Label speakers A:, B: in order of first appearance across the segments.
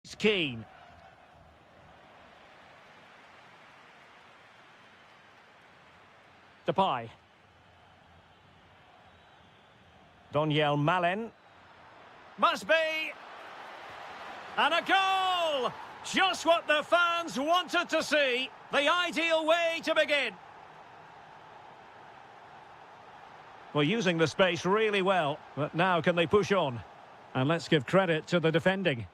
A: He's keen. Depay. Doniel Malen. Must be. And a goal! Just what the fans wanted to see. The ideal way to begin. Well, using the space really well. But now can they push on? And let's give credit to the defending.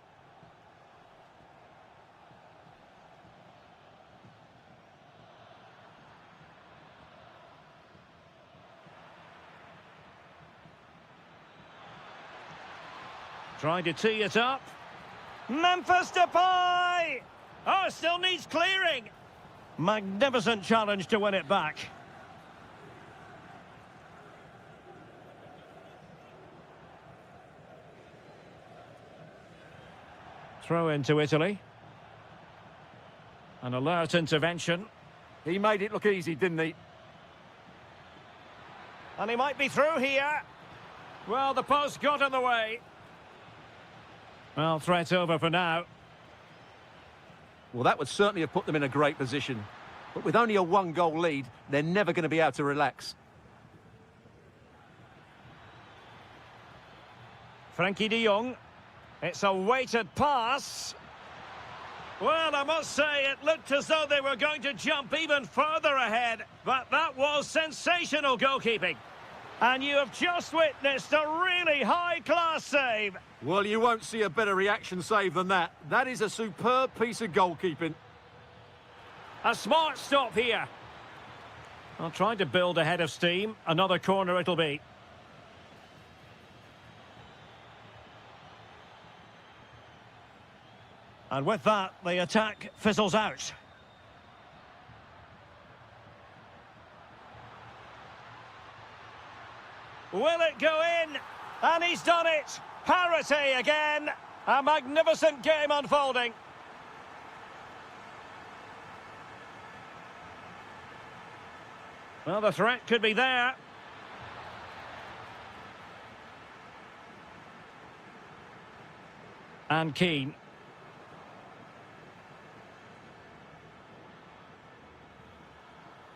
A: Trying to tee it up. Memphis Depay! Oh, still needs clearing. Magnificent challenge to win it back. Throw into Italy. An alert intervention.
B: He made it look easy, didn't he?
A: And he might be through here. Well, the post got in the way. Well, threat over for now.
B: Well, that would certainly have put them in a great position. But with only a one-goal lead, they're never going to be able to relax.
A: Frankie de Jong. It's a weighted pass. Well, I must say, it looked as though they were going to jump even further ahead. But that was sensational goalkeeping. And you have just witnessed a really high-class save.
B: Well, you won't see a better reaction save than that. That is a superb piece of goalkeeping.
A: A smart stop here. I'll try to build ahead of steam. Another corner it'll be. And with that, the attack fizzles out. Will it go in? And he's done it! Parity again! A magnificent game unfolding. Well, the threat could be there. And Keane.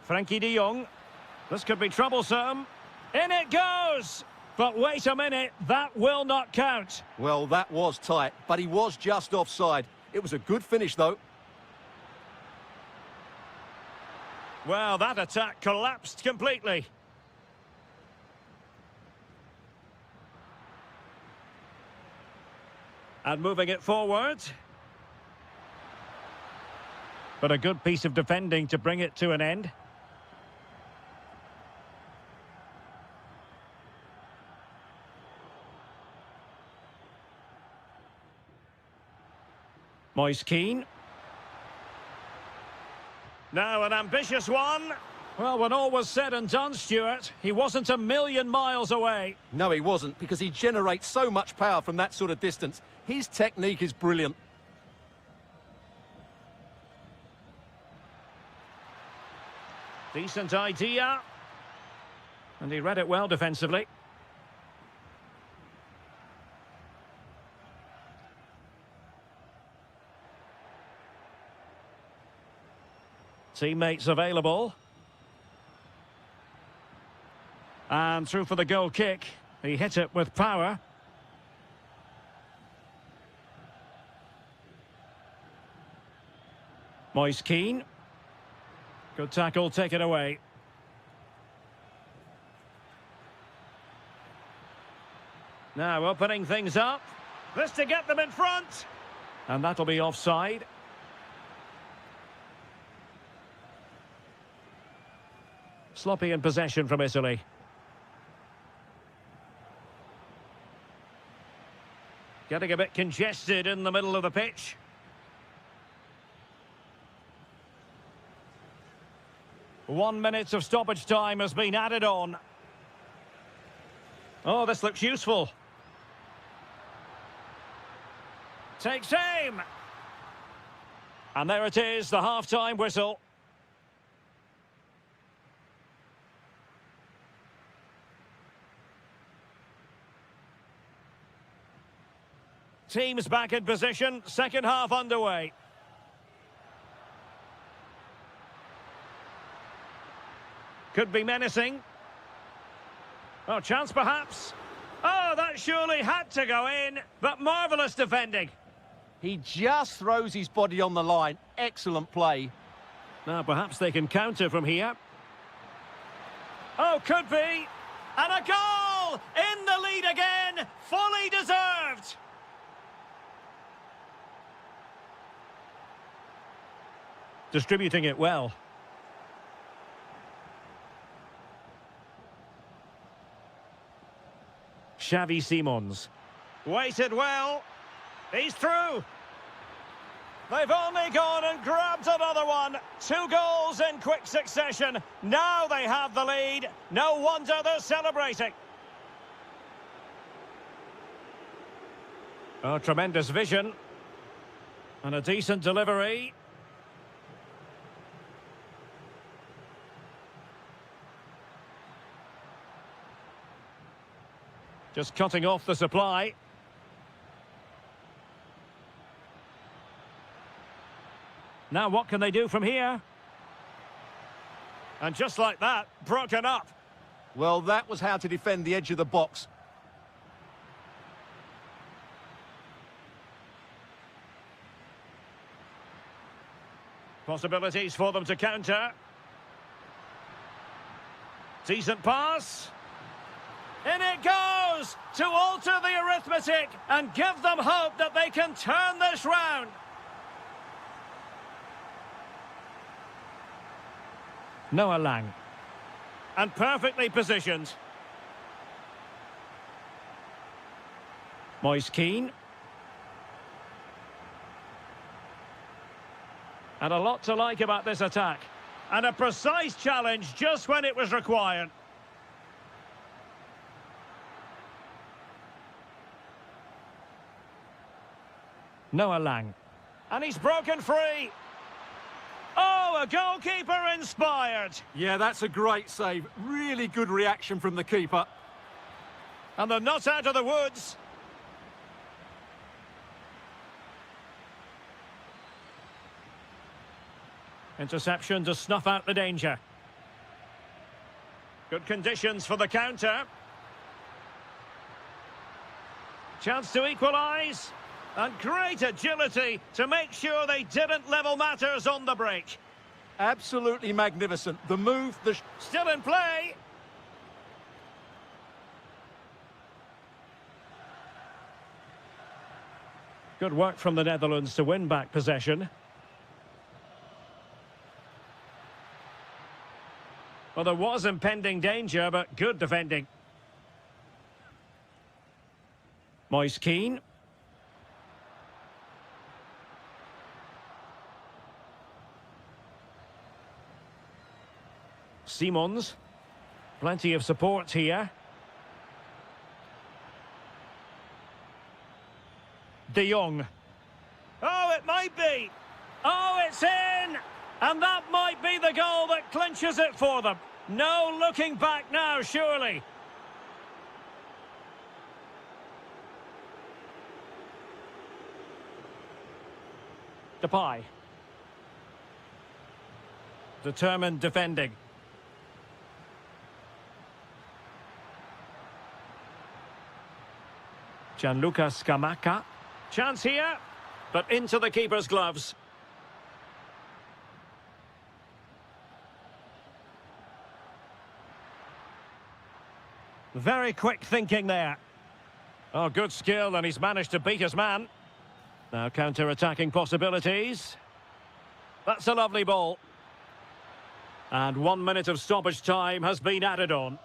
A: Frankie de Jong. This could be troublesome. In it goes! But wait a minute, that will not count.
B: Well, that was tight, but he was just offside. It was a good finish, though.
A: Well, that attack collapsed completely. And moving it forward. But a good piece of defending to bring it to an end. Moise Keane. Now an ambitious one. Well, when all was said and done, Stuart, he wasn't a million miles away.
B: No, he wasn't, because he generates so much power from that sort of distance. His technique is brilliant.
A: Decent idea. And he read it well defensively. Teammates available. And through for the goal kick. He hit it with power. Moise Keane. Good tackle, take it away. Now opening things up. This to get them in front. And that'll be offside. Sloppy in possession from Italy. Getting a bit congested in the middle of the pitch. One minute of stoppage time has been added on. Oh, this looks useful. Takes aim. And there it is, the half-time whistle. Teams back in position, second half underway. Could be menacing. Oh, chance perhaps. Oh, that surely had to go in, but marvellous defending.
B: He just throws his body on the line. Excellent play.
A: Now perhaps they can counter from here. Oh, could be. And a goal! In the lead again, fully deserved. Distributing it well. Xavi Simons. Waited well. He's through. They've only gone and grabbed another one. 2 goals in quick succession. Now they have the lead. No wonder they're celebrating. Oh, tremendous vision. And a decent delivery. Just cutting off the supply. Now what can they do from here? And just like that, broken up.
B: Well, that was how to defend the edge of the box.
A: Possibilities for them to counter. Decent pass. In it goes to alter the arithmetic and give them hope that they can turn this round. Noah Lang. And perfectly positioned. Moise Keane. And a lot to like about this attack. And a precise challenge just when it was required. Noah Lang. And he's broken free. Oh, a goalkeeper inspired.
B: Yeah, that's a great save. Really good reaction from the keeper.
A: And they're not out of the woods. Interception to snuff out the danger. Good conditions for the counter. Chance to equalise. And great agility to make sure they didn't level matters on the break.
B: Absolutely magnificent. The move,
A: Still in play. Good work from the Netherlands to win back possession. Well, there was impending danger, but good defending. Moise Keane. Simons. Plenty of support here. De Jong. Oh, it might be. Oh, it's in! And that might be the goal that clinches it for them. No looking back now, surely. Depay. Determined defending. Gianluca Scamacca. Chance here, but into the keeper's gloves. Very quick thinking there. Oh, good skill, and he's managed to beat his man. Now counter-attacking possibilities. That's a lovely ball. And 1 minute of stoppage time has been added on.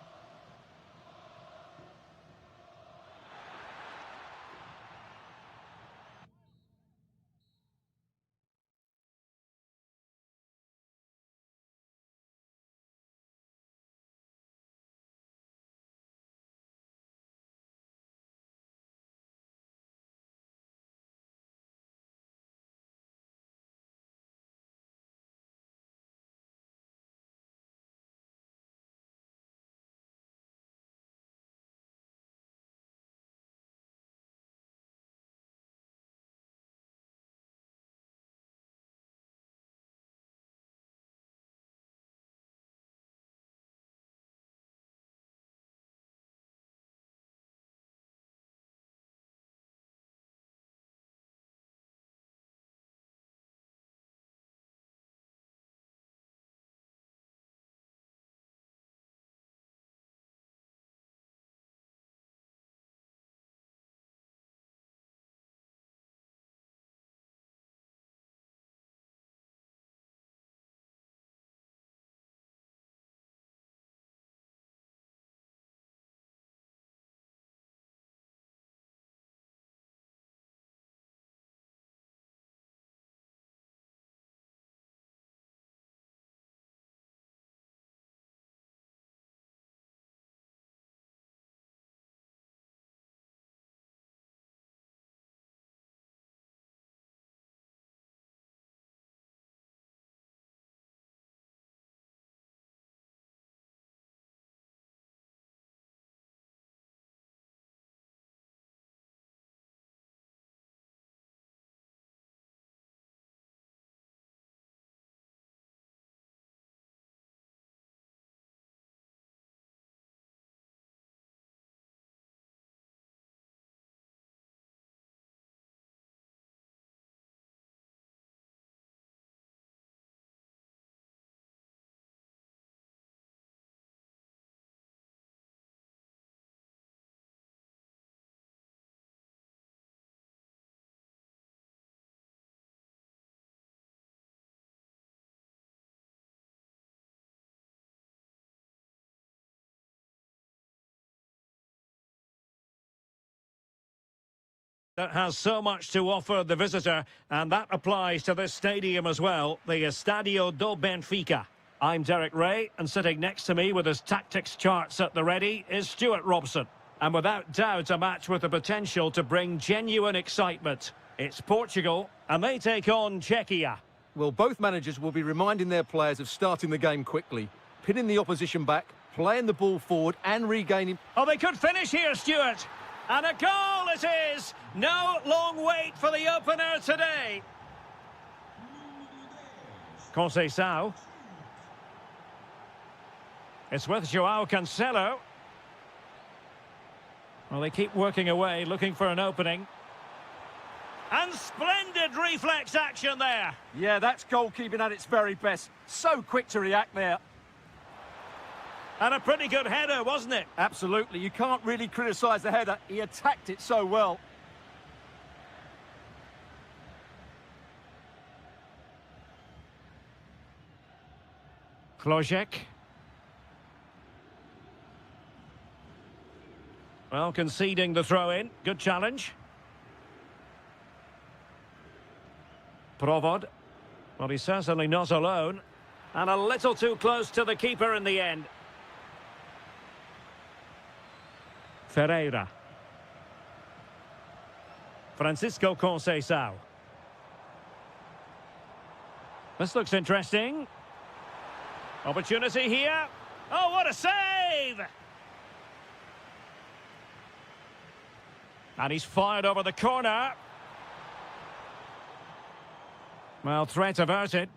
A: That has so much to offer the visitor, and that applies to this stadium as well, the Estadio do Benfica. I'm Derek Ray, and sitting next to me with his tactics charts at the ready is Stuart Robson. And without doubt, a match with the potential to bring genuine excitement. It's Portugal, and they take on Czechia.
B: Well, both managers will be reminding their players of starting the game quickly, pinning the opposition back, playing the ball forward and regaining...
A: Oh, they could finish here, Stuart. And a goal it is! No long wait for the opener today. Conceição. It's with João Cancelo. Well, they keep working away, looking for an opening. And splendid reflex action there.
B: Yeah, that's goalkeeping at its very best. So quick to react there.
A: And a pretty good header, wasn't it?
B: Absolutely. You can't really criticise the header. He attacked it so well.
A: Klojek. Well, conceding the throw-in. Good challenge. Provod. Well, he's certainly not alone. And a little too close to the keeper in the end. Ferreira. Francisco Conceição. This looks interesting. Opportunity here. Oh, what a save! And he's fired over the corner. Well, threat averted.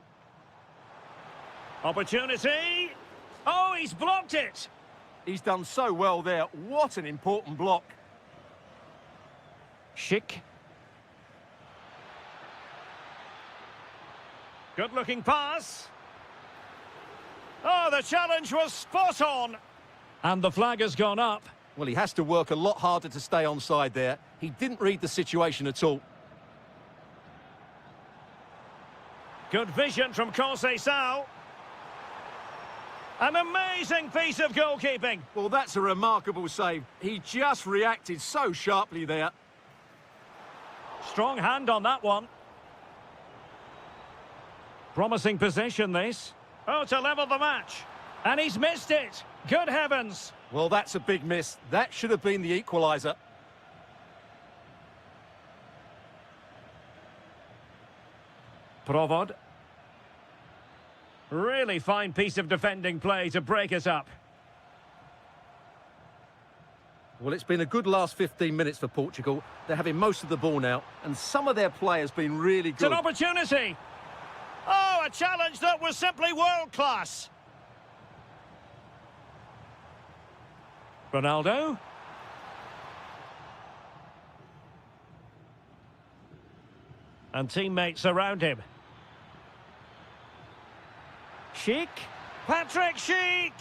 A: Opportunity. Oh, he's blocked it.
B: He's done so well there. What an important block.
A: Schick. Good-looking pass. Oh, the challenge was spot on. And the flag has gone up.
B: Well, he has to work a lot harder to stay onside there. He didn't read the situation at all.
A: Good vision from Conceição. An amazing piece of goalkeeping.
B: Well, that's a remarkable save. He just reacted so sharply there.
A: Strong hand on that one. Promising position, this. Oh, to level the match. And he's missed it. Good heavens.
B: Well, that's a big miss. That should have been the equaliser.
A: Provod. Really fine piece of defending play to break us up.
B: Well, it's been a good last 15 minutes for Portugal. They're having most of the ball now, and some of their players been really good.
A: It's an opportunity. Oh, a challenge that was simply world-class. Ronaldo. And teammates around him. Schick. Patrick Schick.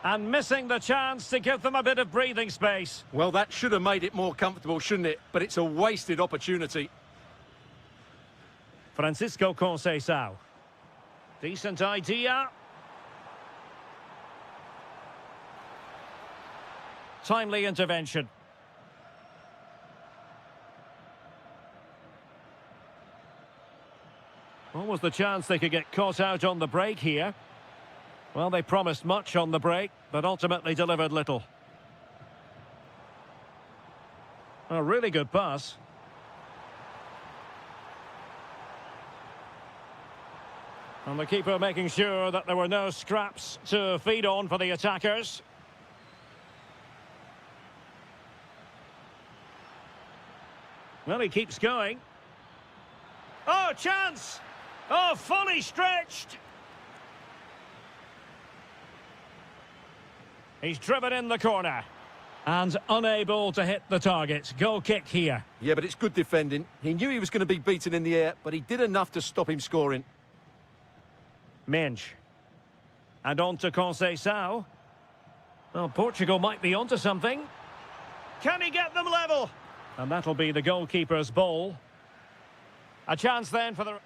A: And missing the chance to give them a bit of breathing space.
B: Well, that should have made it more comfortable, shouldn't it? But it's a wasted opportunity.
A: Francisco Conceição. Decent idea. Timely intervention. What was the chance they could get caught out on the break here? Well, they promised much on the break, but ultimately delivered little. A really good pass. And the keeper making sure that there were no scraps to feed on for the attackers. Well, he keeps going. Oh, chance! Oh, fully stretched! He's driven in the corner. And unable to hit the target. Goal kick here.
B: Yeah, but it's good defending. He knew he was going to be beaten in the air, but he did enough to stop him scoring. Minch. And on to Conceição.
A: Well, Portugal might be onto something. Can he get them level? And that'll be the goalkeeper's ball. A chance then for the...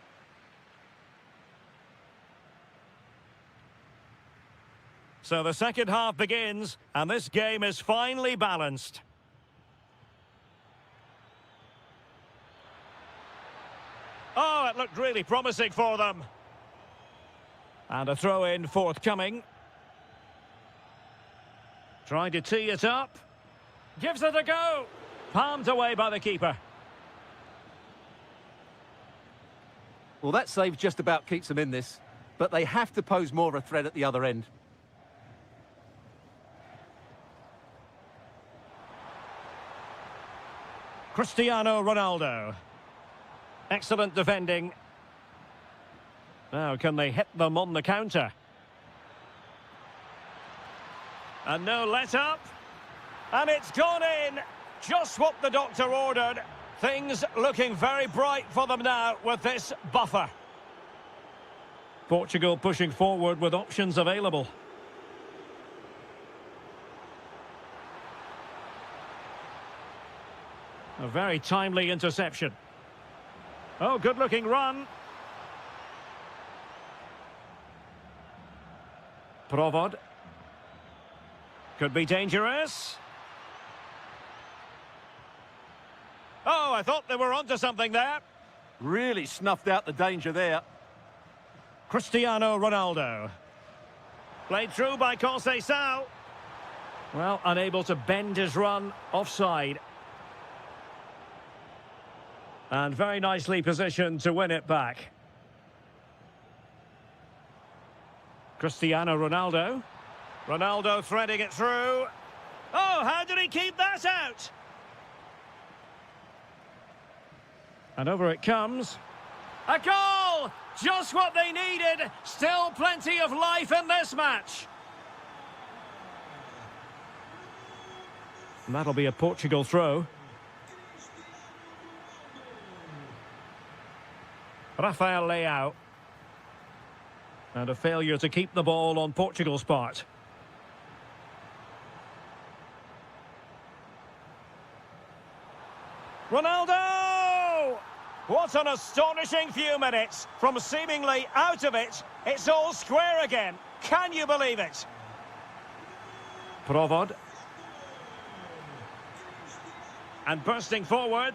A: So the second half begins, and this game is finely balanced. Oh, it looked really promising for them. And a throw-in forthcoming. Trying to tee it up. Gives it a go. Palmed away by the keeper.
B: Well, that save just about keeps them in this, but they have to pose more of a threat at the other end.
A: Cristiano Ronaldo. Excellent defending. Now, can they hit them on the counter? And no let-up. And it's gone in. Just what the doctor ordered. Things looking very bright for them now with this buffer. Portugal pushing forward with options available. A very timely interception. Oh, good-looking run. Provod. Could be dangerous. Oh, I thought they were onto something there.
B: Really snuffed out the danger there.
A: Cristiano Ronaldo. Played through by Conceição. Well, unable to bend his run, offside. And very nicely positioned to win it back. Cristiano Ronaldo. Ronaldo threading it through. Oh, how did he keep that out? And over it comes. A goal! Just what they needed. Still plenty of life in this match. And that'll be a Portugal throw. Rafael Leao. And a failure to keep the ball on Portugal's part. Ronaldo! What an astonishing few minutes. From seemingly out of it, it's all square again. Can you believe it? Provod. And bursting forward.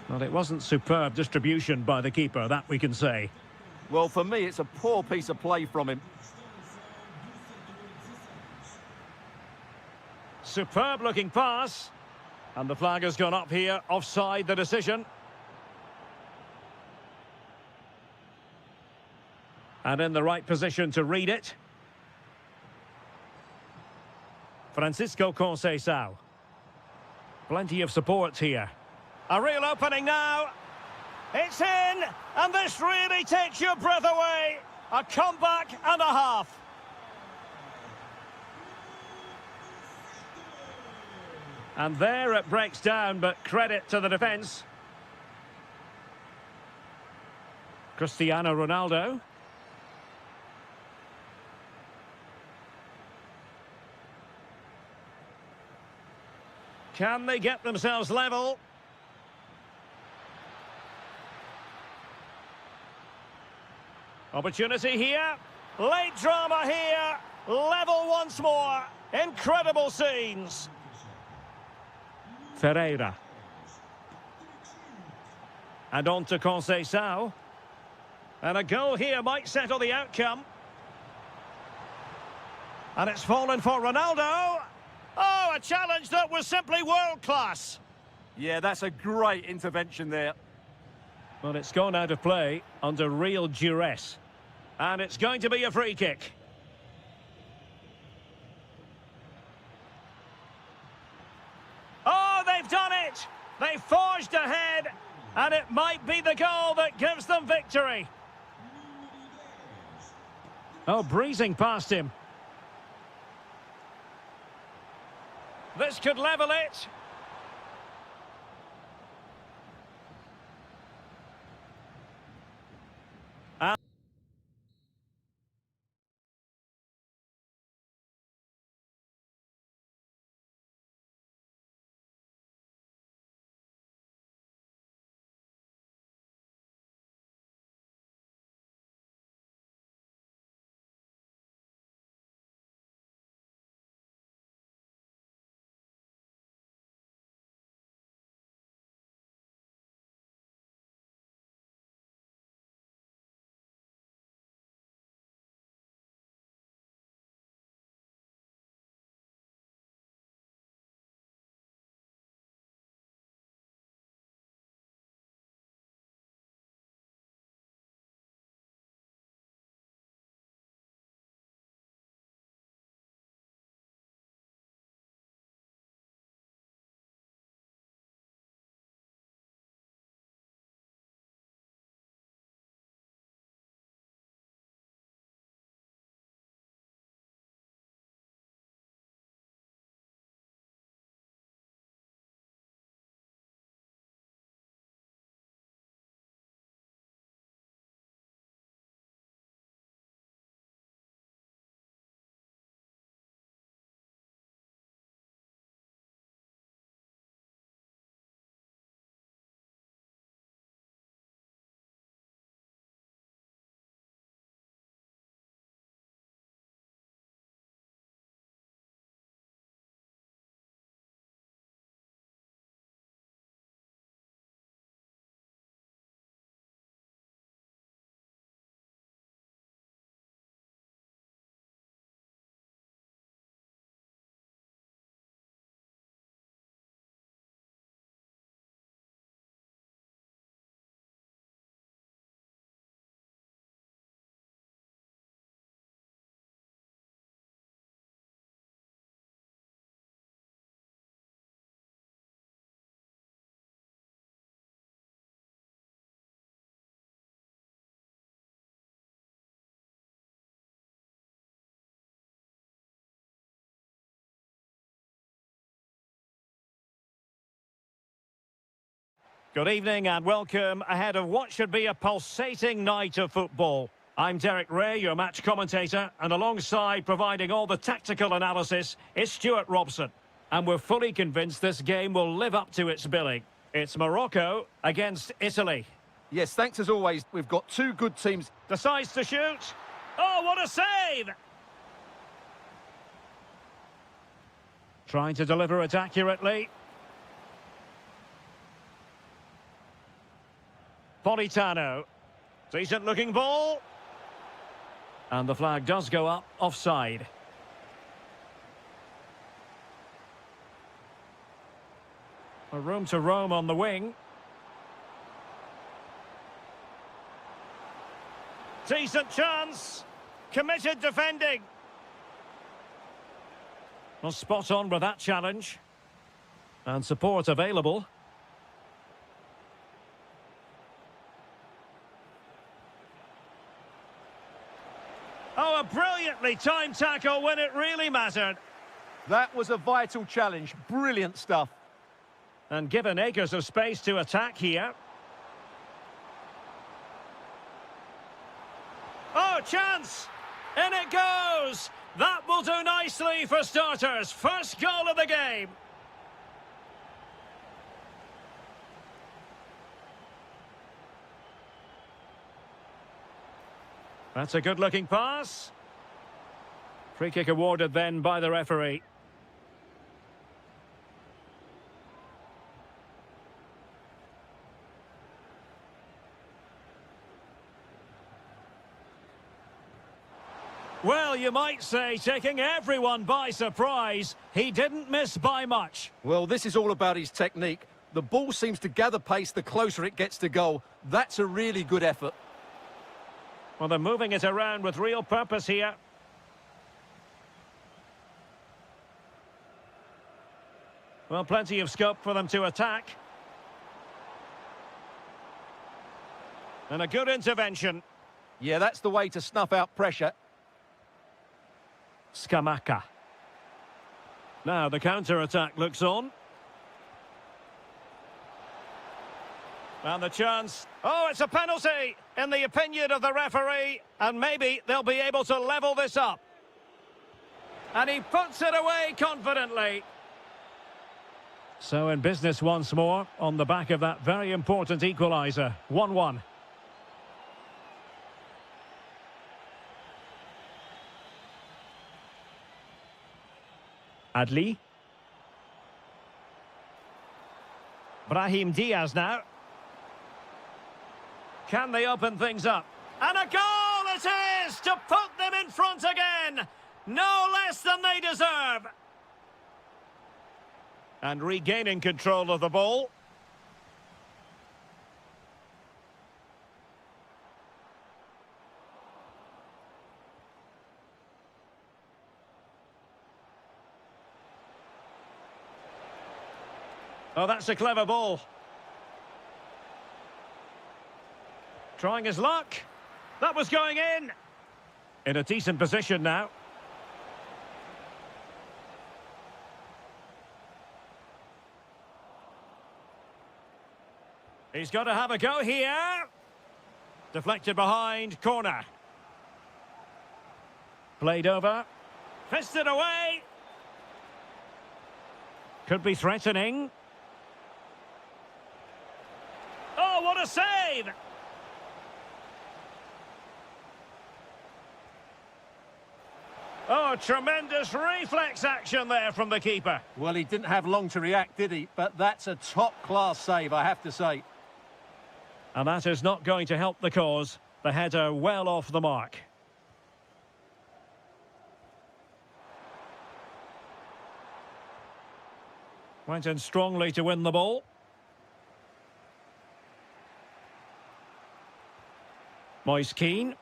A: Well, it wasn't superb distribution by the keeper, that we can say.
B: Well, for me, it's a poor piece of play from him.
A: Superb looking pass. And the flag has gone up here, offside the decision. And in the right position to read it. Francisco Conceição. Plenty of support here. A real opening now. It's in, and this really takes your breath away. A comeback and a half. And there it breaks down, but credit to the defence. Cristiano Ronaldo. Can they get themselves level? Opportunity here. Late drama here. Level once more. Incredible scenes. Ferreira. And on to Conceição. And a goal here might settle the outcome. And it's fallen for Ronaldo. Oh, a challenge that was simply world-class.
B: Yeah, that's a great intervention there.
A: Well, it's gone out of play under real duress. And it's going to be a free kick. Oh, they've done it! They forged ahead, and it might be the goal that gives them victory. Oh, breezing past him. This could level it. Good evening and welcome ahead of what should be a pulsating night of football. I'm Derek Ray, your match commentator, and alongside providing all the tactical analysis is Stuart Robson. And we're fully convinced this game will live up to its billing. It's Morocco against Italy.
B: Yes, thanks as always. We've got two good teams.
A: Decides to shoot. Oh, what a save! Trying to deliver it accurately. Politano. Decent looking ball. And the flag does go up offside. A room to roam on the wing. Decent chance. Committed defending. Well, spot on with that challenge. And support available. Oh, a brilliantly timed tackle when it really mattered.
B: That was a vital challenge. Brilliant stuff.
A: And given acres of space to attack here. Oh, chance! In it goes! That will do nicely for starters. First goal of the game. That's a good-looking pass. Free kick awarded then by the referee. Well, you might say, taking everyone by surprise, he didn't miss by much.
B: Well, this is all about his technique. The ball seems to gather pace the closer it gets to goal. That's a really good effort.
A: Well, they're moving it around with real purpose here. Well, plenty of scope for them to attack. And a good intervention.
B: Yeah, that's the way to snuff out pressure.
A: Scamacca. Now the counter-attack looks on. And the chance. Oh, it's a penalty, in the opinion of the referee. And maybe they'll be able to level this up. And he puts it away confidently. So in business once more, on the back of that very important equaliser. 1-1. Adli. Brahim Diaz now. Can they open things up? And a goal it is to put them in front again. No less than they deserve. And regaining control of the ball. Oh, that's a clever ball. Trying his luck. That was going in. In a decent position now. He's got to have a go here. Deflected behind, corner. Played over. Fisted away. Could be threatening. Oh, what a save! Oh, tremendous reflex action there from the keeper.
B: Well, he didn't have long to react, did he? But that's a top-class save, I have to say.
A: And that is not going to help the cause. The header well off the mark. Went in strongly to win the ball. Moise Keane.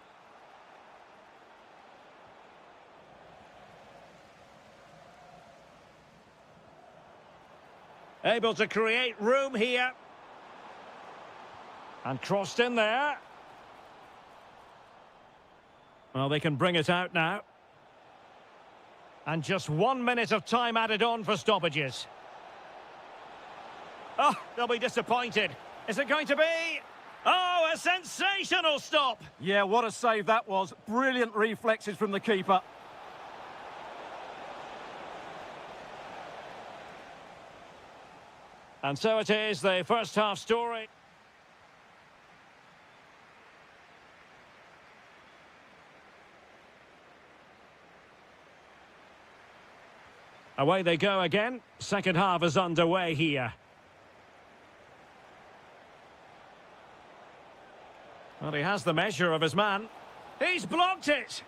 A: Able to create room here. And crossed in there. Well, they can bring it out now. And just 1 minute of time added on for stoppages. Oh, they'll be disappointed. Is it going to be? Oh, a sensational stop!
B: Yeah, what a save that was. Brilliant reflexes from the keeper.
A: And so it is, the first half story. Away they go again. Second half is underway here. Well, he has the measure of his man. He's blocked it!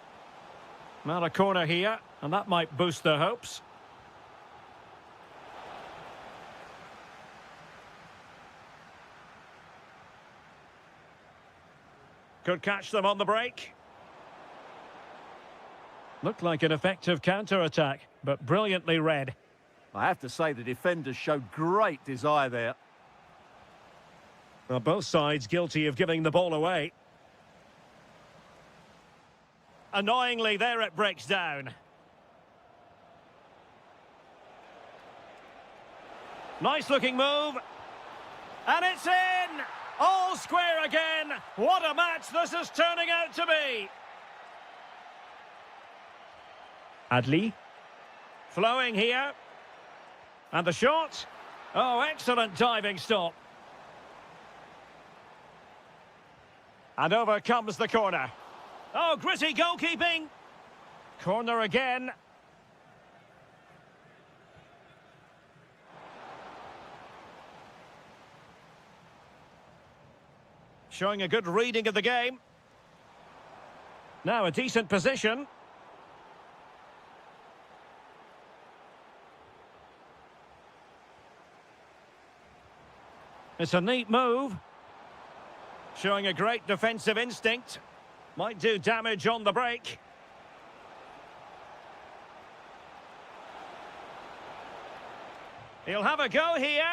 A: Not a corner here, and that might boost their hopes. Could catch them on the break. Looked like an effective counter-attack, but brilliantly read.
B: I have to say the defenders showed great desire there.
A: Well, both sides guilty of giving the ball away. Annoyingly, there it breaks down. Nice-looking move. And it's in! All square again! What a match this is turning out to be! Adli. Flowing here. And the shot. Oh, excellent diving stop. And over comes the corner. Oh, gritty goalkeeping. Corner again. Showing a good reading of the game. Now a decent position. It's a neat move. Showing a great defensive instinct. Might do damage on the break. He'll have a go here.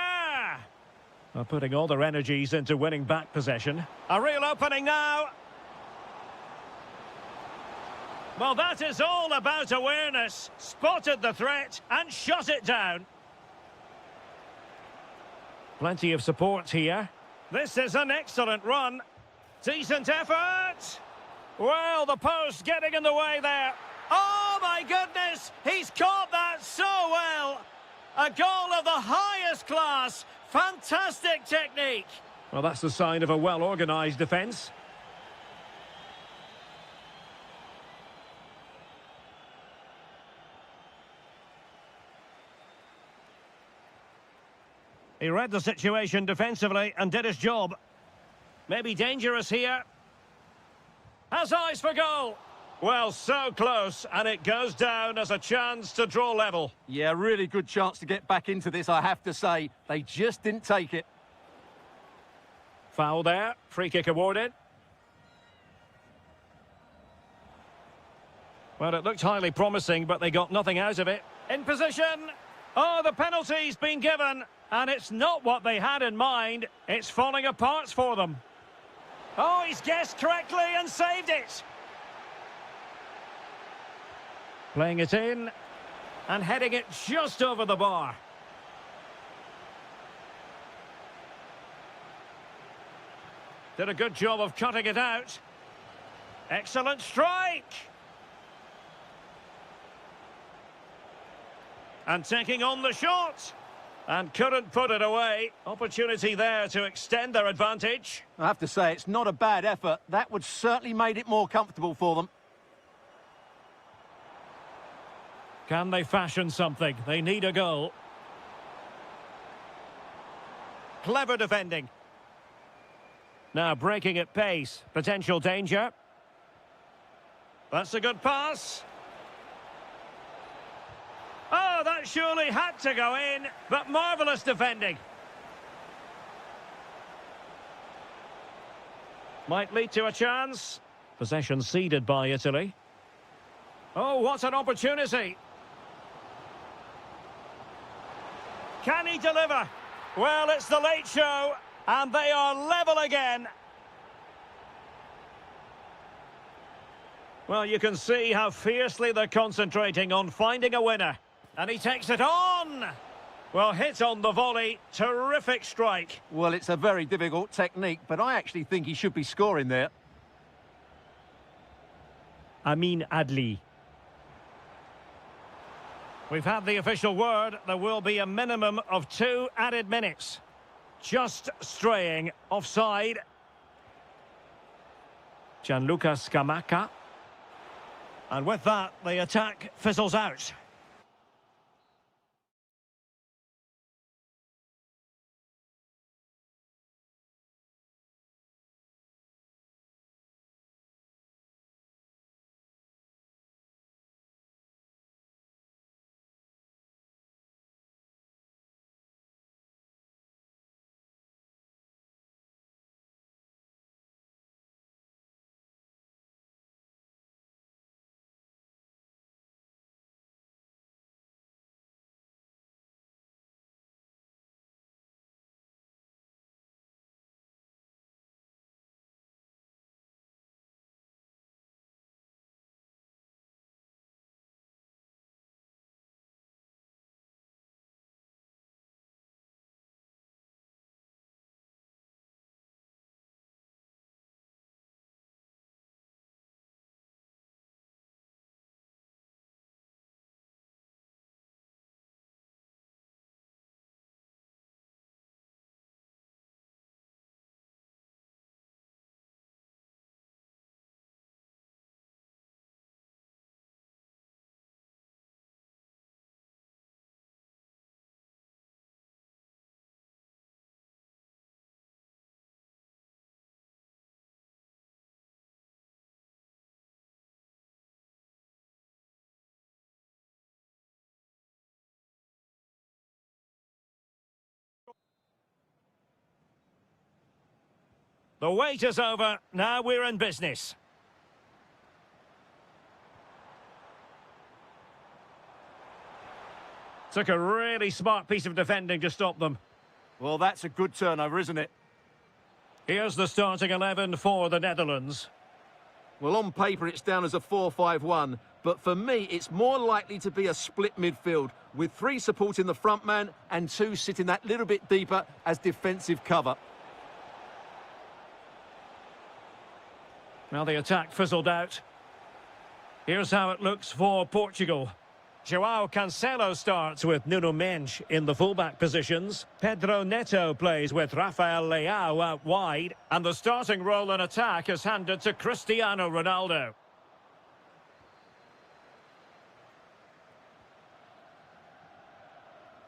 A: Well, putting all their energies into winning back possession. A real opening now. Well, that is all about awareness. Spotted the threat and shut it down. Plenty of support here. This is an excellent run. Decent effort. Well, the post getting in the way there. Oh, my goodness. He's caught that so well. A goal of the highest class. Fantastic technique. Well, that's the sign of a well-organised defence. He read the situation defensively and did his job. Maybe dangerous here. Has eyes for goal. Well, so close, and it goes down as a chance to draw level.
B: Yeah, really good chance to get back into this, I have to say. They just didn't take it.
A: Foul there. Free kick awarded. Well, it looked highly promising, but they got nothing out of it. In position. Oh, the penalty's been given. And it's not what they had in mind. It's falling apart for them. Oh, he's guessed correctly and saved it. Playing it in. And heading it just over the bar. Did a good job of cutting it out. Excellent strike. And taking on the shot. And couldn't put it away. Opportunity there to extend their advantage.
B: I have to say, it's not a bad effort. That would certainly made it more comfortable for them.
A: Can they fashion something? They need a goal. Clever defending. Now breaking at pace. Potential danger. That's a good pass. Oh, that surely had to go in, but marvellous defending. Might lead to a chance. Possession ceded by Italy. Oh, what an opportunity. Can he deliver? Well, it's the late show, and they are level again. Well, you can see how fiercely they're concentrating on finding a winner. And he takes it on. Well, hit on the volley. Terrific strike.
B: Well, it's a very difficult technique, but I actually think he should be scoring there.
A: Amin Adli. We've had the official word. There will be a minimum of 2 added minutes. Just straying offside. Gianluca Scamacca. And with that, the attack fizzles out. The wait is over. Now we're in business. Took a really smart piece of defending to stop them.
B: Well, that's a good turnover, isn't it?
A: Here's the starting 11 for the Netherlands.
B: Well, on paper, it's down as a 4-5-1, but for me, it's more likely to be a split midfield, with 3 supporting the front man and 2 sitting that little bit deeper as defensive cover.
A: Well, the attack fizzled out. Here's how it looks for Portugal. João Cancelo starts with Nuno Mendes in the fullback positions. Pedro Neto plays with Rafael Leao out wide. And the starting role in attack is handed to Cristiano Ronaldo.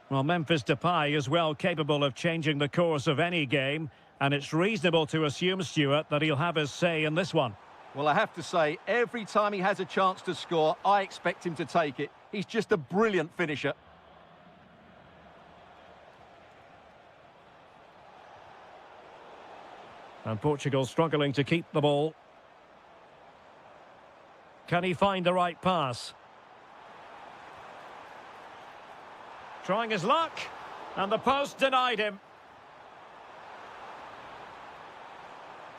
A: Well, Memphis Depay is well capable of changing the course of any game. And it's reasonable to assume, Stuart, that he'll have his say in this one.
B: Well, I have to say, every time he has a chance to score, I expect him to take it. He's just a brilliant finisher.
A: And Portugal struggling to keep the ball. Can he find the right pass? Trying his luck. And the post denied him.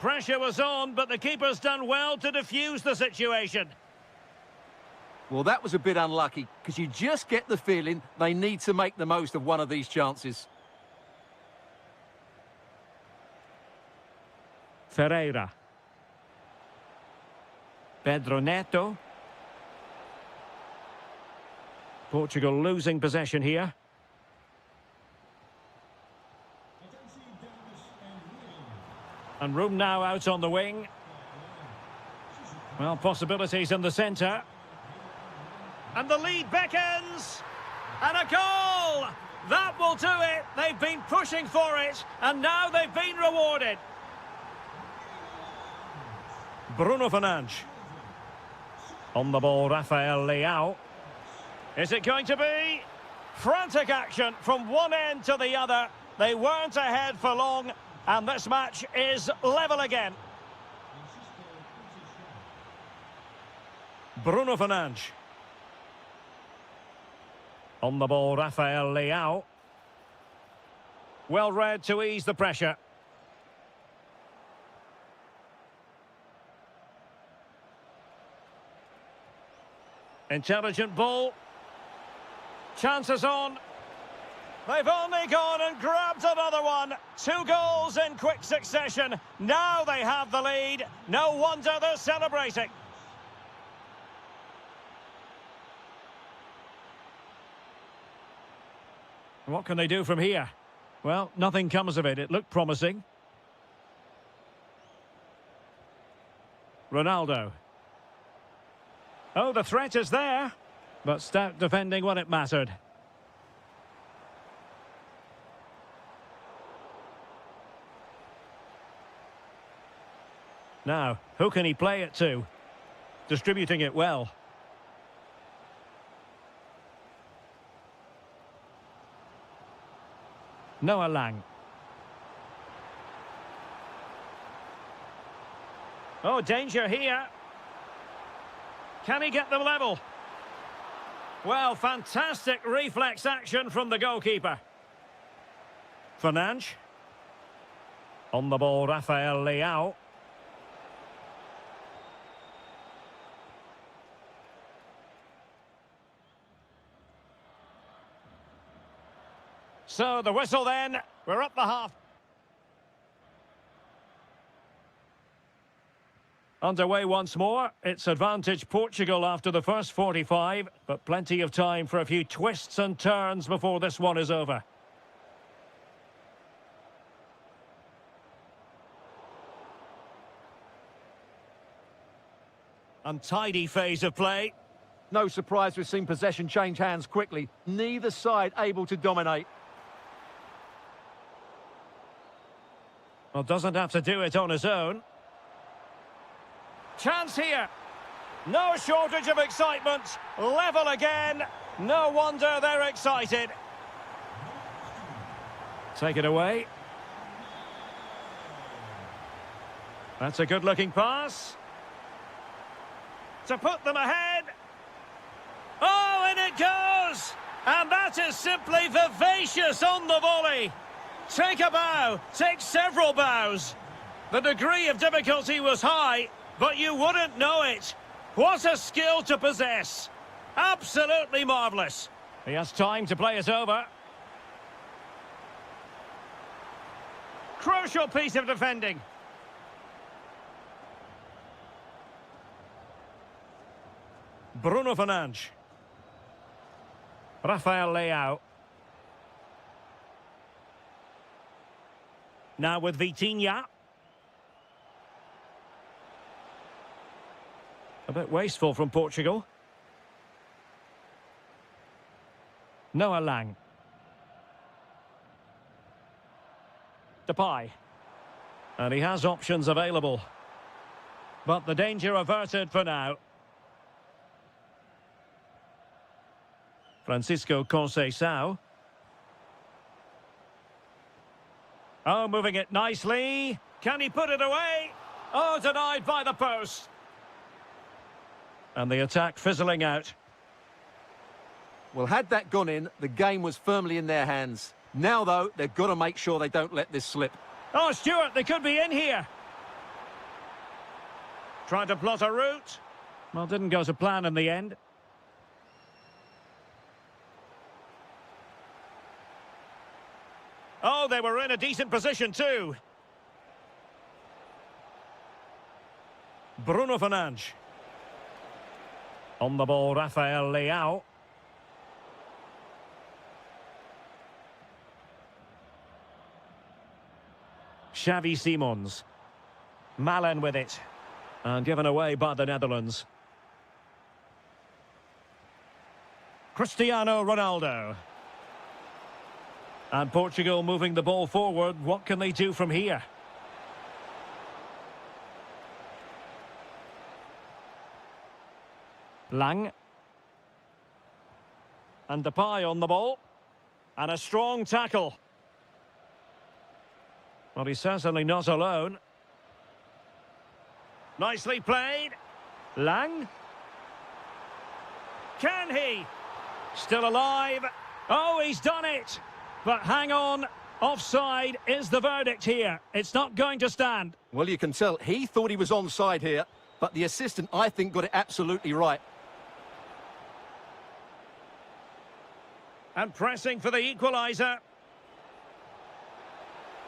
A: Pressure was on, but the keeper's done well to defuse the situation.
B: Well, that was a bit unlucky, because you just get the feeling they need to make the most of one of these chances.
A: Ferreira. Pedro Neto. Portugal losing possession here. And room now out on the wing. Well, possibilities in the centre. And the lead beckons. And a goal! That will do it. They've been pushing for it. And now they've been rewarded. Bruno Fernandes. On the ball, Rafael Leao. Is it going to be? Frantic action from one end to the other. They weren't ahead for long. And this match is level again. Bruno Fernandes. On the ball, Rafael Leao. Well read to ease the pressure. Intelligent ball. Chances on. They've only gone and grabbed another one. 2 goals in quick succession. Now they have the lead. No wonder they're celebrating. What can they do from here? Well, nothing comes of it. It looked promising. Ronaldo. Oh, the threat is there, but stout defending when it mattered. Now, who can he play it to? Distributing it well. Noah Lang. Oh, danger here. Can he get them level? Well, fantastic reflex action from the goalkeeper. Fernandes. On the ball, Rafael Leao. So the whistle then, we're at the half. Underway once more, it's advantage Portugal after the first 45, but plenty of time for a few twists and turns before this one is over. Untidy phase of play.
B: No surprise we've seen possession change hands quickly. Neither side able to dominate.
A: Well, doesn't have to do it on his own. Chance here. No shortage of excitement. Level again. No wonder they're excited. Take it away. That's a good-looking pass. To put them ahead. Oh, and it goes! And that is simply vivacious on the volley. Take a bow, take several bows. The degree of difficulty was high, but you wouldn't know it. What a skill to possess. Absolutely marvellous. He has time to play it over. Crucial piece of defending. Bruno Fernandes. Rafael Leao. Now with Vitinha. A bit wasteful from Portugal. Noah Lang. Depay. And he has options available. But the danger averted for now. Francisco Conceição. Oh, moving it nicely. Can he put it away? Oh, denied by the post. And the attack fizzling out.
B: Well, had that gone in, the game was firmly in their hands. Now, though, they've got to make sure they don't let this slip.
A: Oh, Stuart, they could be in here. Trying to plot a route. Well, didn't go to plan in the end. Oh, they were in a decent position too. Bruno Fernandes. On the ball, Rafael Leao. Xavi Simons. Malen with it. And given away by the Netherlands. Cristiano Ronaldo. And Portugal moving the ball forward. What can they do from here? Lang. And Depay on the ball. And a strong tackle. Well, he's certainly not alone. Nicely played. Lang. Can he? Still alive. Oh, he's done it. But hang on, offside is the verdict here. It's not going to stand.
B: Well, you can tell he thought he was onside here, but the assistant, I think, got it absolutely right.
A: And pressing for the equaliser.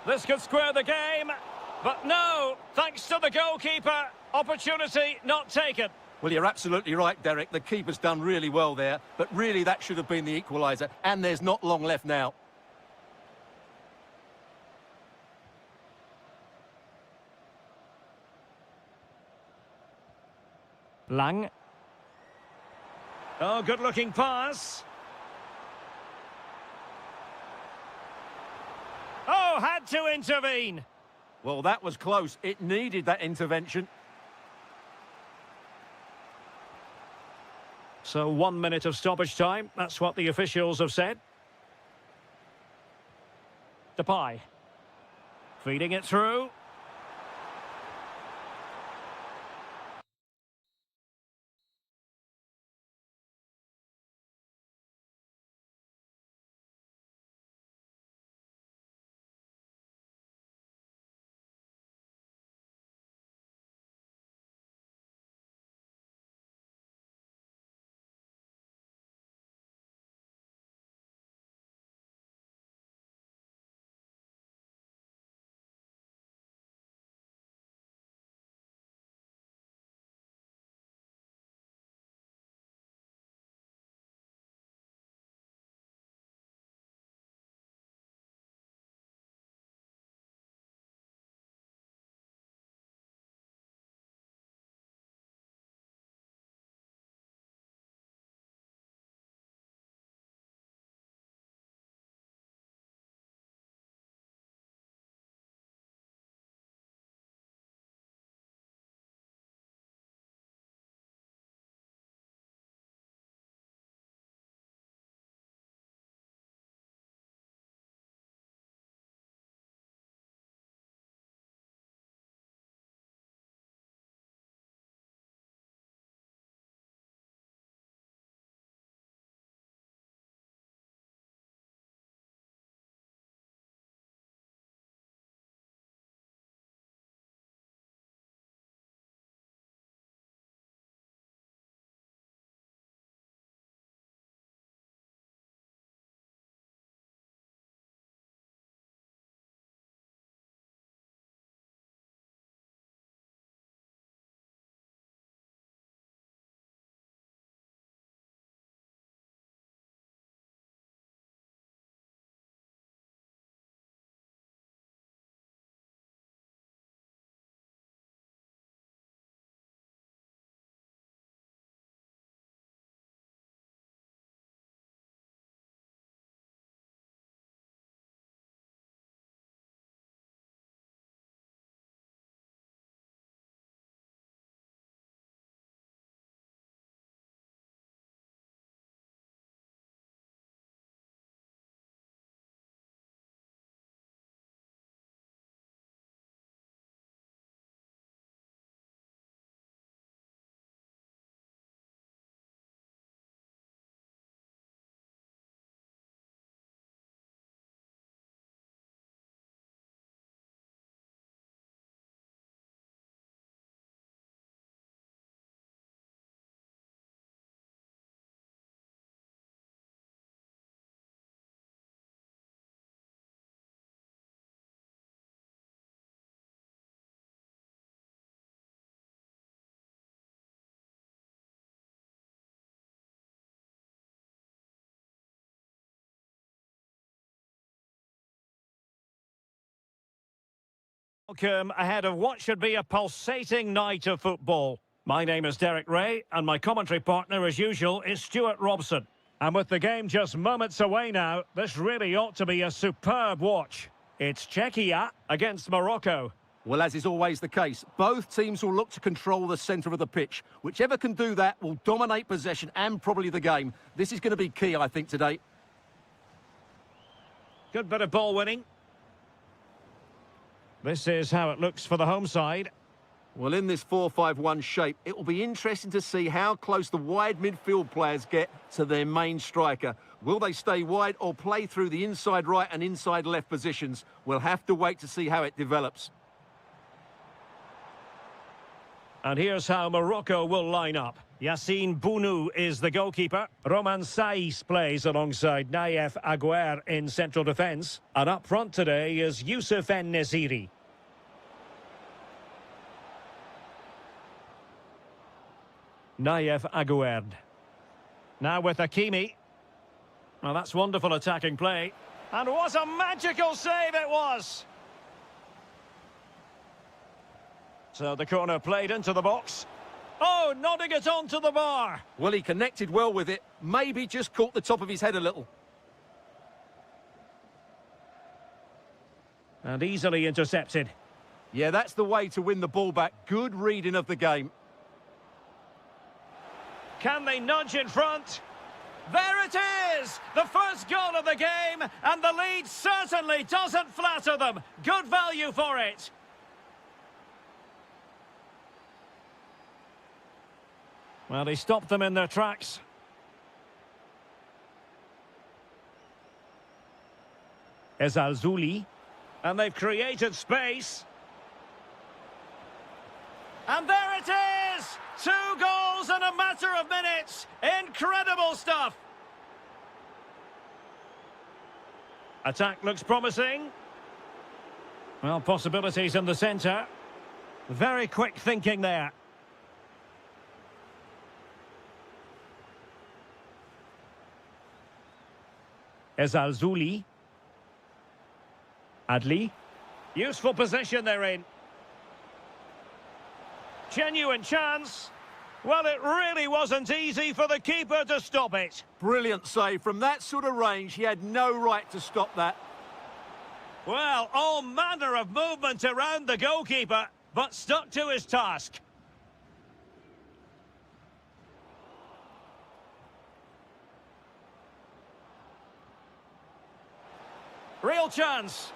A: This could square the game. But no, thanks to the goalkeeper. Opportunity not taken.
B: Well, you're absolutely right, Derek. The keeper's done really well there. But really, that should have been the equaliser. And there's not long left now.
A: Lang. Oh, good-looking pass. Oh, had to intervene.
B: Well, that was close. It needed that intervention.
A: So 1 minute of stoppage time. That's what the officials have said. Depay. Feeding it through. Welcome ahead of what should be a pulsating night of football. My name is Derek Ray, and my commentary partner, as usual, is Stuart Robson. And with the game just moments away now, this really ought to be a superb watch. It's Czechia against Morocco.
B: Well, as is always the case, both teams will look to control the centre of the pitch. Whichever can do that will dominate possession and probably the game. This is going to be key, I think, today.
A: Good bit of ball winning. This is how it looks for the home side.
B: Well, in this 4-5-1 shape, it will be interesting to see how close the wide midfield players get to their main striker. Will they stay wide or play through the inside right and inside left positions? We'll have to wait to see how it develops.
A: And here's how Morocco will line up. Yassine Bounou is the goalkeeper. Roman Saiz plays alongside Naïef Aguer in central defence. And up front today is Youssef En-Nesyri. Naïef Aguer. Now with Hakimi. Well, that's wonderful attacking play. And what a magical save it was! So the corner played into the box. Oh, nodding it onto the bar.
B: Well, he connected well with it. Maybe just caught the top of his head a little.
A: And easily intercepted.
B: Yeah, that's the way to win the ball back. Good reading of the game.
A: Can they nudge in front? There it is! The first goal of the game, and the lead certainly doesn't flatter them. Good value for it. Well, he stopped them in their tracks. Ezalzouli. And they've created space. And there it is! 2 goals in a matter of minutes. Incredible stuff. Attack looks promising. Well, possibilities in the centre. Very quick thinking there. Ezalzouli. Adli. Useful position they're in. Genuine chance. Well, it really wasn't easy for the keeper to stop it.
B: Brilliant save. From that sort of range, he had no right to stop that.
A: Well, all manner of movement around the goalkeeper, but stuck to his task. Real chance.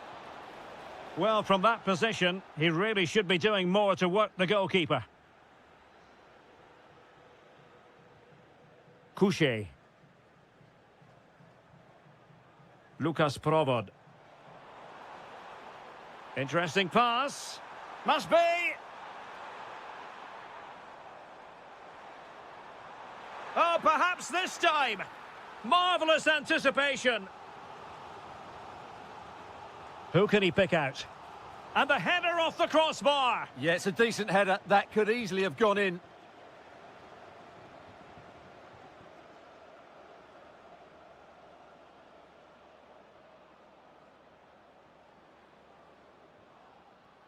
A: Well, from that position, he really should be doing more to work the goalkeeper. Couché. Lucas Provod. Interesting pass. Must be. Oh, perhaps this time. Marvellous anticipation. Who can he pick out? And the header off the crossbar.
B: Yeah, it's a decent header. That could easily have gone in.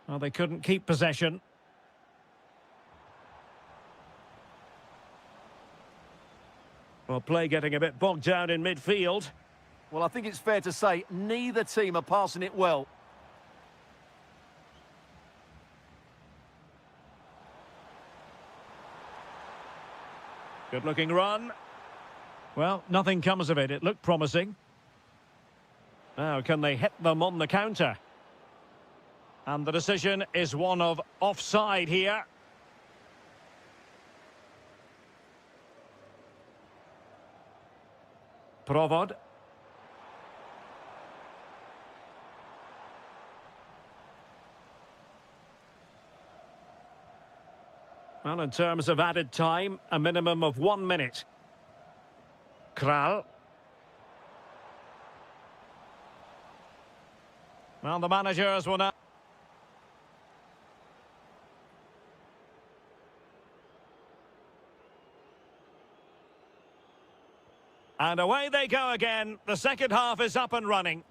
A: Well, they couldn't keep possession. Well, play getting a bit bogged down in midfield.
B: Well, I think it's fair to say neither team are passing it well.
A: Good-looking run. Well, nothing comes of it. It looked promising. Now, can they hit them on the counter? And the decision is one of offside here. Provod. Well, in terms of added time, a minimum of 1 minute. Kral. Well, the managers will now... And away they go again. The second half is up and running.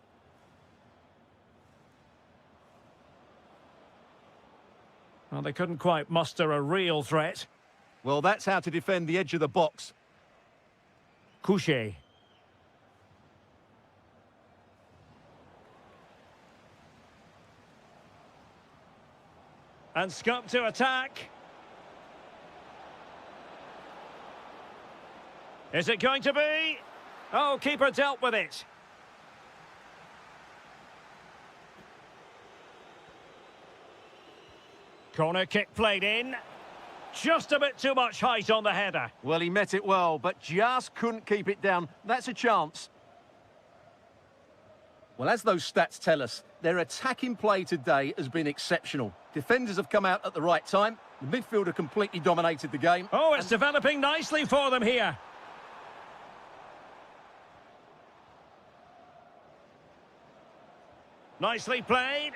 A: Well, they couldn't quite muster a real threat.
B: Well, that's how to defend the edge of the box.
A: Couché. And scope to attack. Is it going to be? Oh, keeper dealt with it. Corner kick played in. Just a bit too much height on the header.
B: Well, he met it well, but just couldn't keep it down. That's a chance. Well, as those stats tell us, their attacking play today has been exceptional. Defenders have come out at the right time, The midfielder completely dominated the game.
A: Oh, it's developing nicely for them here. Nicely played.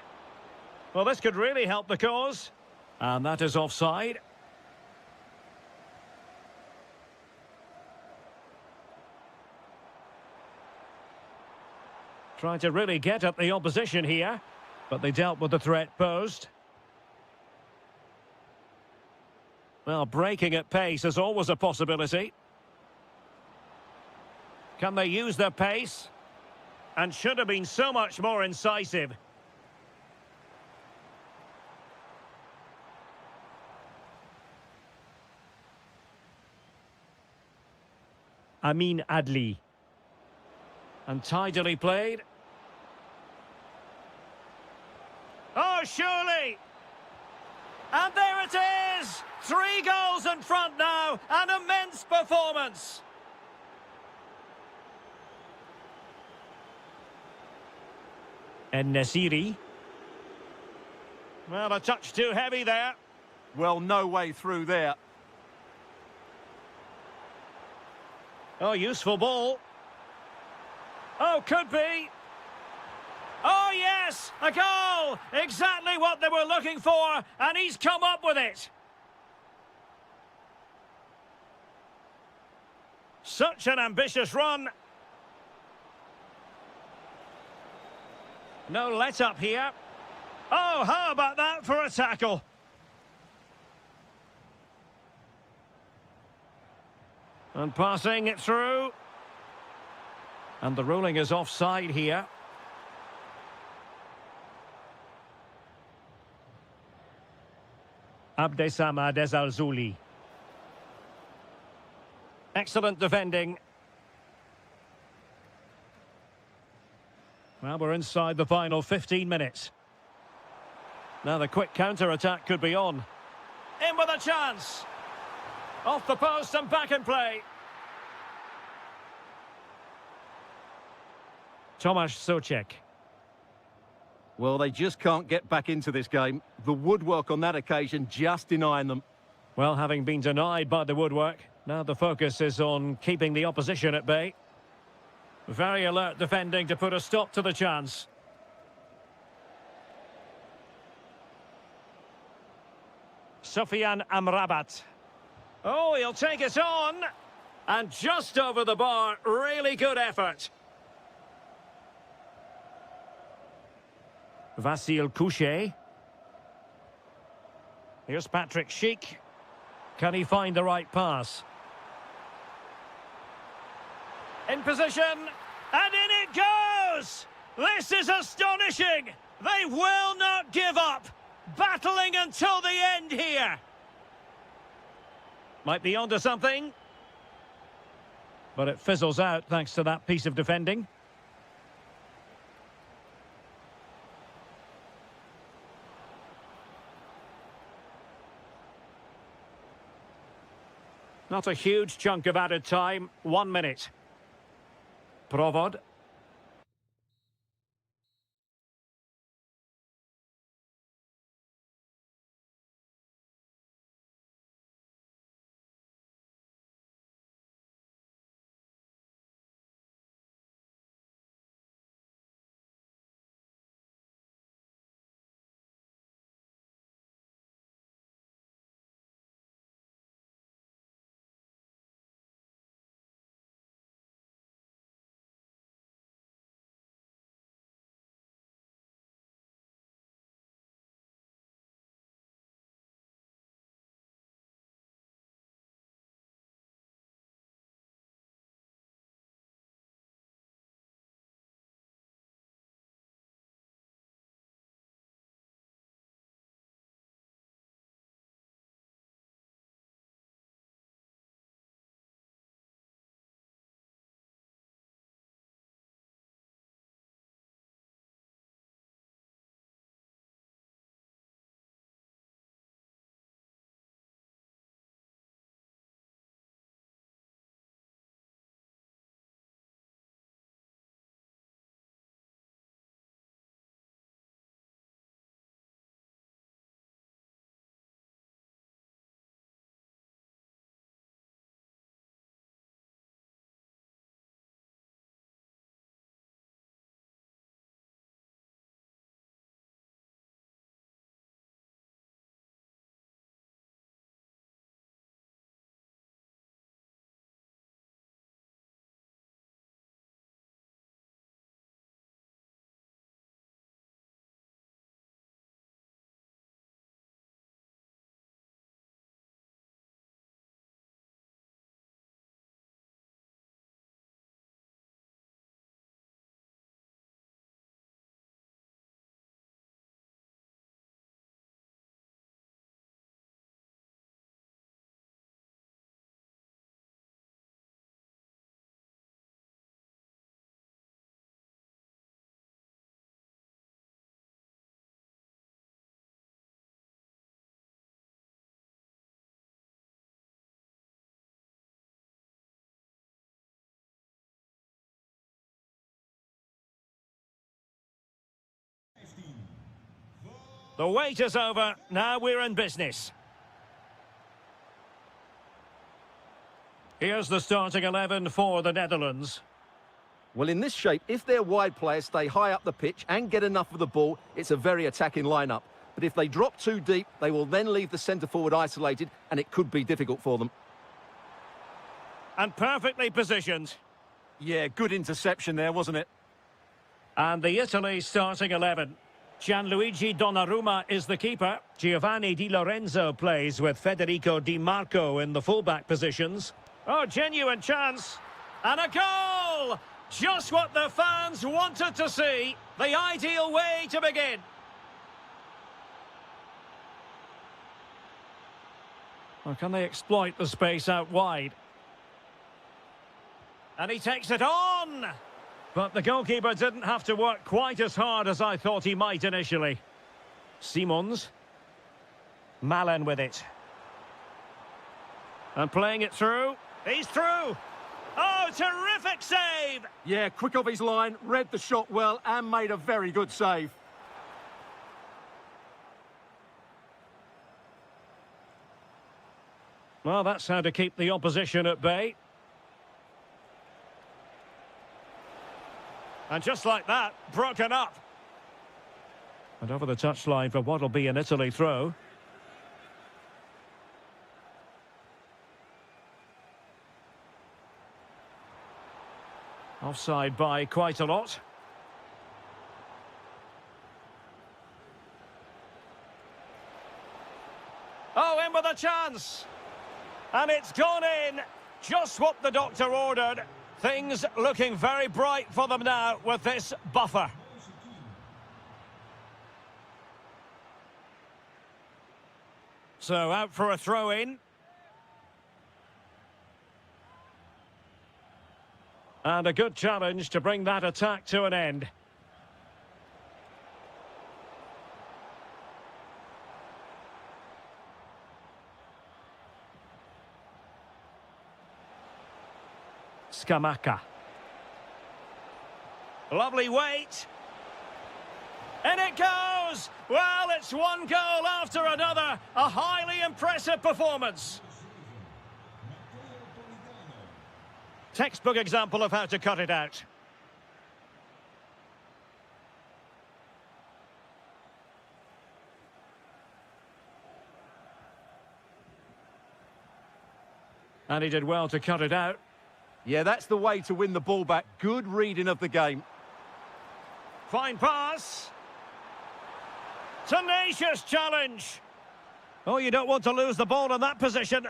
A: Well, this could really help the cause. And that is offside. Trying to really get at the opposition here, but they dealt with the threat posed. Well, breaking at pace is always a possibility. Can they use their pace? And should have been so much more incisive. Amin Adli. And tidily played. Oh, surely! And there it is! 3 goals in front now. An immense performance. And Nasiri. Well, a touch too heavy there.
B: Well, no way through there.
A: Oh, useful ball. Oh, could be. Oh, yes, a goal! Exactly what they were looking for, and he's come up with it. Such an ambitious run. No let-up here. Oh, how about that for a tackle? And passing it through. And the ruling is offside here. Abdessamad Ezalzouli. Excellent defending. Well, we're inside the final 15 minutes. Now the quick counter-attack could be on. In with a chance. Off the post and back in play. Tomasz Souček.
B: Well, they just can't get back into this game. The woodwork on that occasion just denying them.
A: Well, having been denied by the woodwork, now the focus is on keeping the opposition at bay. Very alert defending to put a stop to the chance. Sofian Amrabat. Oh, he'll take it on. And just over the bar, really good effort. Vasil Couchet. Here's Patrick Schick. Can he find the right pass? In position, and in it goes! This is astonishing! They will not give up! Battling until the end here! Might be onto something. But it fizzles out thanks to that piece of defending. Not a huge chunk of added time, 1 minute. Provod. The wait is over. Now we're in business. Here's the starting 11 for the Netherlands.
B: Well, in this shape, if their wide players stay high up the pitch and get enough of the ball, it's a very attacking lineup. But if they drop too deep, they will then leave the centre-forward isolated, and it could be difficult for them.
A: And perfectly positioned.
B: Yeah, good interception there, wasn't it?
A: And the Italy starting 11. Gianluigi Donnarumma is the keeper. Giovanni Di Lorenzo plays with Federico Di Marco in the fullback positions. Oh, genuine chance. And a goal! Just what the fans wanted to see. The ideal way to begin. Or can they exploit the space out wide? And he takes it on! But the goalkeeper didn't have to work quite as hard as I thought he might initially. Simons. Malen with it. And playing it through. He's through! Oh, terrific save!
B: Yeah, quick off his line, read the shot well, and made a very good save.
A: Well, that's how to keep the opposition at bay. And just like that, broken up. And over the touchline for what will be an Italy throw. Offside by quite a lot. Oh, in with a chance! And it's gone in! Just what the doctor ordered. Things looking very bright for them now with this buffer. So out for a throw-in. And a good challenge to bring that attack to an end. Scamacca. Lovely weight. And it goes! Well, it's one goal after another. A highly impressive performance. Textbook example of how to cut it out. And he did well to cut it out.
B: Yeah, that's the way to win the ball back. Good reading of the game.
A: Fine pass. Tenacious challenge. Oh, you don't want to lose the ball in that position.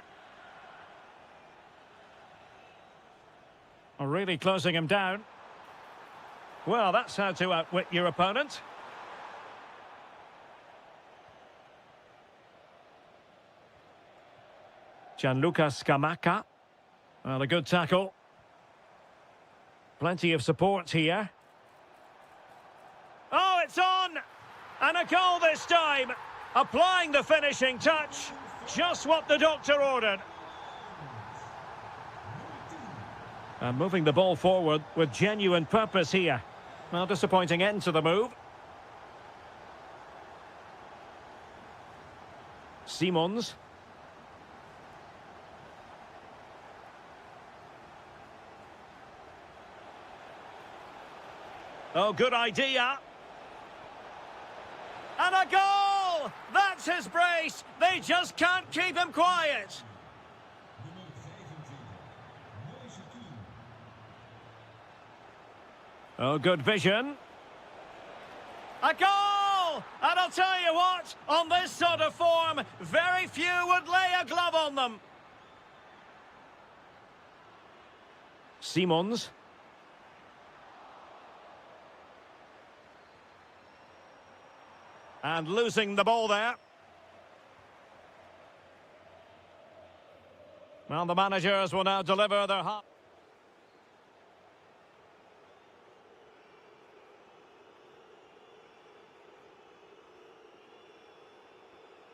A: Oh, really closing him down. Well, that's how to outwit your opponent. Gianluca Scamacca. Well, a good tackle. Plenty of support here. Oh, it's on! And a goal this time. Applying the finishing touch. Just what the doctor ordered. And moving the ball forward with genuine purpose here. Well, disappointing end to the move. Simons. Oh, good idea. And a goal! That's his brace. They just can't keep him quiet. Oh, good vision. A goal! And I'll tell you what, on this sort of form, very few would lay a glove on them. Simons. And losing the ball there. Well, the managers will now deliver their half.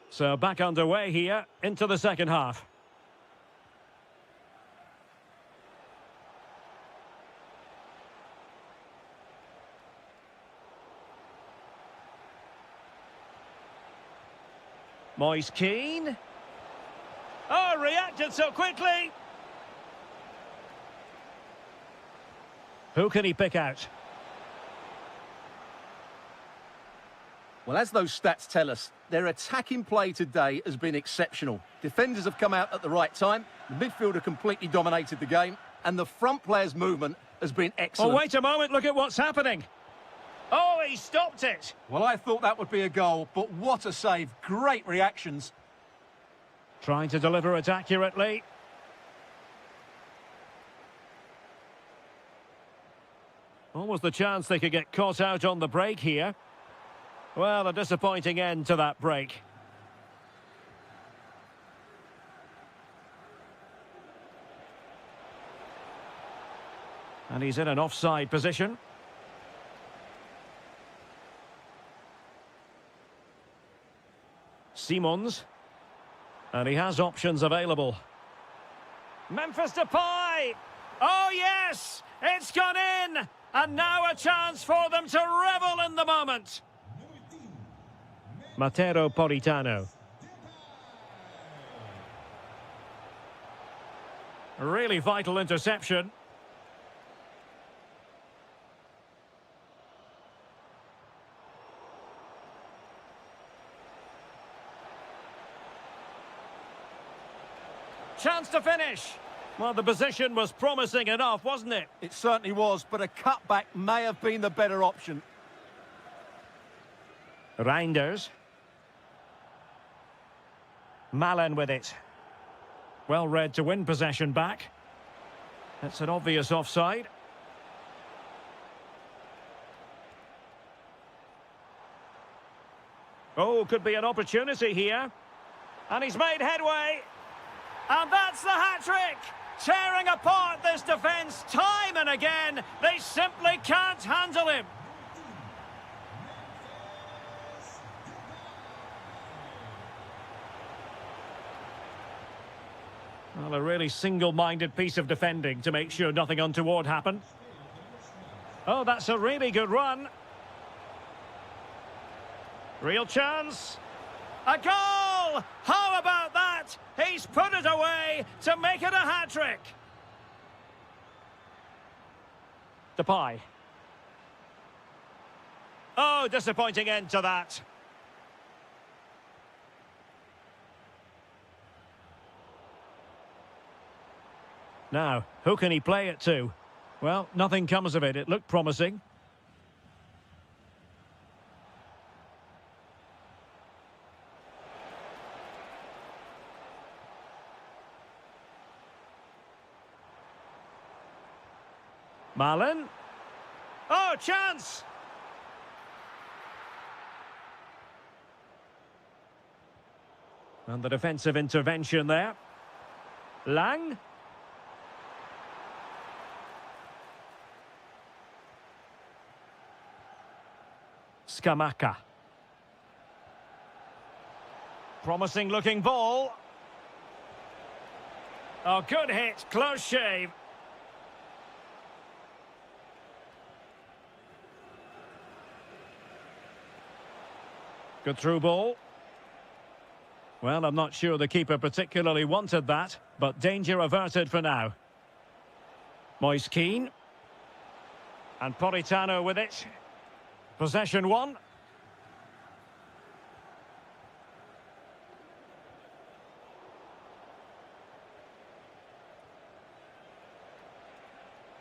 A: So back underway here into the second half. Moise Keane. Oh, reacted so quickly. Who can he pick out?
B: Well, as those stats tell us, their attacking play today has been exceptional. Defenders have come out at the right time, the midfielder completely dominated the game, and the front player's movement has been excellent.
A: Oh, wait a moment, look at what's happening. Oh, he stopped it.
B: Well, I thought that would be a goal, but what a save. Great reactions.
A: Trying to deliver it accurately. Almost the chance they could get caught out on the break here. Well, a disappointing end to that break. And he's in an offside position. Simons. And he has options available. Memphis Depay! Oh, yes! It's gone in! And now a chance for them to revel in the moment. Mateo Politano. A really vital interception. Chance to finish. Well, the position was promising enough, wasn't it?
B: It certainly was, but a cutback may have been the better option.
A: Reinders. Malen with it. Well read to win possession back. That's an obvious offside. Oh, could be an opportunity here. And he's made headway. And that's the hat-trick! Tearing apart this defence time and again. They simply can't handle him. Well, a really single-minded piece of defending to make sure nothing untoward happened. Oh, that's a really good run. Real chance. A goal! How about that? He's put it away to make it a hat-trick. Depay. Oh, disappointing end to that. Now, who can he play it to? Well, nothing comes of it. It looked promising. Malen. Oh, chance! And the defensive intervention there. Lang. Scamacca. Promising looking ball. Oh, good hit. Close shave. Good through ball. Well, I'm not sure the keeper particularly wanted that, but danger averted for now. Moise Keane. And Politano with it. Possession one.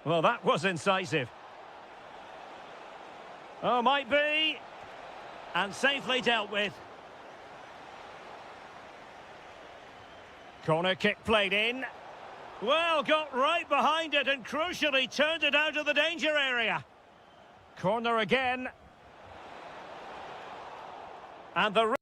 A: Well, that was incisive. Oh, might be. And safely dealt with. Corner kick played in. Well, got right behind it and crucially turned it out of the danger area. Corner again. And the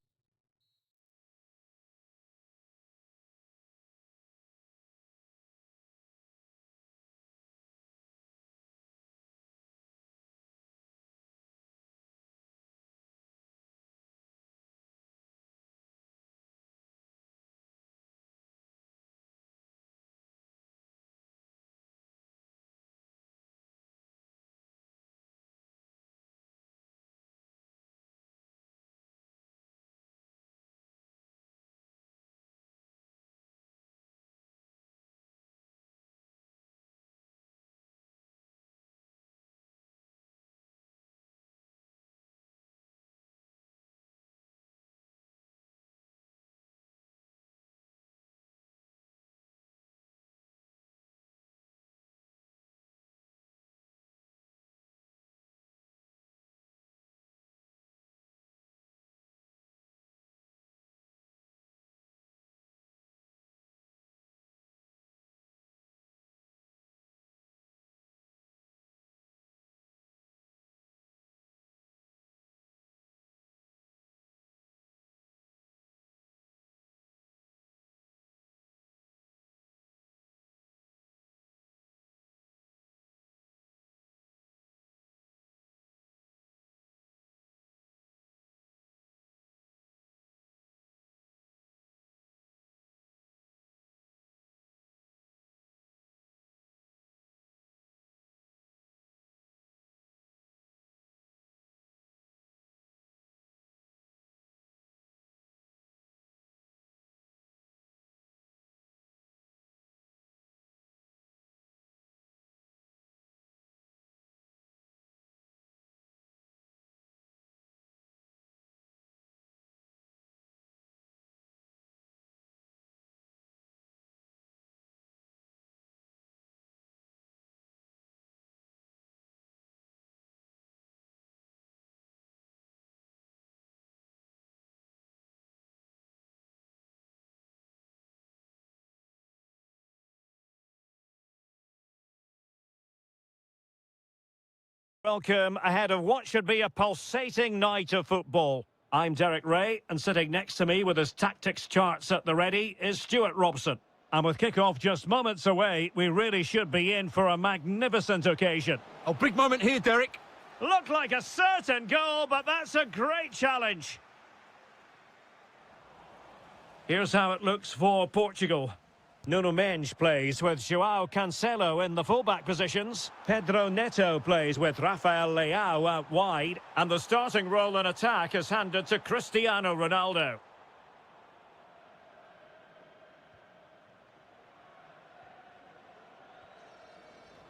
A: Welcome ahead of what should be a pulsating night of football. I'm Derek Ray, and sitting next to me with his tactics charts at the ready is Stuart Robson. And with kick-off just moments away, we really should be in for a magnificent occasion.
B: Oh, big moment here, Derek.
A: Looked like a certain goal, but that's a great challenge. Here's how it looks for Portugal. Nuno Mendes plays with João Cancelo in the fullback positions. Pedro Neto plays with Rafael Leao out wide. And the starting role in attack is handed to Cristiano Ronaldo.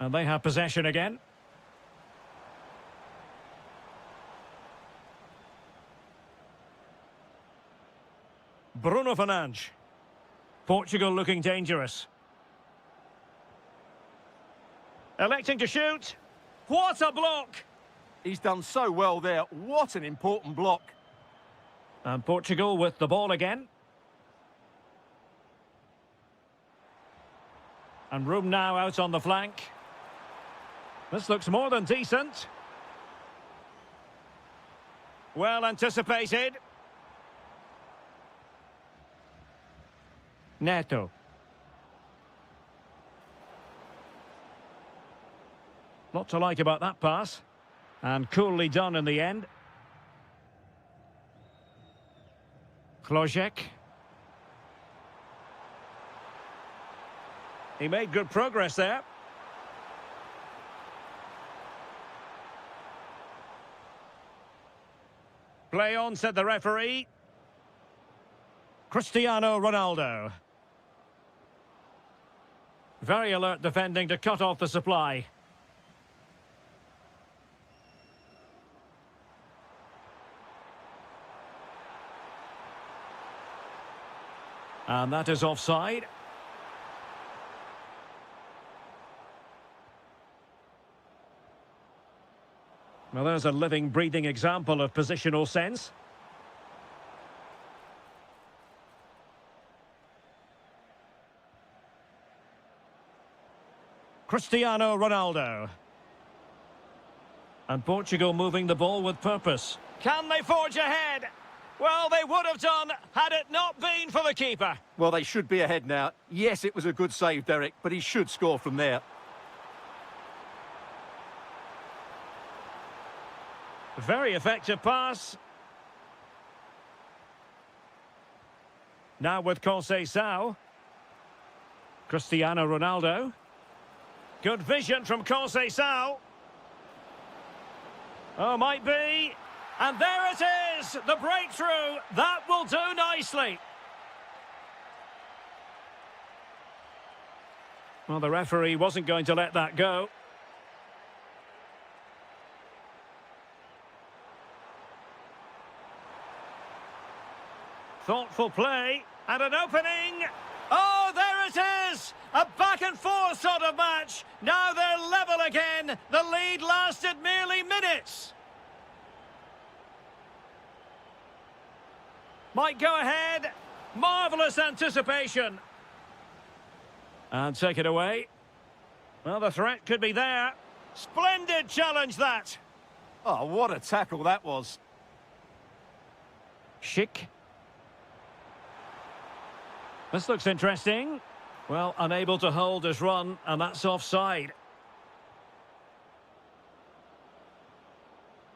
A: And they have possession again. Bruno Fernandes. Portugal looking dangerous. Electing to shoot. What a block!
B: He's done so well there. What an important block.
A: And Portugal with the ball again. And room now out on the flank. This looks more than decent. Well anticipated. Neto. Lot to like about that pass. And coolly done in the end. Klojek. He made good progress there. Play on, said the referee. Cristiano Ronaldo. Very alert defending to cut off the supply. And that is offside. Well, there's a living, breathing example of positional sense. Cristiano Ronaldo. And Portugal moving the ball with purpose. Can they forge ahead? Well, they would have done had it not been for the keeper.
B: Well, they should be ahead now. Yes, it was a good save, Derek, but he should score from there.
A: Very effective pass. Now with Conceição. Cristiano Ronaldo. Good vision from Conceição. Oh, might be. And there it is, the breakthrough. That will do nicely. Well, the referee wasn't going to let that go. Thoughtful play, and an opening. Oh, there it is! A back-and-forth sort of match. Now they're level again. The lead lasted merely minutes. Might go ahead. Marvellous anticipation. And take it away. Well, the threat could be there. Splendid challenge, that.
B: Oh, what a tackle that was.
A: Schick. This looks interesting. Well, unable to hold his run, and that's offside.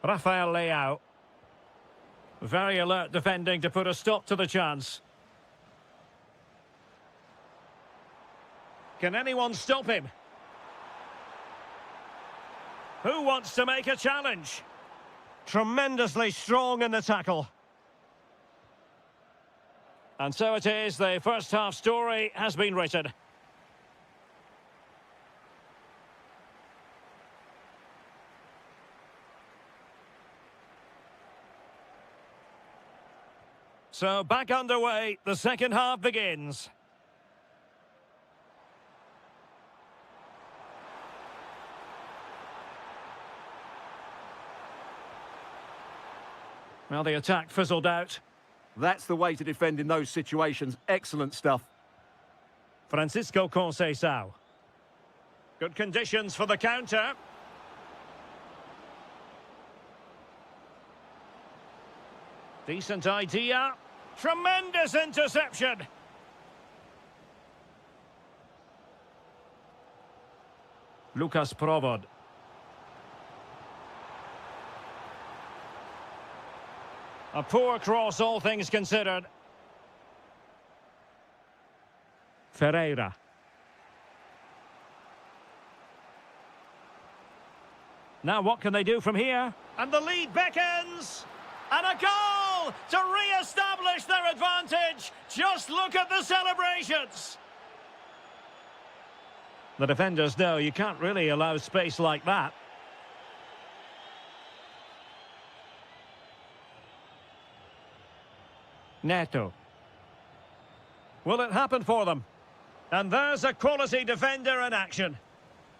A: Rafael Leao. Very alert defending to put a stop to the chance. Can anyone stop him? Who wants to make a challenge? Tremendously strong in the tackle. And so it is, the first half story has been written. So back underway, the second half begins. Well, the attack fizzled out.
B: That's the way to defend in those situations. Excellent stuff.
A: Francisco Conceição. Good conditions for the counter. Decent idea. Tremendous interception. Lukas Provod. A poor cross, all things considered. Ferreira. Now what can they do from here? And the lead beckons. And a goal to re-establish their advantage. Just look at the celebrations. The defenders know you can't really allow space like that. Neto. Will it happen for them? And there's a quality defender in action.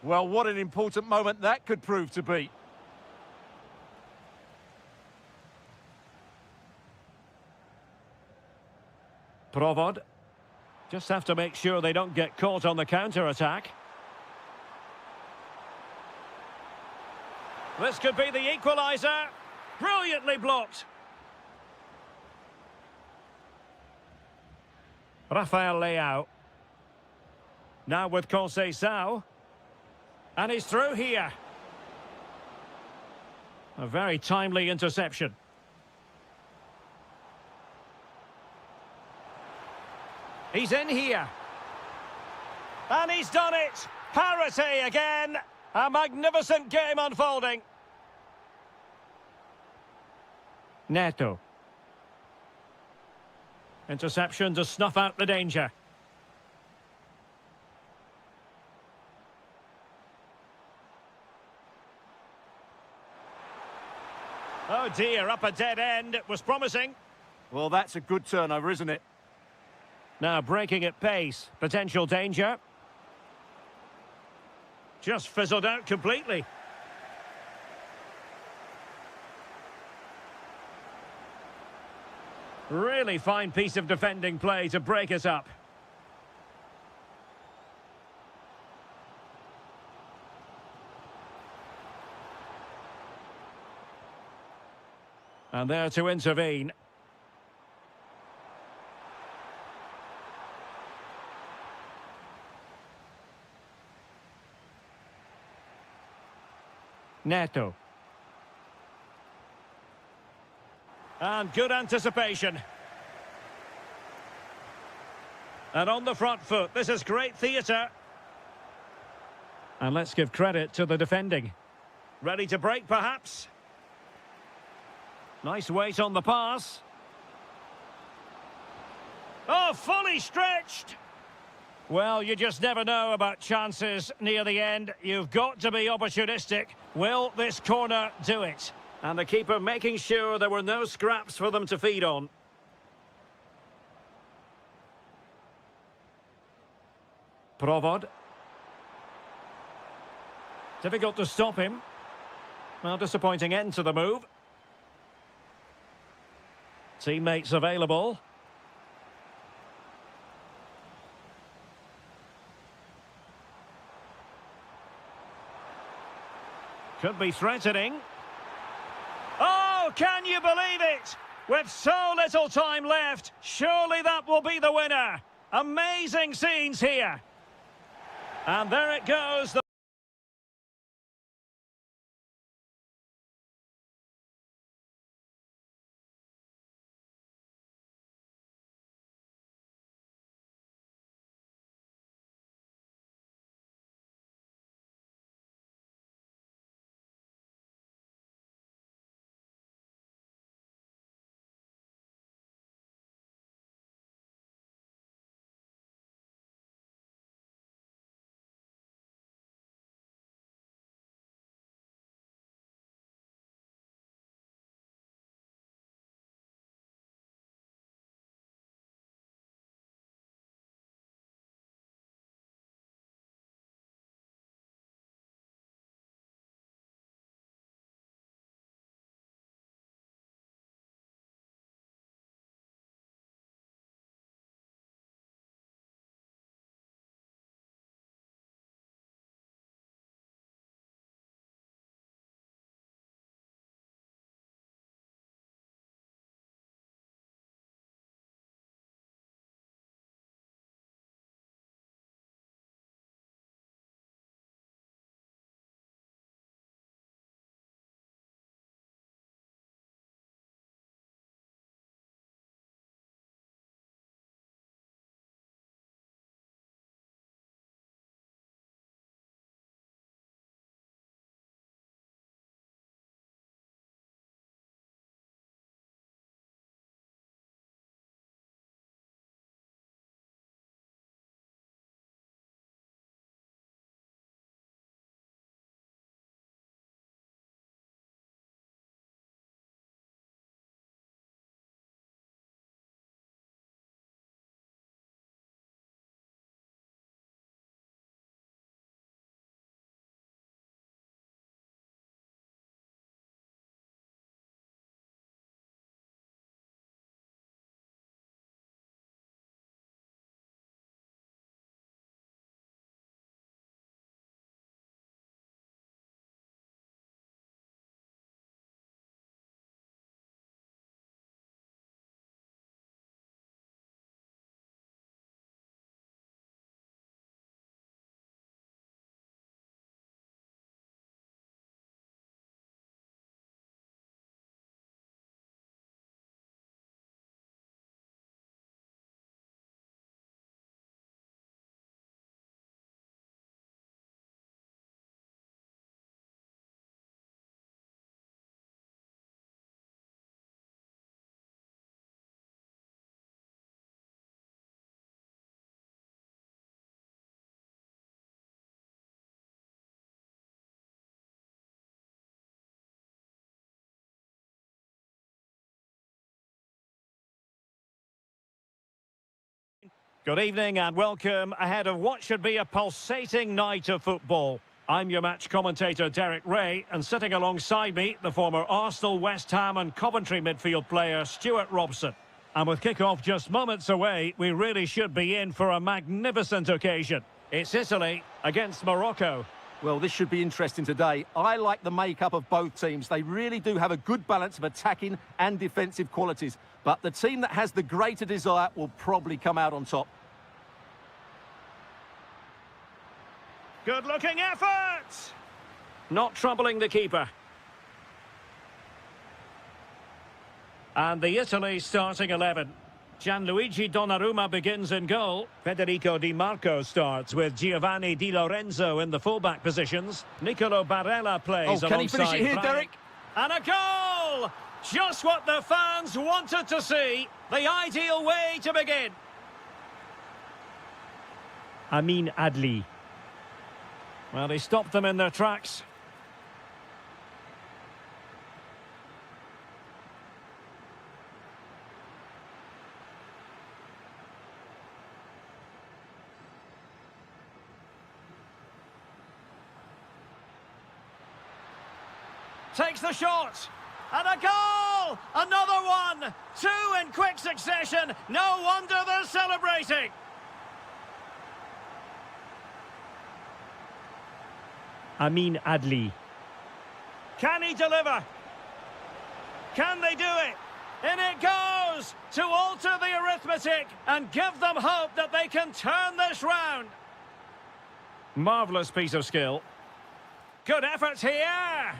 B: Well, what an important moment that could prove to be.
A: Provod. Just have to make sure they don't get caught on the counter-attack. This could be the equaliser. Brilliantly blocked. Rafael Leao. Now with Conceição. And he's through here. A very timely interception. He's in here. And he's done it. Parity again. A magnificent game unfolding. Neto. Interception to snuff out the danger. Oh dear, up a dead end. It was promising.
B: Well, that's a good turnover, isn't it?
A: Now breaking at pace. Potential danger. Just fizzled out completely. Really fine piece of defending play to break us up. And there to intervene. Neto. And good anticipation. And on the front foot, this is great theatre. And let's give credit to the defending. Ready to break, perhaps? Nice weight on the pass. Oh, fully stretched. Well, you just never know about chances near the end. You've got to be opportunistic. Will this corner do it? And the keeper making sure there were no scraps for them to feed on. Provod. Difficult to stop him. Well, disappointing end to the move. Teammates available. Could be threatening. Oh, can you believe it? With so little time left, surely that will be the winner. Amazing scenes here. And there it goes. Good evening and welcome ahead of what should be a pulsating night of football. I'm your match commentator Derek Ray, and sitting alongside me, the former Arsenal, West Ham and Coventry midfield player Stuart Robson. And with kick-off just moments away, we really should be in for a magnificent occasion. It's Italy against Morocco.
B: Well, this should be interesting today. I like the makeup of both teams. They really do have a good balance of attacking and defensive qualities. But the team that has the greater desire will probably come out on top.
A: Good-looking effort! Not troubling the keeper. And the Italy starting 11. Gianluigi Donnarumma begins in goal. Federico Di Marco starts with Giovanni Di Lorenzo in the fullback positions. Nicolo Barella plays alongside.
B: Can he finish it here,
A: Brian.
B: Derek?
A: And a goal! Just what the fans wanted to see. The ideal way to begin. Amin Adli. Well, he stopped them in their tracks. Takes the shot. And a goal! Another one! Two in quick succession. No wonder they're celebrating. Amin Adli. Can he deliver? Can they do it? In it goes to alter the arithmetic and give them hope that they can turn this round. Marvellous piece of skill. Good effort here.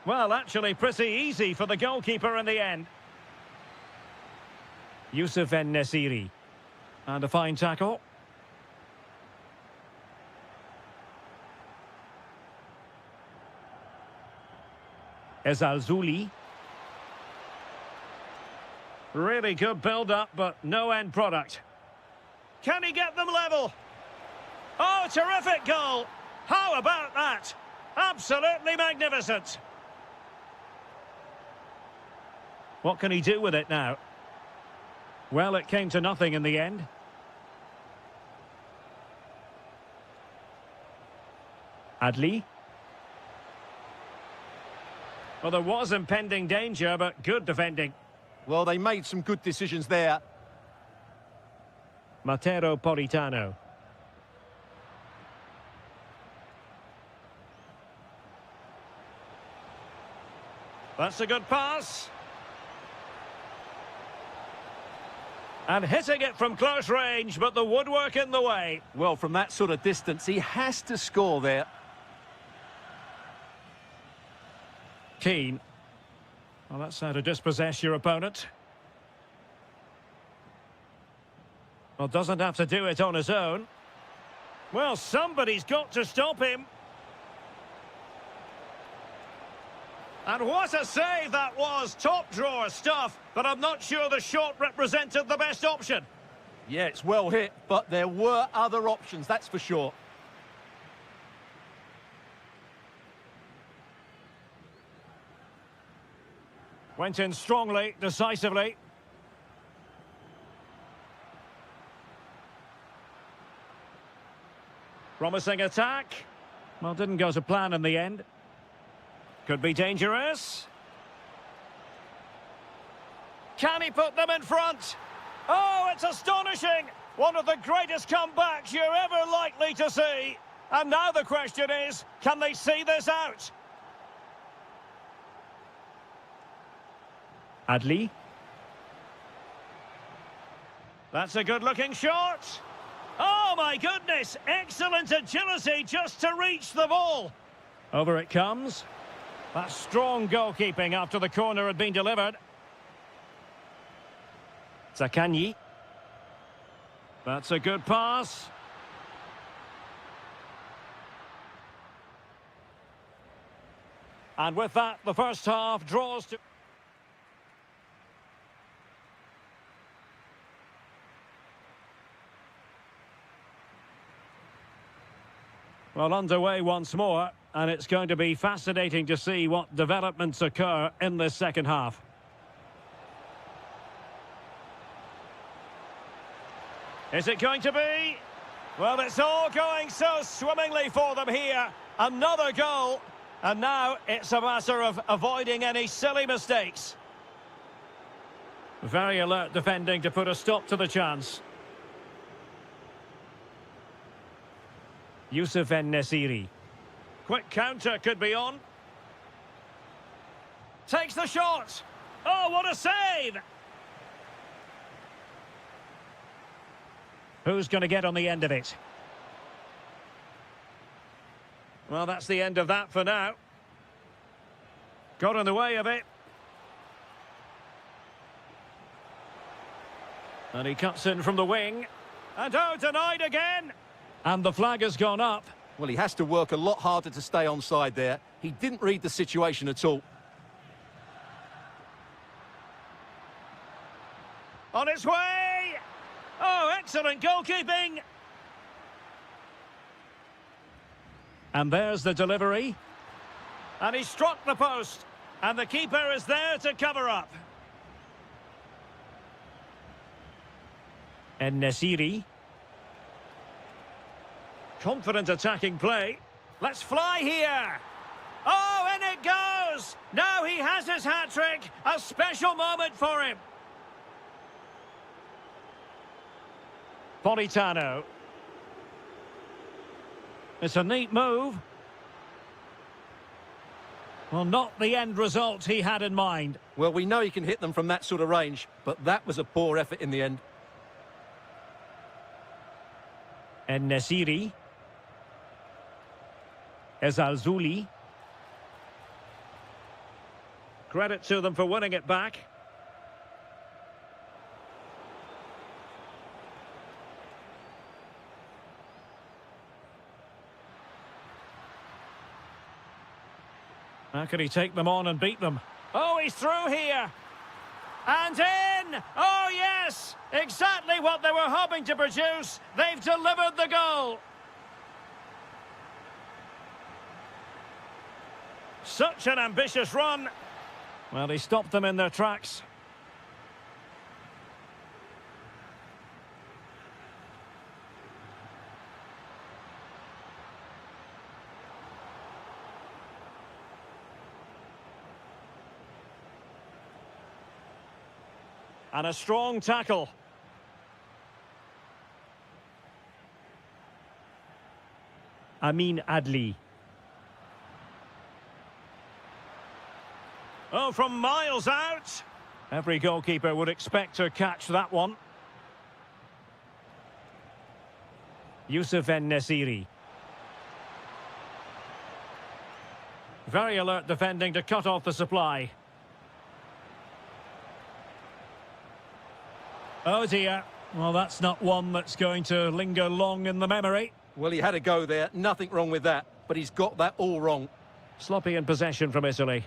A: Well, actually pretty easy for the goalkeeper in the end. Youssef En-Nesyri. And a fine tackle. Ezalzouli. Really good build-up, but no end product. Can he get them level? Oh, terrific goal! How about that? Absolutely magnificent. What can he do with it now? Well, it came to nothing in the end. Adli. Well, there was impending danger, but good defending.
B: Well, they made some good decisions there.
A: Matteo Politano. That's a good pass. And hitting it from close range, but the woodwork in the way.
B: Well, from that sort of distance, he has to score there.
A: Keane. Well, that's how to dispossess your opponent. Well, doesn't have to do it on his own. Well, somebody's got to stop him. And what a save that was. Top drawer stuff, but I'm not sure the shot represented the best option.
B: Yeah, it's well hit, but there were other options, that's for sure.
A: Went in strongly, decisively. Promising attack. Well, didn't go to plan in the end. Could be dangerous. Can he put them in front? Oh, it's astonishing! One of the greatest comebacks you're ever likely to see. And now the question is, can they see this out? Adli. That's a good-looking shot. Oh, my goodness! Excellent agility just to reach the ball. Over it comes. That's strong goalkeeping after the corner had been delivered. Zaccagni. That's a good pass. And with that, the first half draws to... Well, underway once more, and it's going to be fascinating to see what developments occur in this second half. Is it going to be? Well, it's all going so swimmingly for them here. Another goal. And now it's a matter of avoiding any silly mistakes. Very alert defending to put a stop to the chance. Youssef En-Nesyri. Quick counter could be on. Takes the shot. Oh, what a save! Who's going to get on the end of it? Well, that's the end of that for now. Got in the way of it. And he cuts in from the wing. And oh, denied again! And the flag has gone up.
B: Well, he has to work a lot harder to stay onside there. He didn't read the situation at all.
A: On its way! Oh, excellent goalkeeping! And there's the delivery. And he struck the post. And the keeper is there to cover up. En-Nesyri. Confident attacking play. Let's fly here. Oh, and it goes! Now he has his hat-trick. A special moment for him. Politano. It's a neat move. Well, not the end result he had in mind.
B: Well, we know he can hit them from that sort of range, but that was a poor effort in the end.
A: En-Nesyri. Ezalzouli. Credit to them for winning it back. How can he take them on and beat them? Oh, he's through here. And in! Oh, yes! Exactly what they were hoping to produce. They've delivered the goal. Such an ambitious run. Well, he stopped them in their tracks. And a strong tackle. Amin Adli. Oh, from miles out. Every goalkeeper would expect to catch that one. Youssef En-Nesyri. Very alert defending to cut off the supply. Oh dear. Well, that's not one that's going to linger long in the memory.
B: Well, he had a go there. Nothing wrong with that. But he's got that all wrong.
A: Sloppy in possession from Italy.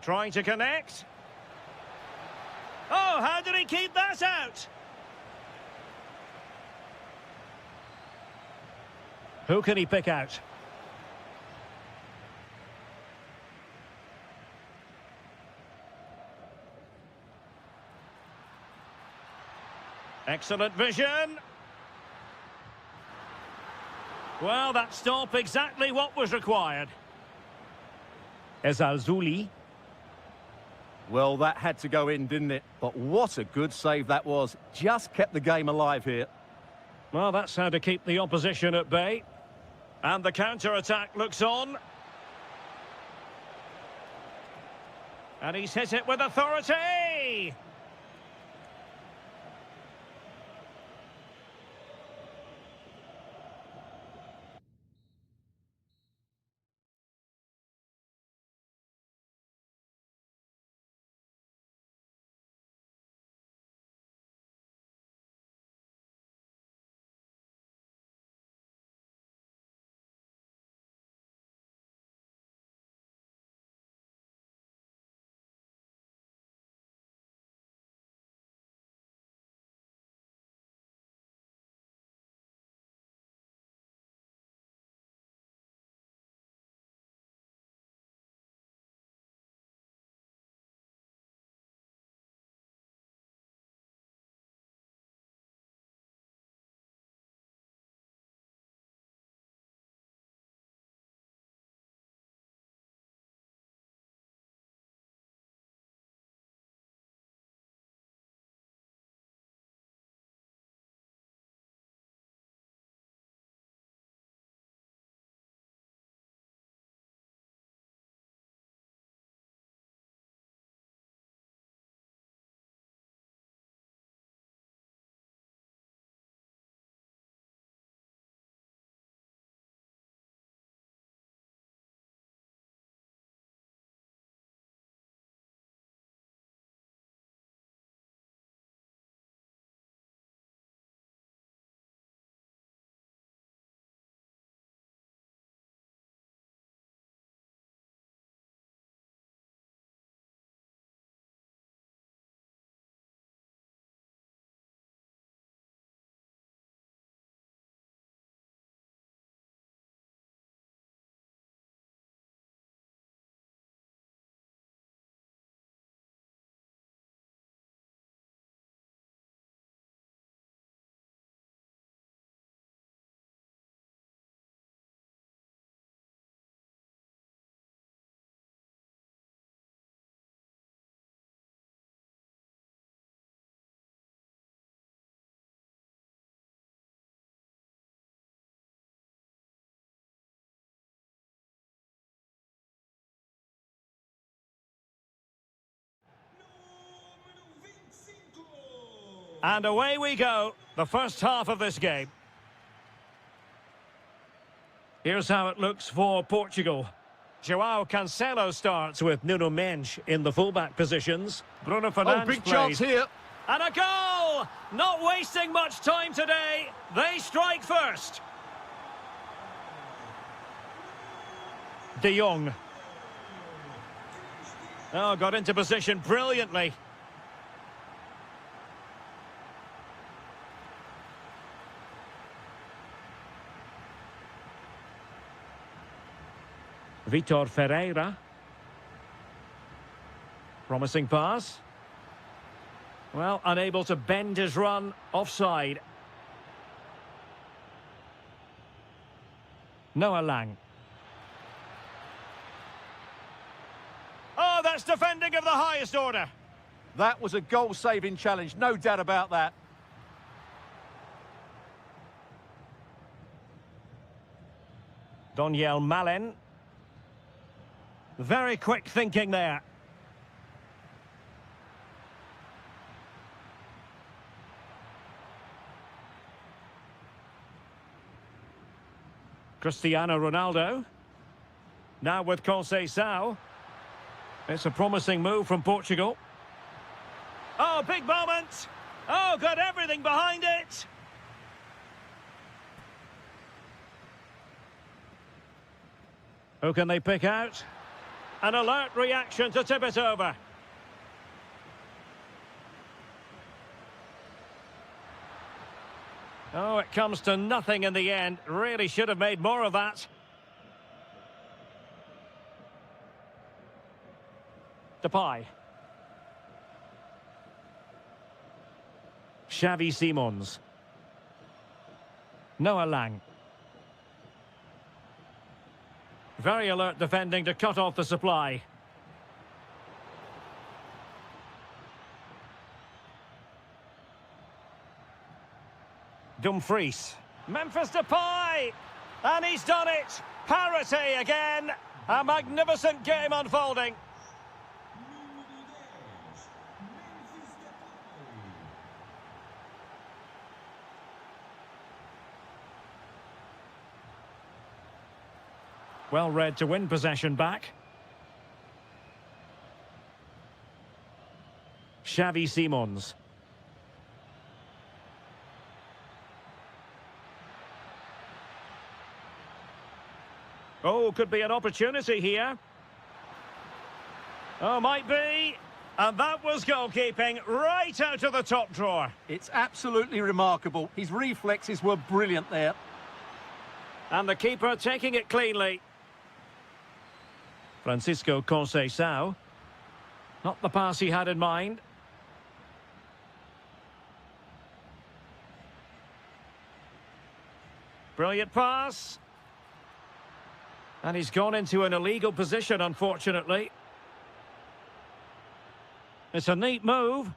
A: Trying to connect. Oh, how did he keep that out? Who can he pick out? Excellent vision. Well, that stop exactly what was required. Ezalzouli.
B: Well, that had to go in, didn't it? But what a good save that was. Just kept the game alive here.
A: Well, that's how to keep the opposition at bay. And the counter-attack looks on. And he's hit it with authority! And away we go, the first half of this game. Here's how it looks for Portugal. Joao Cancelo starts with Nuno Mendes in the fullback positions. Bruno Fernandes
B: big
A: plays.
B: chance here.
A: And a goal! Not wasting much time today. They strike first. De Jong. Oh, got into position brilliantly. Vitor Ferreira. Promising pass. Well, unable to bend his run, offside. Noah Lang. Oh, that's defending of the highest order.
B: That was a goal-saving challenge, no doubt about that.
A: Doniel Malen. Very quick thinking there. Cristiano Ronaldo. Now with Conceição. It's a promising move from Portugal. Oh, big moment. Oh, got everything behind it. Who can they pick out? An alert reaction to tip it over. Oh, it comes to nothing in the end. Really should have made more of that. Depay. Xavi Simons. Noah Lang. Very alert defending to cut off the supply. Dumfries. Memphis Depay! And he's done it! Parity again! A magnificent game unfolding. Well read to win possession back. Xavi Simons. Oh, could be an opportunity here. Oh, might be. And that was goalkeeping right out of the top drawer.
B: It's absolutely remarkable. His reflexes were brilliant there.
A: And the keeper taking it cleanly. Francisco Conceição. Not the pass he had in mind. Brilliant pass. And he's gone into an illegal position, unfortunately. It's a neat move.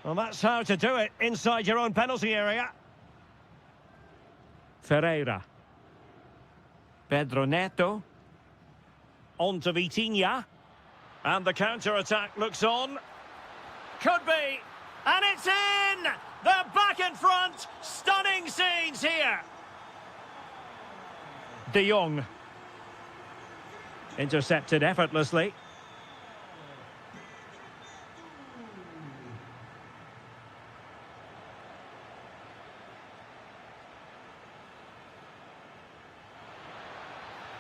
A: Well, that's how to do it inside your own penalty area. Ferreira. Pedro Neto. On to Vitinha. And the counter-attack looks on. Could be. And it's in! They're back in front. Stunning scenes here. De Jong. Intercepted effortlessly.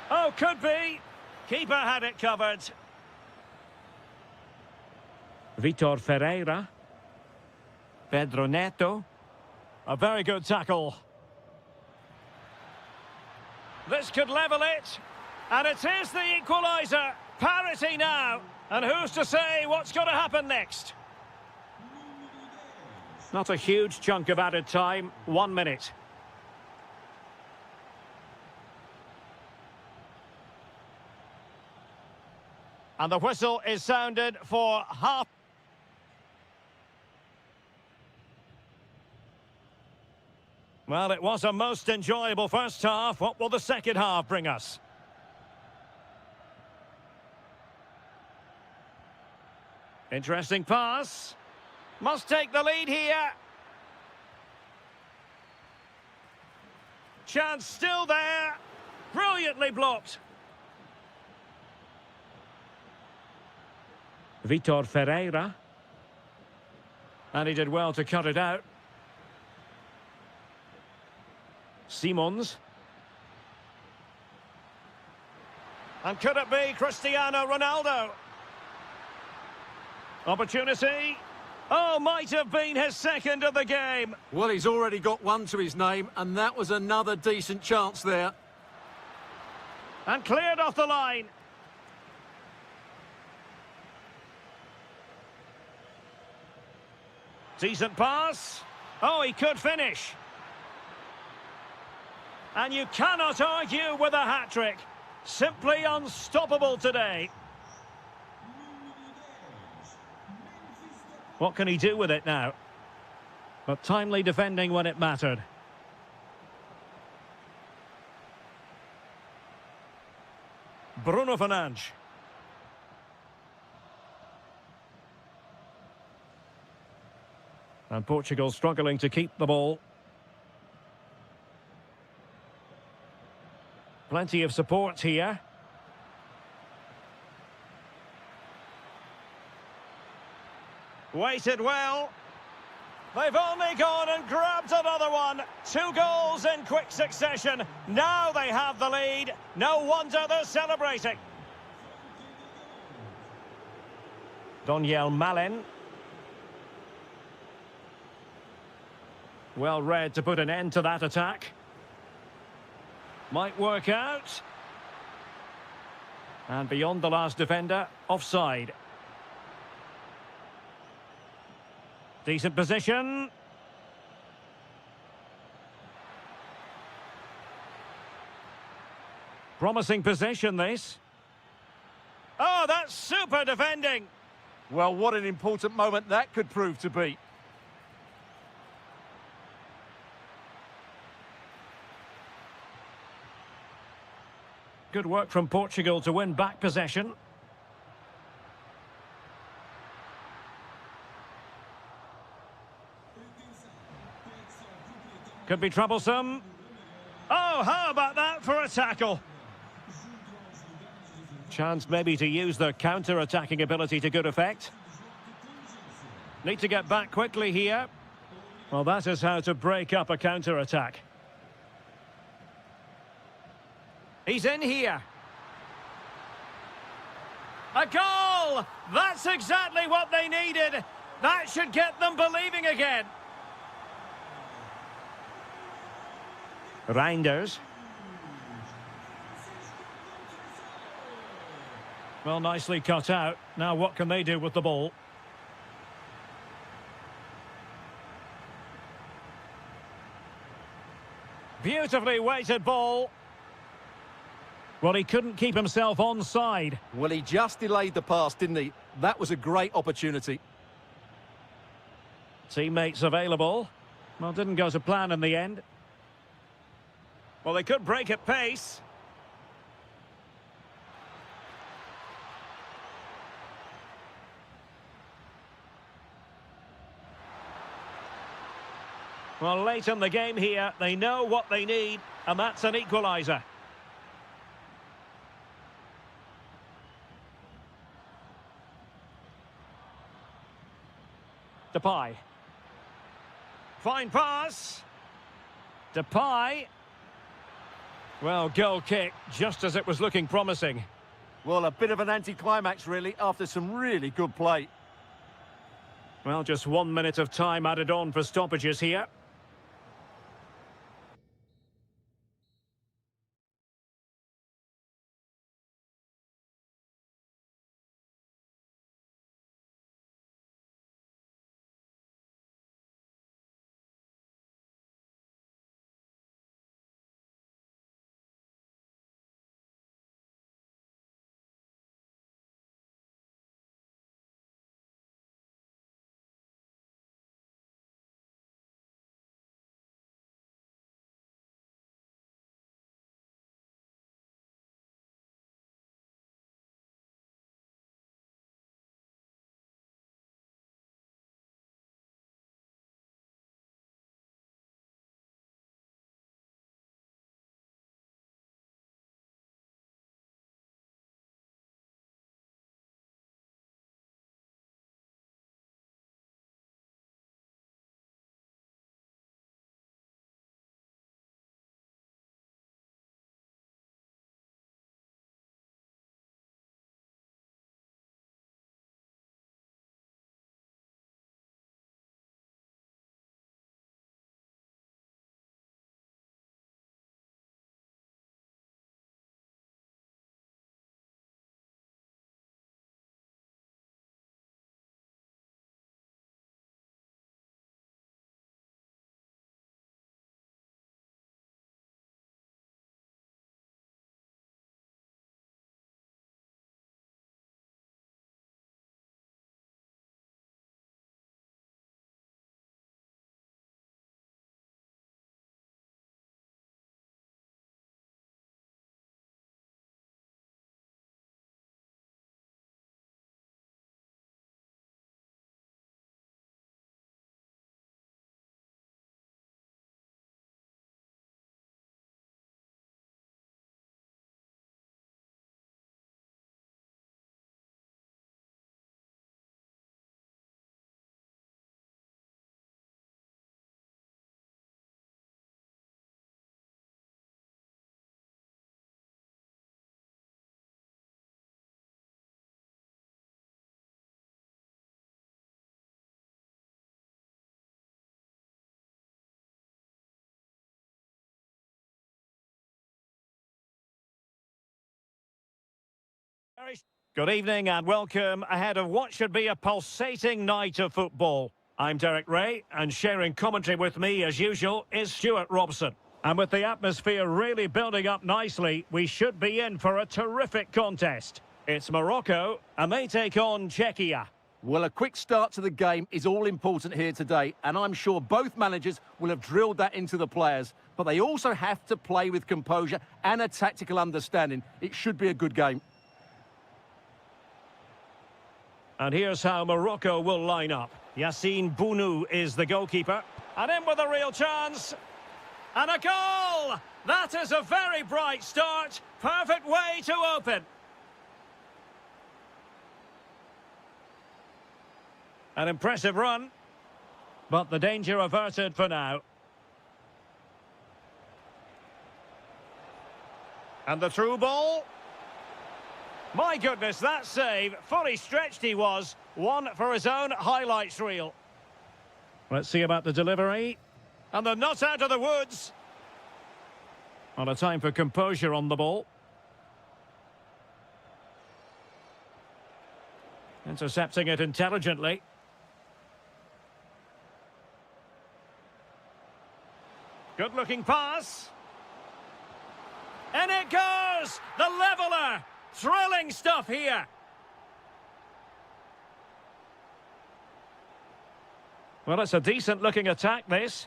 A: Oh, could be. Keeper had it covered. Vitor Ferreira. Pedro Neto. A very good tackle. This could level it. And it is the equaliser. Parity now. And who's to say what's going to happen next? Not a huge chunk of added time. 1 minute. And the whistle is sounded for half. Well, it was a most enjoyable first half. What will the second half bring us? Interesting pass. Must take the lead here. Chance still there. Brilliantly blocked. Vitor Ferreira. And he did well to cut it out. Simons. And could it be Cristiano Ronaldo? Opportunity. Oh, might have been his second of the game.
B: Well, he's already got one to his name, and that was another decent chance there.
A: And cleared off the line. Decent pass. Oh, he could finish. And you cannot argue with a hat-trick. Simply unstoppable today. What can he do with it now? But timely defending when it mattered. Bruno Fernandes. And Portugal struggling to keep the ball. Plenty of support here. Waited well. They've only gone and grabbed another one. 2 goals in quick succession. Now they have the lead. No wonder they're celebrating. Doniel Malen. Well read to put an end to that attack. Might work out. And beyond the last defender, offside. Decent position. Promising position, this. Oh, that's super defending.
B: Well, what an important moment that could prove to be.
A: Good work from Portugal to win back possession. Could be troublesome. Oh, how about that for a tackle? Chance maybe to use their counter-attacking ability to good effect. Need to get back quickly here. Well, that is how to break up a counter-attack. He's in here. A goal! That's exactly what they needed. That should get them believing again. Reinders. Well, nicely cut out. Now what can they do with the ball? Beautifully weighted ball. Well, he couldn't keep himself onside.
B: Well, he just delayed the pass, didn't he? That was a great opportunity.
A: Teammates available. Well, didn't go to plan in the end. Well, they could break at pace. Well, late in the game here, they know what they need, and that's an equaliser. Depay. Fine pass. Depay. Well, goal kick, just as it was looking promising.
B: Well, a bit of an anticlimax, really, after some really good play.
A: Well, just 1 minute of time added on for stoppages here. Good evening and welcome ahead of what should be a pulsating night of football. I'm Derek Ray, and sharing commentary with me as usual is Stuart Robson. And with the atmosphere really building up nicely, we should be in for a terrific contest. It's Morocco, and they take on Czechia.
B: Well, a quick start to the game is all important here today, and I'm sure both managers will have drilled that into the players. But they also have to play with composure and a tactical understanding. It should be a good game.
A: And here's how Morocco will line up. Yassine Bounou is the goalkeeper. And in with a real chance. And a goal! That is a very bright start. Perfect way to open. An impressive run. But the danger averted for now. And the through ball. My goodness, that save. Fully stretched he was. One for his own highlights reel. Let's see about the delivery. And they're not out of the woods. On a time for composure on the ball. Intercepting it intelligently. Good-looking pass. And it goes! The leveller! Thrilling stuff here. Well, it's a decent-looking attack, this.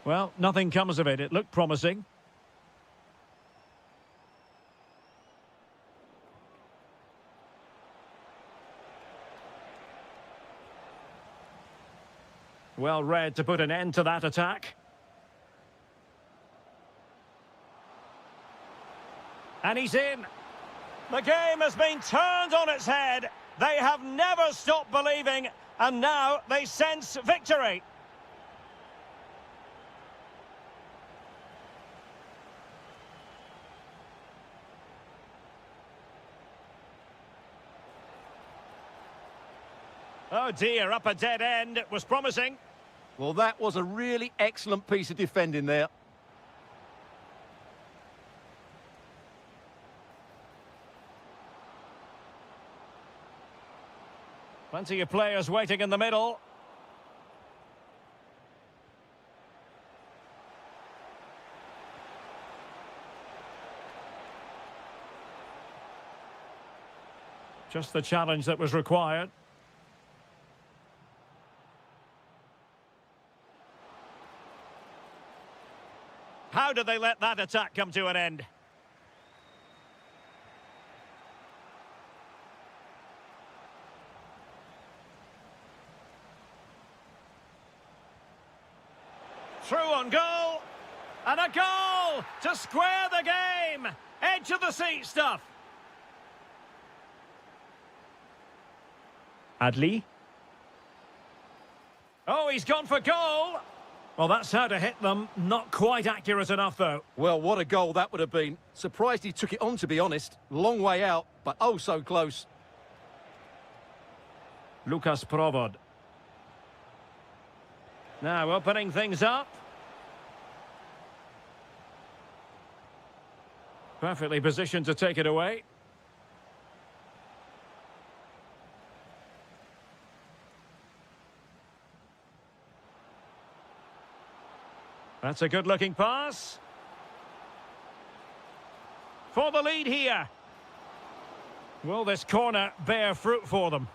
A: Well, nothing comes of it. It looked promising. Well read to put an end to that attack. And he's in. The game has been turned on its head. They have never stopped believing, and now they sense victory. Oh dear, up a dead end. It was promising.
B: Well, that was a really excellent piece of defending there.
A: Plenty of players waiting in the middle. Just the challenge that was required. How did they let that attack come to an end? Through on goal, and a goal to square the game. Edge of the seat stuff. Adli. Oh, he's gone for goal. Well, that's how to hit them. Not quite accurate enough, though.
B: Well, what a goal that would have been. Surprised he took it on, to be honest. Long way out, but oh so close.
A: Lucas Provod. Now opening things up. Perfectly positioned to take it away. That's a good-looking pass. For the lead here. Will this corner bear fruit for them?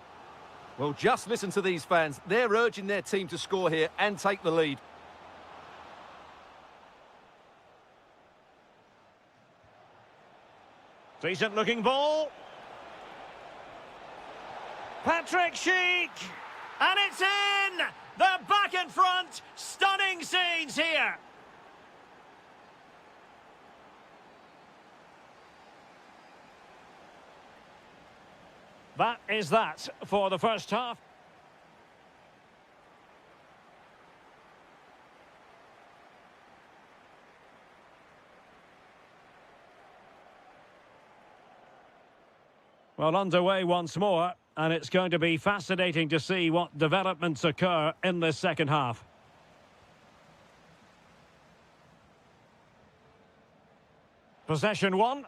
B: Well, just listen to these fans. They're urging their team to score here and take the lead.
A: Decent-looking ball. Patrick Schick. And it's in! They're back in front. Stunning scenes here. That is that for the first half. Well, underway once more, and it's going to be fascinating to see what developments occur in this second half. Possession one.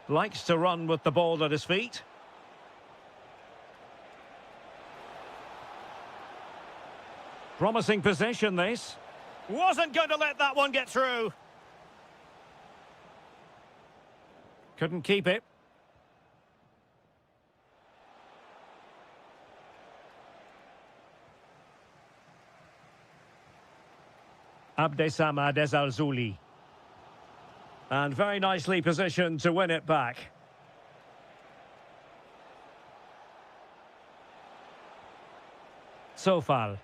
A: Likes to run with the ball at his feet. Promising position, this. Wasn't going to let that one get through. Couldn't keep it. Abdessamad Ezalzouli. And very nicely positioned to win it back. Sofal.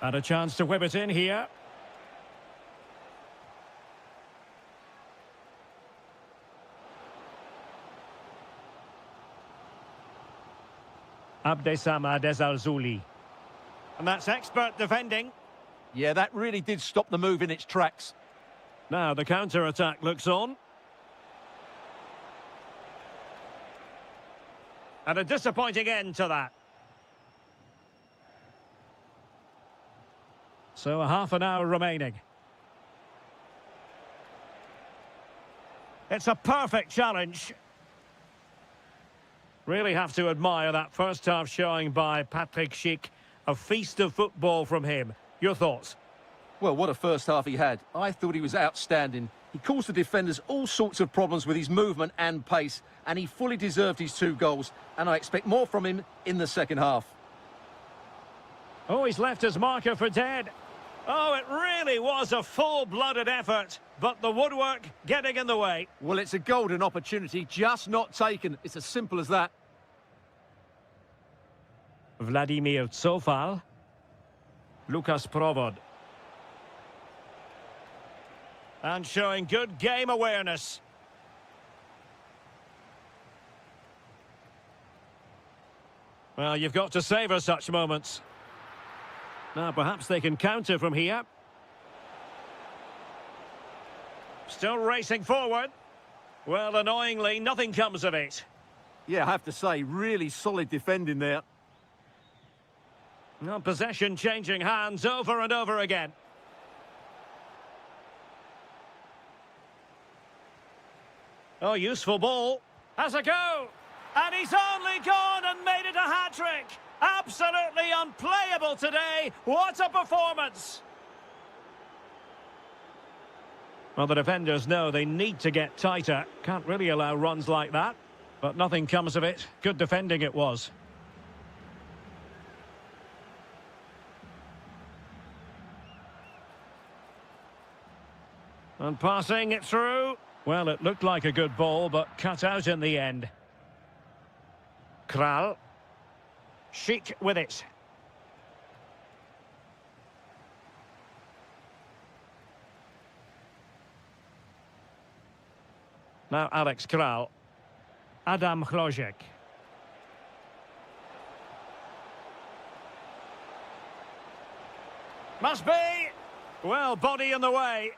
A: And a chance to whip it in here. Abdessamad Ezalzouli. And that's expert defending.
B: Yeah, that really did stop the move in its tracks.
A: Now the counter-attack looks on. And a disappointing end to that. So a half an hour remaining. It's a perfect challenge. Really have to admire that first half showing by Patrick Schick. A feast of football from him. Your thoughts?
B: Well, what a first half he had. I thought he was outstanding. He caused the defenders all sorts of problems with his movement and pace, and he fully deserved his 2 goals, and I expect more from him in the second half.
A: Oh, he's left his marker for dead. Oh, it really was a full-blooded effort, but the woodwork getting in the way.
B: Well, it's a golden opportunity, just not taken. It's as simple as that.
A: Vladimir Sofal. Lukas Provod. And showing good game awareness. Well, you've got to savour such moments. Now, perhaps they can counter from here. Still racing forward. Well, annoyingly, nothing comes of it.
B: Yeah, I have to say, really solid defending there.
A: Well, possession changing hands over and over again. Oh, useful ball. Has a go. And he's only gone and made it a hat-trick. Absolutely unplayable today. What a performance. Well, the defenders know they need to get tighter. Can't really allow runs like that. But nothing comes of it. Good defending it was. And passing it through. Well, it looked like a good ball, but cut out in the end. Kral. Schick with it. Now Alex Kral. Adam Chlojek. Must be. Well, body in the way.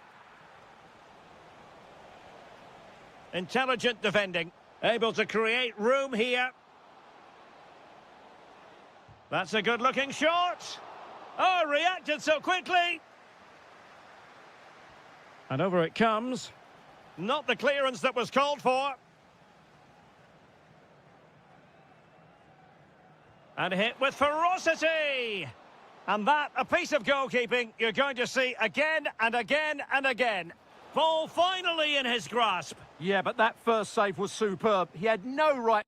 A: Intelligent defending. Able to create room here. That's a good-looking shot. Oh, reacted so quickly. And over it comes. Not the clearance that was called for. And hit with ferocity. And that, a piece of goalkeeping you're going to see again and again and again. Ball finally in his grasp.
B: Yeah, but that first save was superb. He had no right...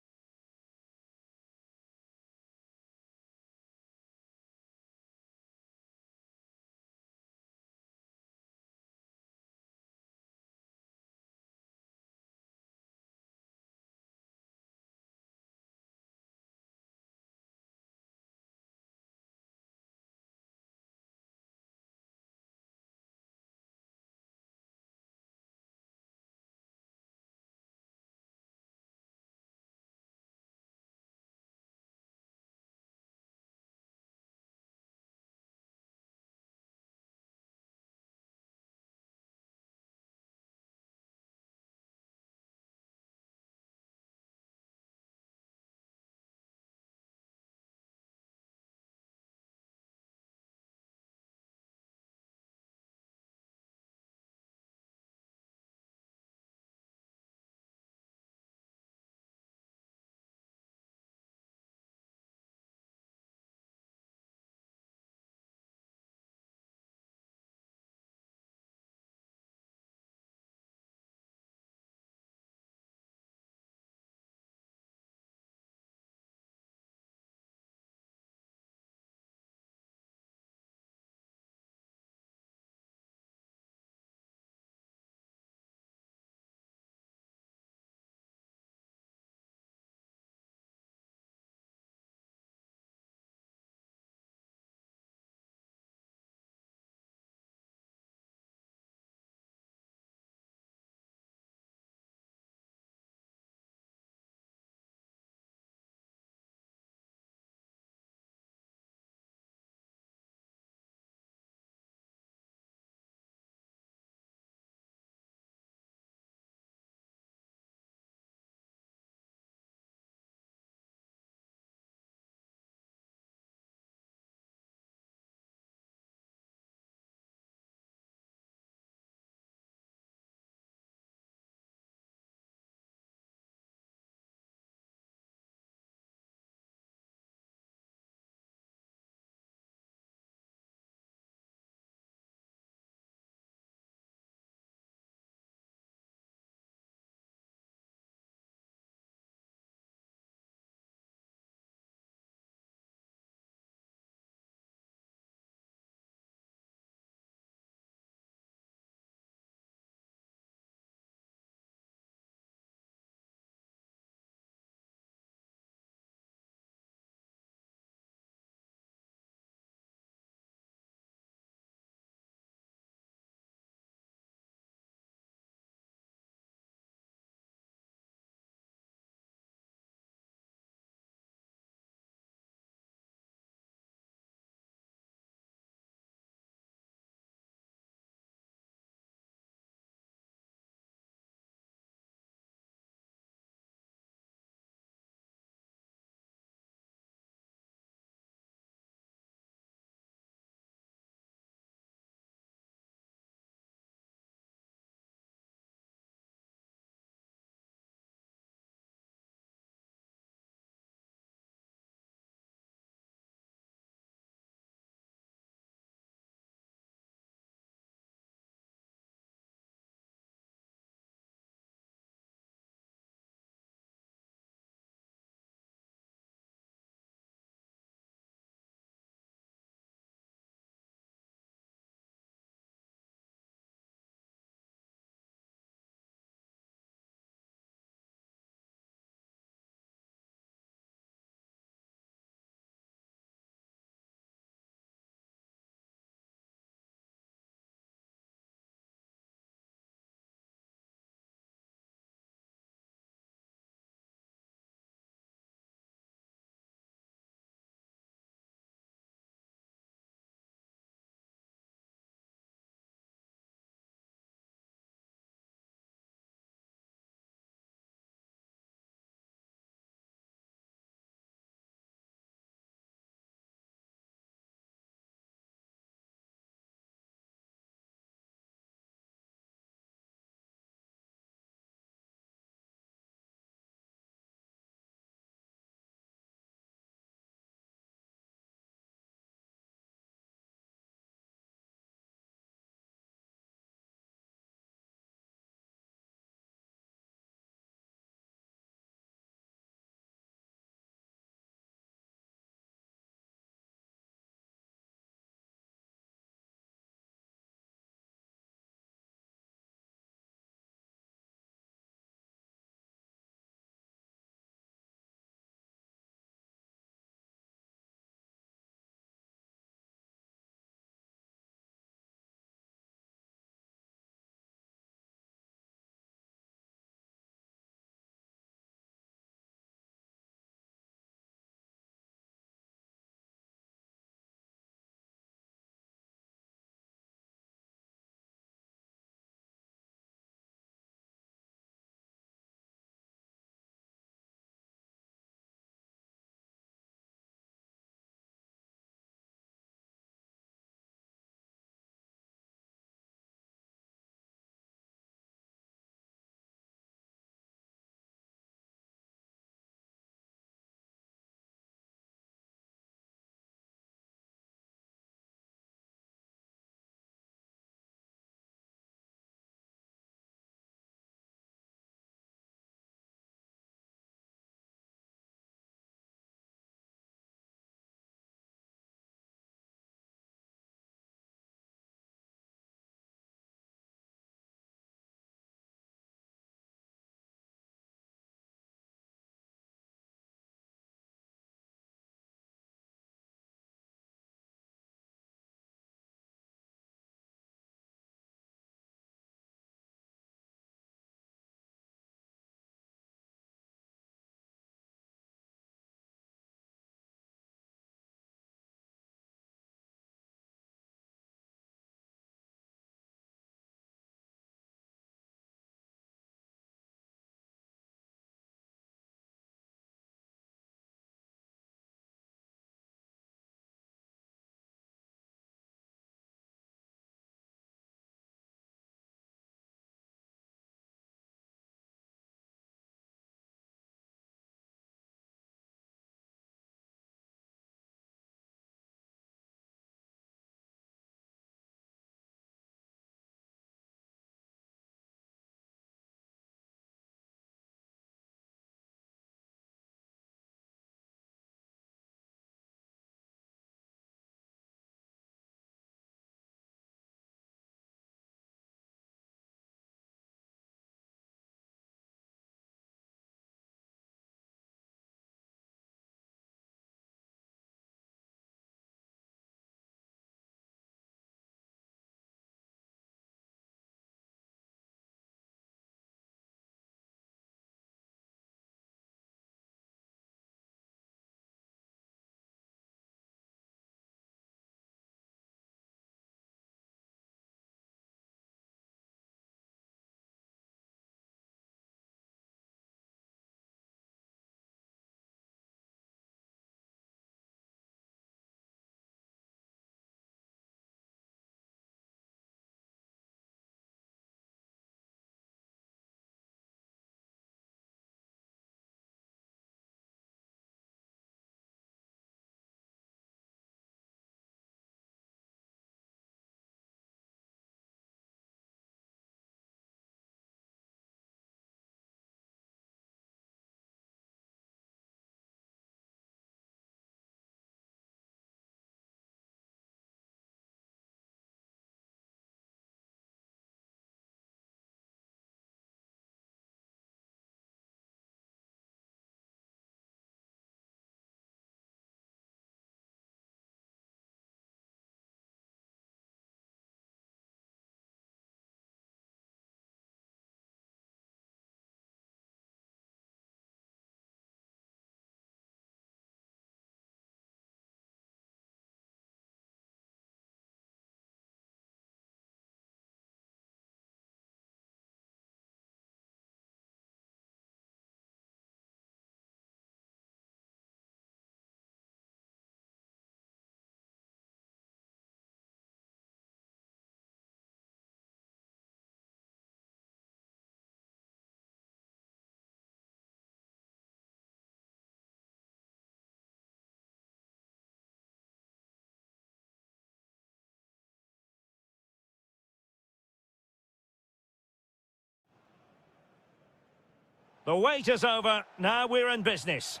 A: The wait is over. Now we're in business.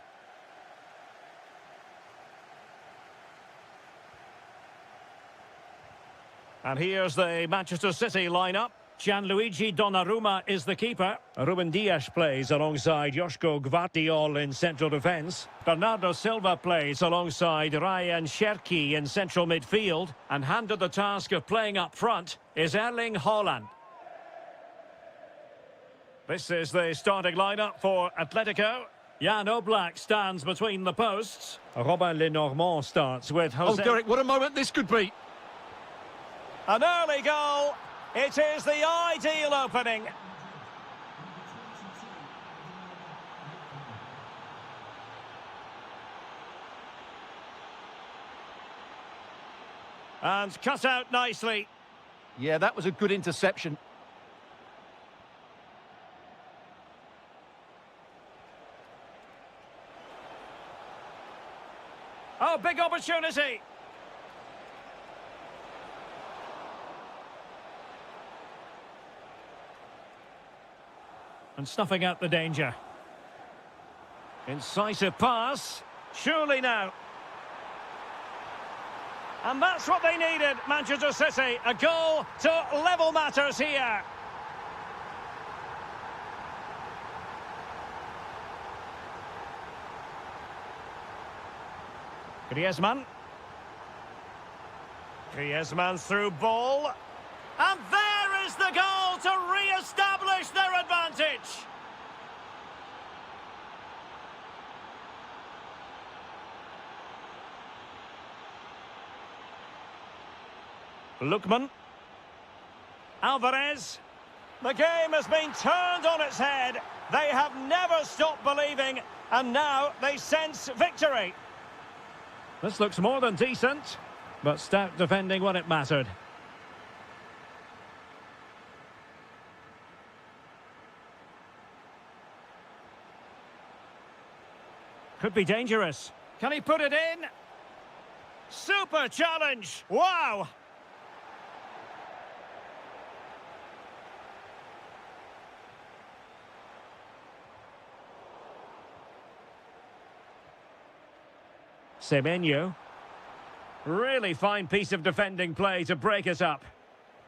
A: And here's the Manchester City lineup. Gianluigi Donnarumma is the keeper. Ruben Dias plays alongside Joško Gvardiol in central defence. Bernardo Silva plays alongside Ryan Cherki in central midfield. And handed the task of playing up front is Erling Haaland. This is the starting lineup for Atletico. Jan Oblak stands between the posts. Robin Lenormand starts with Jose.
B: Oh, Derek, what a moment this could be.
A: An early goal. It is the ideal opening. And cut out nicely.
B: Yeah, that was a good interception.
A: Oh, big opportunity. And snuffing out the danger. Incisive pass. Surely now. And that's what they needed, Manchester City. A goal to level matters here. Griezmann. Griezmann's through ball. And there is the goal to re-establish their advantage. Lookman. Alvarez. The game has been turned on its head. They have never stopped believing, and now they sense victory. This looks more than decent, but stout defending when it mattered. Could be dangerous. Can he put it in? Super challenge! Wow! Semenyo. Really fine piece of defending play to break us up.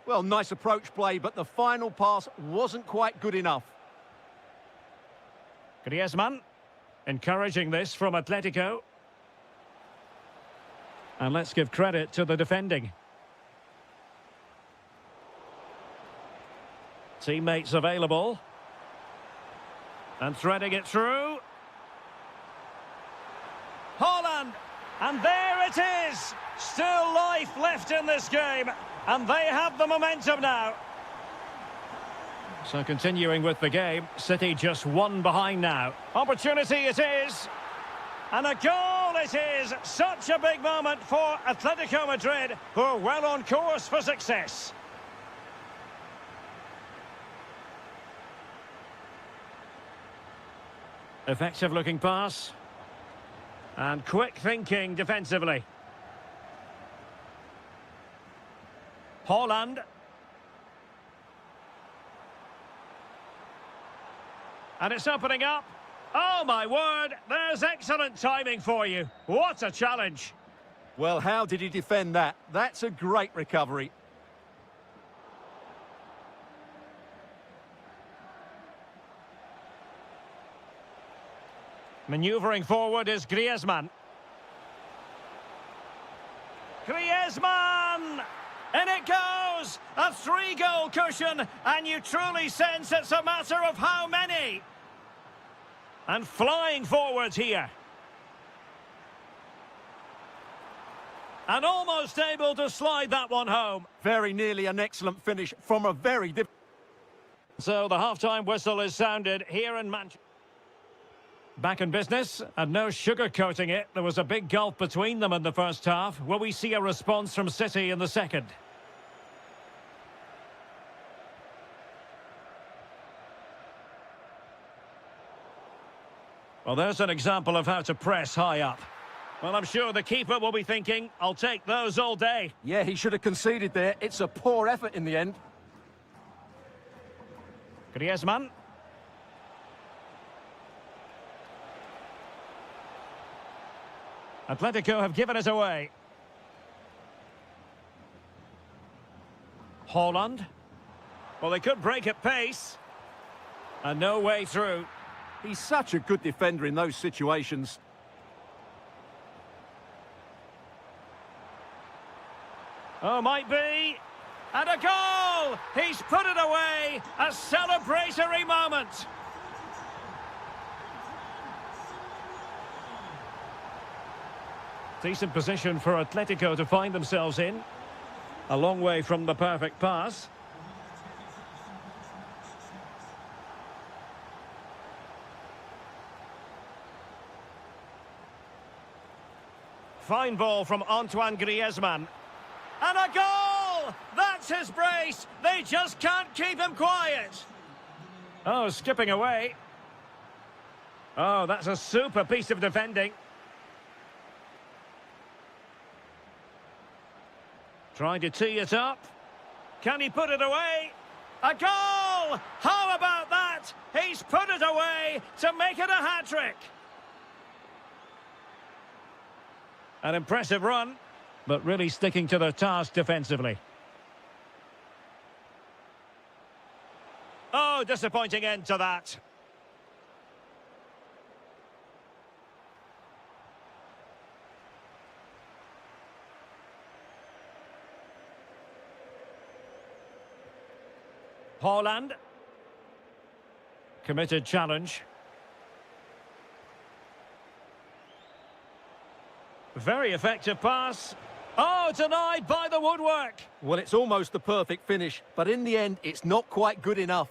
B: Well, nice approach play, but the final pass wasn't quite good enough.
A: Griezmann. Encouraging this from Atletico. And let's give credit to the defending. Teammates available. And threading it through. Haaland! And there it is! Still life left in this game. And they have the momentum now. So continuing with the game, City just one behind now. Opportunity it is. And a goal it is. Such a big moment for Atletico Madrid, who are well on course for success. Effective looking pass. And quick thinking defensively. Haaland. And it's opening up. Oh, my word. There's excellent timing for you. What a challenge.
B: Well, how did he defend that? That's a great recovery.
A: Manoeuvring forward is Griezmann. Griezmann! In it goes! A 3-goal cushion, and you truly sense it's a matter of how many. And flying forwards here. And almost able to slide that one home.
B: Very nearly an excellent finish from a very different...
A: So the half-time whistle is sounded here in Manchester. Back in business, and no sugarcoating it. There was a big gulf between them in the first half. Will we see a response from City in the second? Well, there's an example of how to press high up. Well, I'm sure the keeper will be thinking, I'll take those all day.
B: Yeah, he should have conceded there. It's a poor effort in the end.
A: Griezmann. Atletico have given it away. Holland. Well, they could break at pace. And no way through.
B: He's such a good defender in those situations.
A: Oh, might be. And a goal! He's put it away. A celebratory moment. Decent position for Atletico to find themselves in. A long way from the perfect pass. Fine ball from Antoine Griezmann. And a goal! That's his brace! They just can't keep him quiet. Oh, skipping away. Oh, that's a super piece of defending. Trying to tee it up. Can he put it away? A goal! How about that? He's put it away to make it a hat-trick. An impressive run, but really sticking to the task defensively. Oh, disappointing end to that. Holland. Committed challenge. Very effective pass. Oh, denied by the woodwork.
B: Well, it's almost the perfect finish, but in the end, it's not quite good enough.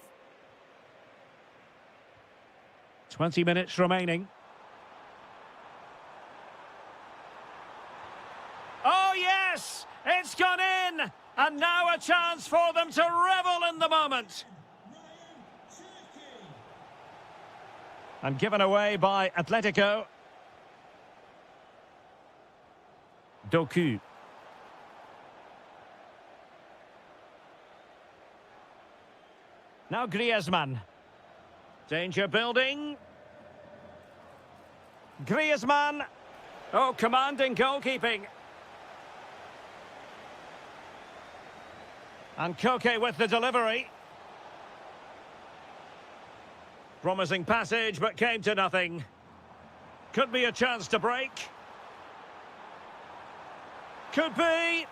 A: 20 minutes remaining. Oh, yes! It's gone in! And now a chance for them to revel in the moment. And given away by Atletico. Doku. Now Griezmann. Danger building. Griezmann. Oh, commanding goalkeeping. And Koke with the delivery. Promising passage, but came to nothing. Could be a chance to break. Could be.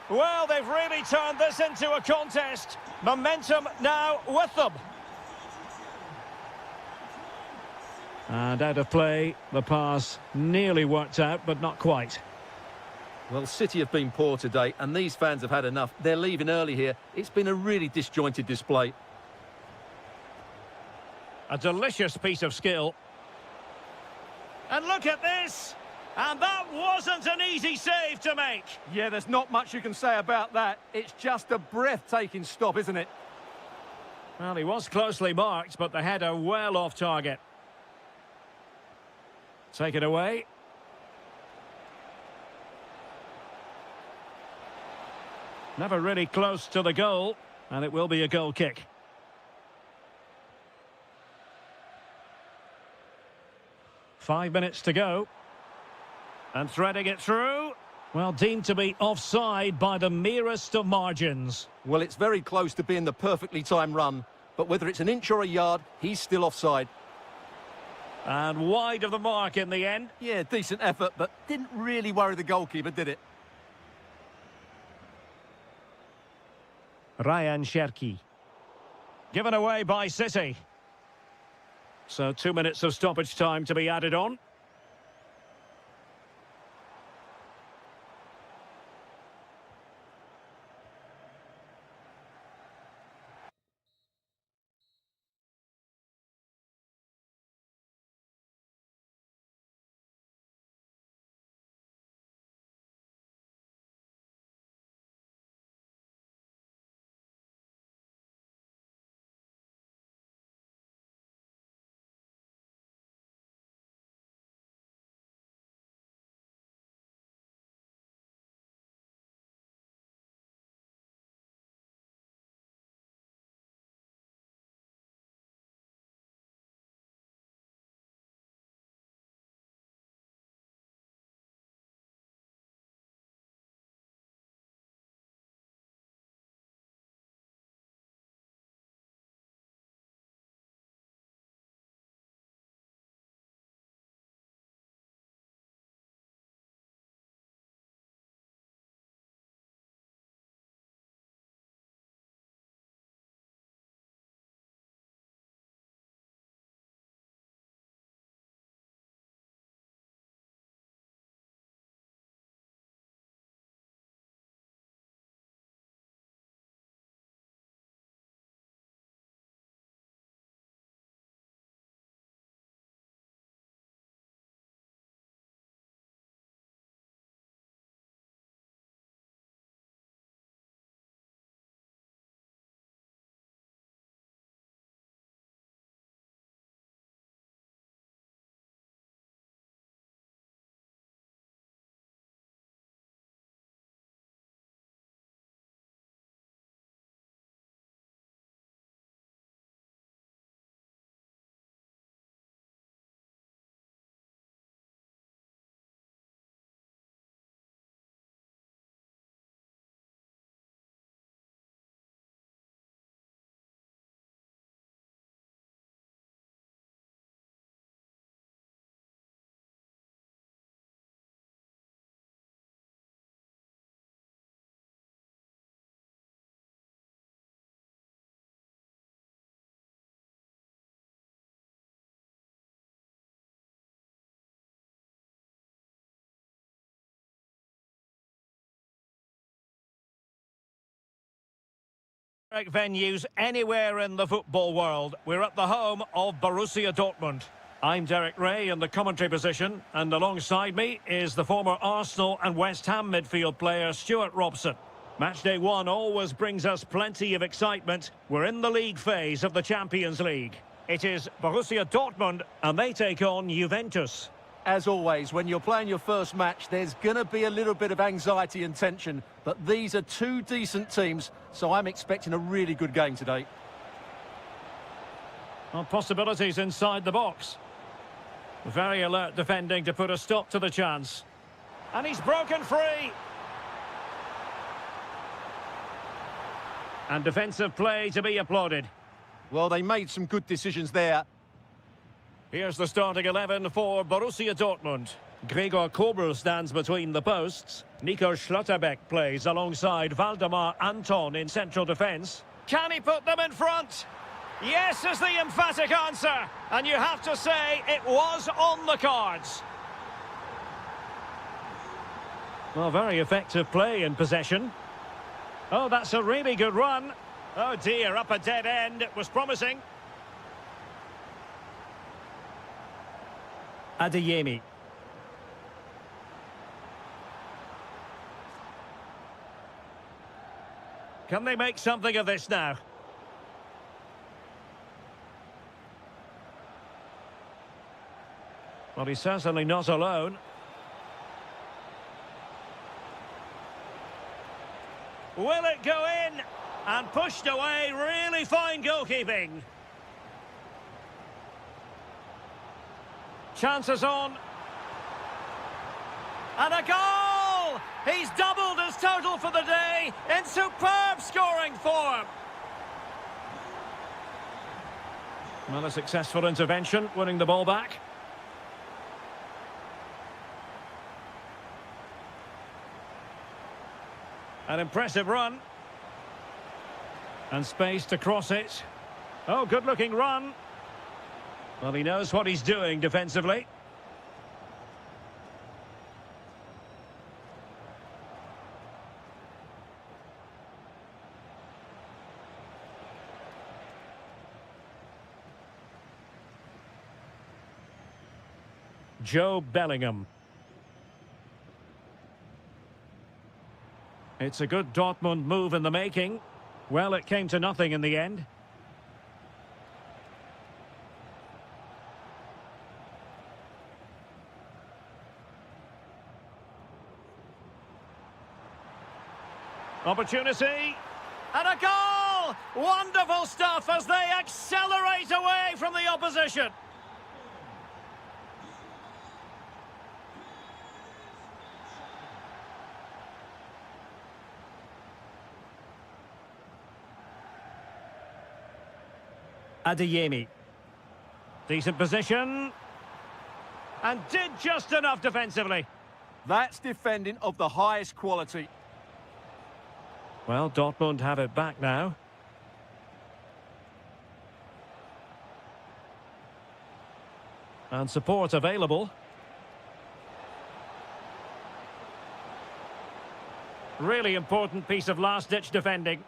A: Well, they've really turned this into a contest. Momentum now with them. And out of play, the pass nearly worked out, but not quite.
B: Well, City have been poor today, and these fans have had enough. They're leaving early here. It's been a really disjointed display.
A: A delicious piece of skill. And look at this! And that wasn't an easy save to make.
B: Yeah, there's not much you can say about that. It's just a breathtaking stop, isn't it?
A: Well, he was closely marked, but the header well off target. Take it away. Never really close to the goal, and it will be a goal kick. Five minutes to go. And threading it through. Well, deemed to be offside by the merest of margins.
B: Well, it's very close to being the perfectly timed run, but whether it's an inch or a yard, he's still offside.
A: And wide of the mark in the end.
B: Yeah, decent effort, but didn't really worry the goalkeeper, did it?
A: Ryan Cherki. Given away by City. So 2 minutes of stoppage time to be added on. Venues anywhere in the football world. We're at the home of Borussia Dortmund. I'm Derek Ray in the commentary position, and alongside me is the former Arsenal and West Ham midfield player Stuart Robson. Matchday 1 always brings us plenty of excitement. We're in the league phase of the Champions League. It is Borussia Dortmund, and they take on Juventus.
B: As always, when you're playing your first match, there's going to be a little bit of anxiety and tension, but these are two decent teams, so I'm expecting a really good game today.
A: Well, possibilities inside the box. Very alert defending to put a stop to the chance. And he's broken free. And defensive play to be applauded.
B: Well, they made some good decisions there.
A: Here's the starting 11 for Borussia Dortmund. Gregor Kobel stands between the posts. Nico Schlotterbeck plays alongside Valdemar Anton in central defence. Can he put them in front? Yes is the emphatic answer. And you have to say it was on the cards. Well, very effective play in possession. Oh, that's a really good run. Oh dear, up a dead end. It was promising. Adeyemi. Can they make something of this now? Well, he's certainly not alone. Will it go in? And pushed away, really fine goalkeeping. Chances on. And a goal! He's doubled his total for the day in superb scoring form. Well, a successful intervention, winning the ball back. An impressive run. And space to cross it. Oh, good-looking run. Well, he knows what he's doing defensively. Joe Bellingham. It's a good Dortmund move in the making. Well, it came to nothing in the end. Opportunity. And a goal! Wonderful stuff as they accelerate away from the opposition. Adeyemi. Decent position. And did just enough defensively.
B: That's defending of the highest quality.
A: Well, Dortmund have it back now. And support available. Really important piece of last-ditch defending.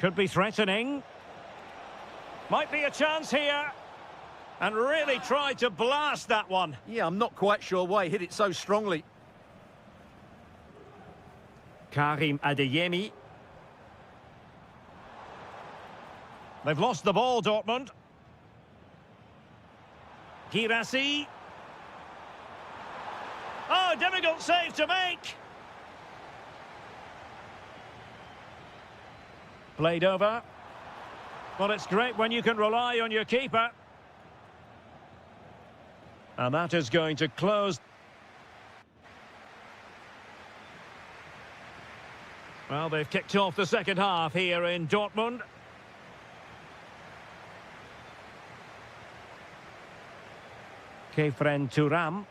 A: Could be threatening. Might be a chance here. And really tried to blast that one.
B: Yeah, I'm not quite sure why he hit it so strongly.
A: Karim Adeyemi. They've lost the ball, Dortmund. Girassi. Oh, difficult save to make. Played over. Well, it's great when you can rely on your keeper. And that is going to close. Well, they've kicked off the second half here in Dortmund. Kefren Turam.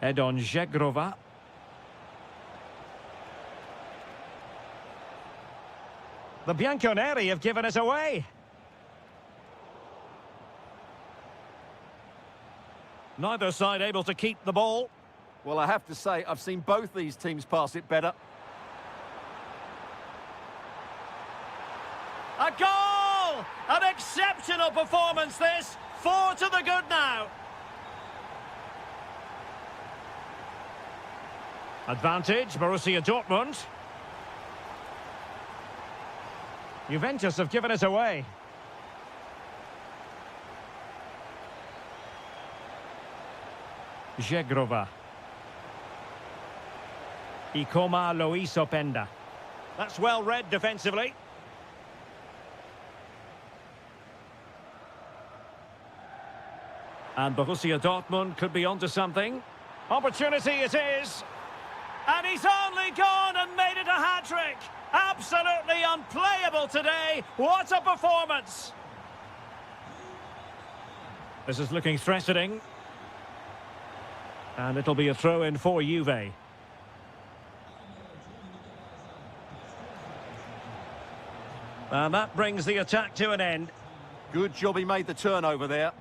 A: Edon Žegrova. The Bianconeri have given it away. Neither side able to keep the ball.
B: Well, I have to say, I've seen both these teams pass it better.
A: A goal! An exceptional performance, this. 4 to the good now. Advantage, Borussia Dortmund. Juventus have given it away. Zegrova. Ikoma Lois Openda. That's well read defensively. And Borussia Dortmund could be onto something. Opportunity it is. And he's only gone and made it a hat-trick. Absolutely unplayable today. What a performance. This is looking threatening. And it'll be a throw-in for Juve. And that brings the attack to an end.
B: Good job he made the turnover there.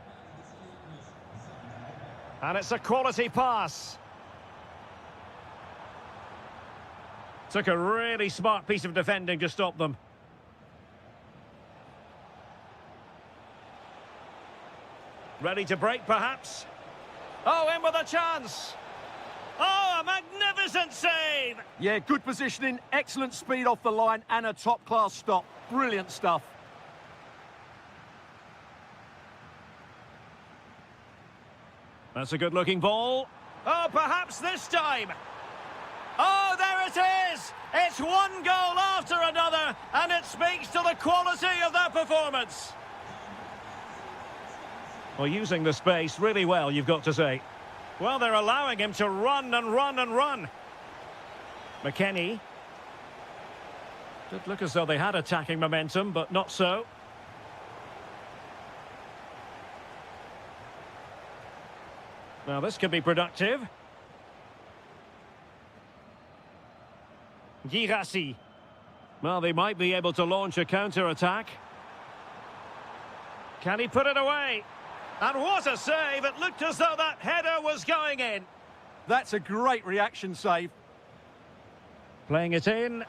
A: And it's a quality pass. Took a really smart piece of defending to stop them. Ready to break, perhaps? Oh, in with a chance. Oh, a magnificent save.
B: Yeah, good positioning, excellent speed off the line, and a top-class stop. Brilliant stuff.
A: That's a good-looking ball. Oh, perhaps this time. Oh, there it is! It's one goal after another, and it speaks to the quality of that performance. Well, using the space really well, you've got to say. Well, they're allowing him to run and run and run. McKennie. Did look as though they had attacking momentum, but not so. Now, this could be productive. Girassi. Well, they might be able to launch a counter-attack. Can he put it away? And what a save! It looked as though that header was going in.
B: That's a great reaction save.
A: Playing it in.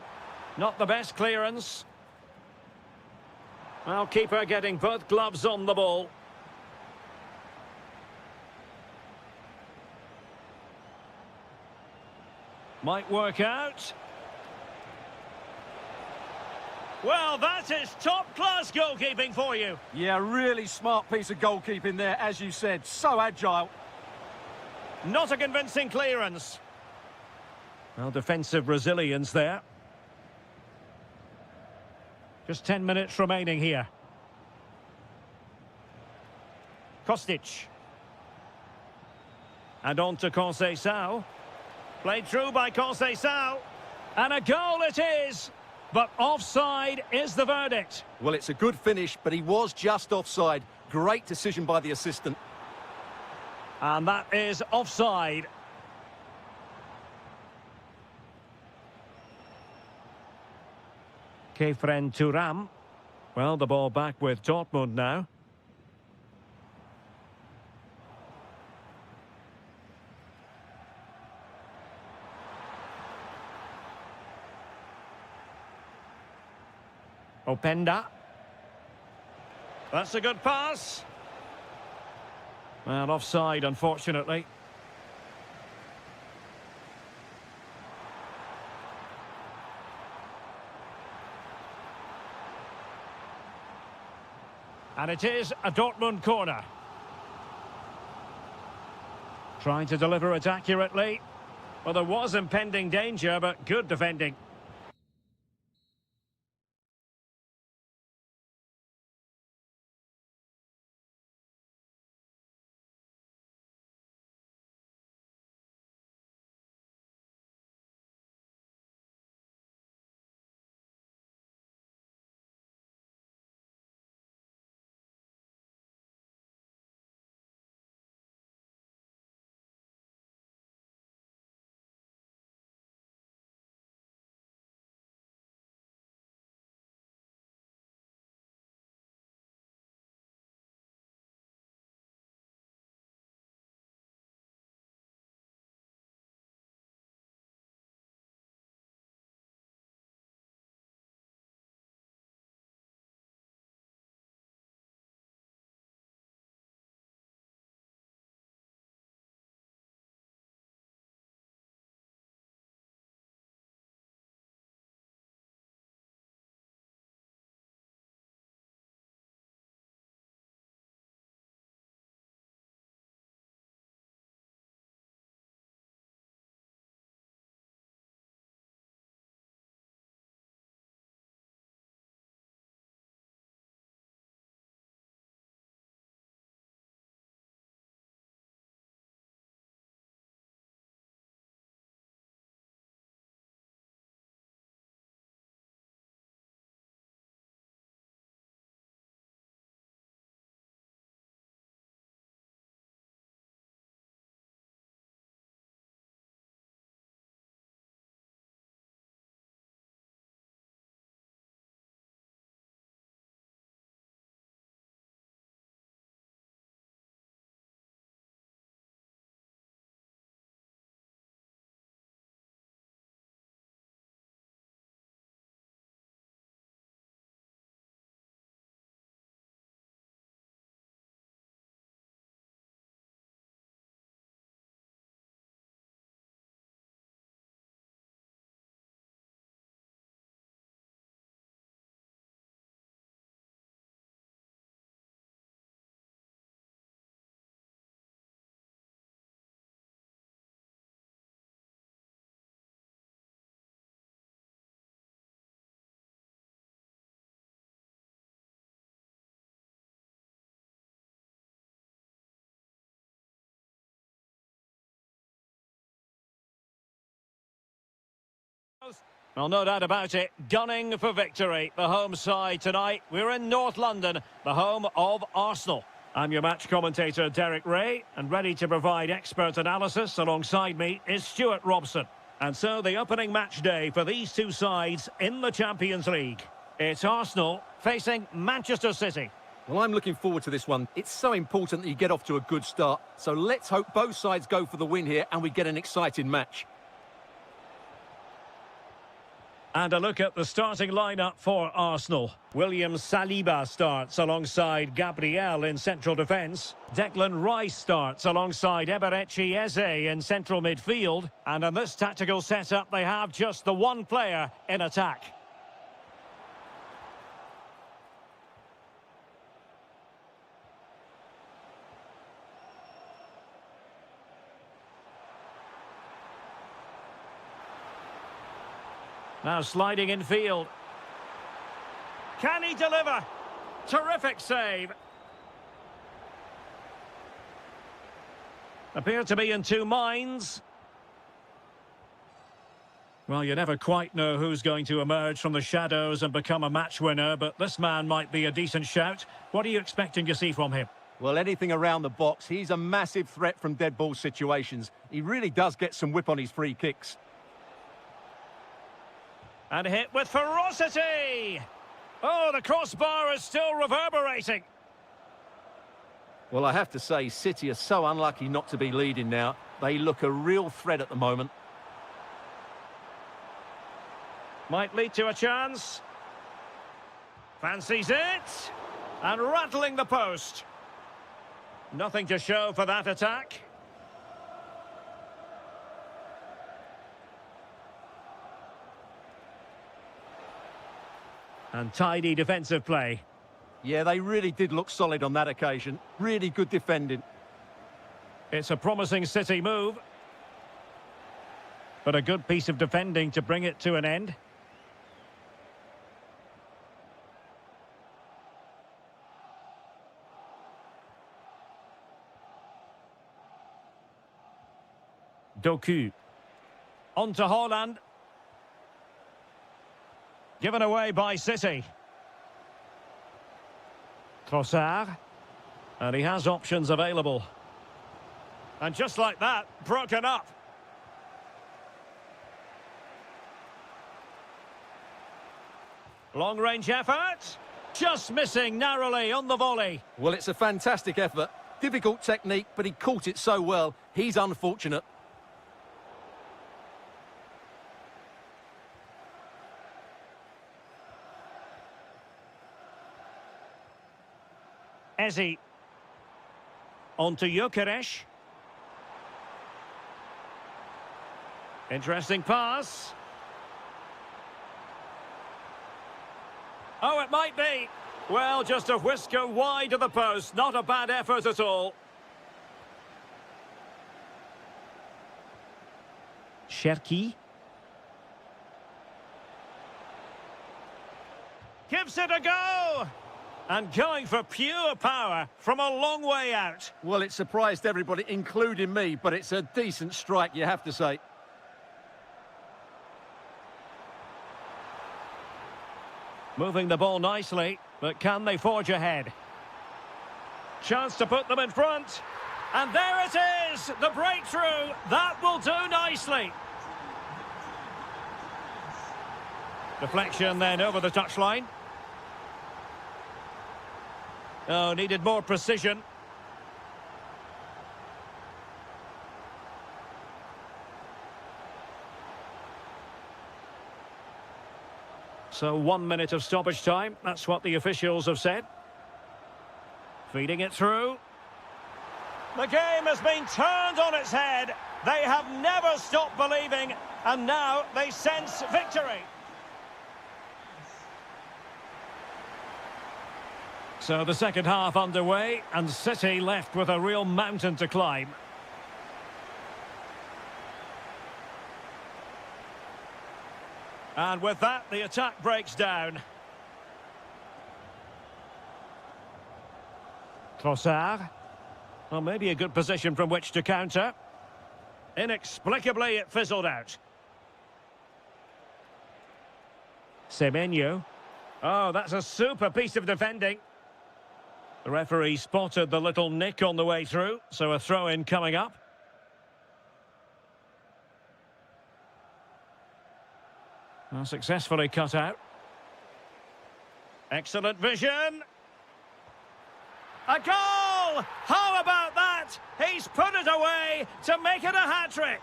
A: Not the best clearance. Well, keeper getting both gloves on the ball. Might work out. Well, that is top-class goalkeeping for you.
B: Yeah, really smart piece of goalkeeping there, as you said. So agile.
A: Not a convincing clearance. Well, defensive resilience there. Just 10 minutes remaining here. Kostic. And on to Conceição. Played through by Conceição. And a goal it is. But offside is the verdict.
B: Well, it's a good finish, but he was just offside. Great decision by the assistant.
A: And that is offside. Kefren Thuram. Well, the ball back with Dortmund now. Openda. That's a good pass. Well, offside, unfortunately. And it is a Dortmund corner. Trying to deliver it accurately. Well, there was impending danger, but good defending. Well, no doubt about it, gunning for victory. The home side tonight. We're in North London, the home of Arsenal. I'm your match commentator, Derek Ray, and ready to provide expert analysis alongside me is Stuart Robson. And so the opening match day for these two sides in the Champions League. It's Arsenal facing Manchester City.
B: Well, I'm looking forward to this one. It's so important that you get off to a good start. So let's hope both sides go for the win here and we get an exciting match.
A: And a look at the starting lineup for Arsenal. William Saliba starts alongside Gabriel in central defence. Declan Rice starts alongside Eberechi Eze in central midfield. And in this tactical setup, they have just the one player in attack. Now sliding in field. Can he deliver? Terrific save. Appear to be in two minds. Well, you never quite know who's going to emerge from the shadows and become a match winner, but this man might be a decent shout. What are you expecting to see from him?
B: Well, anything around the box. He's a massive threat from dead ball situations. He really does get some whip on his free kicks.
A: And hit with ferocity! Oh, the crossbar is still reverberating.
B: Well, I have to say, City are so unlucky not to be leading now. They look a real threat at the moment.
A: Might lead to a chance. Fancies it. And rattling the post. Nothing to show for that attack. And tidy defensive play.
B: Yeah, they really did look solid on that occasion. Really good defending.
A: It's a promising City move. But a good piece of defending to bring it to an end. Doku. On to Haaland. Given away by City. Trossard. And he has options available. And just like that, broken up. Long-range effort. Just missing narrowly on the volley.
B: Well, it's a fantastic effort. Difficult technique, but he caught it so well. He's unfortunate.
A: Eze. On to Gyökeres. Interesting pass. Oh, it might be. Well, just a whisker wide of the post. Not a bad effort at all. Cherki. Gives it a go. And going for pure power from a long way out.
B: Well, it surprised everybody, including me, but it's a decent strike, you have to say.
A: Moving the ball nicely, but can they forge ahead? Chance to put them in front. And there it is, the breakthrough. That will do nicely. Deflection then over the touchline. Oh, needed more precision. So 1 minute of stoppage time. That's what the officials have said. Feeding it through. The game has been turned on its head. They have never stopped believing, and now they sense victory. So the second half underway, and City left with a real mountain to climb. And with that, the attack breaks down. Trossard. Well, maybe a good position from which to counter. Inexplicably, it fizzled out. Semenyo. Oh, that's a super piece of defending. The referee spotted the little nick on the way through, so a throw-in coming up. Well, successfully cut out. Excellent vision. A goal! How about that? He's put it away to make it a hat-trick.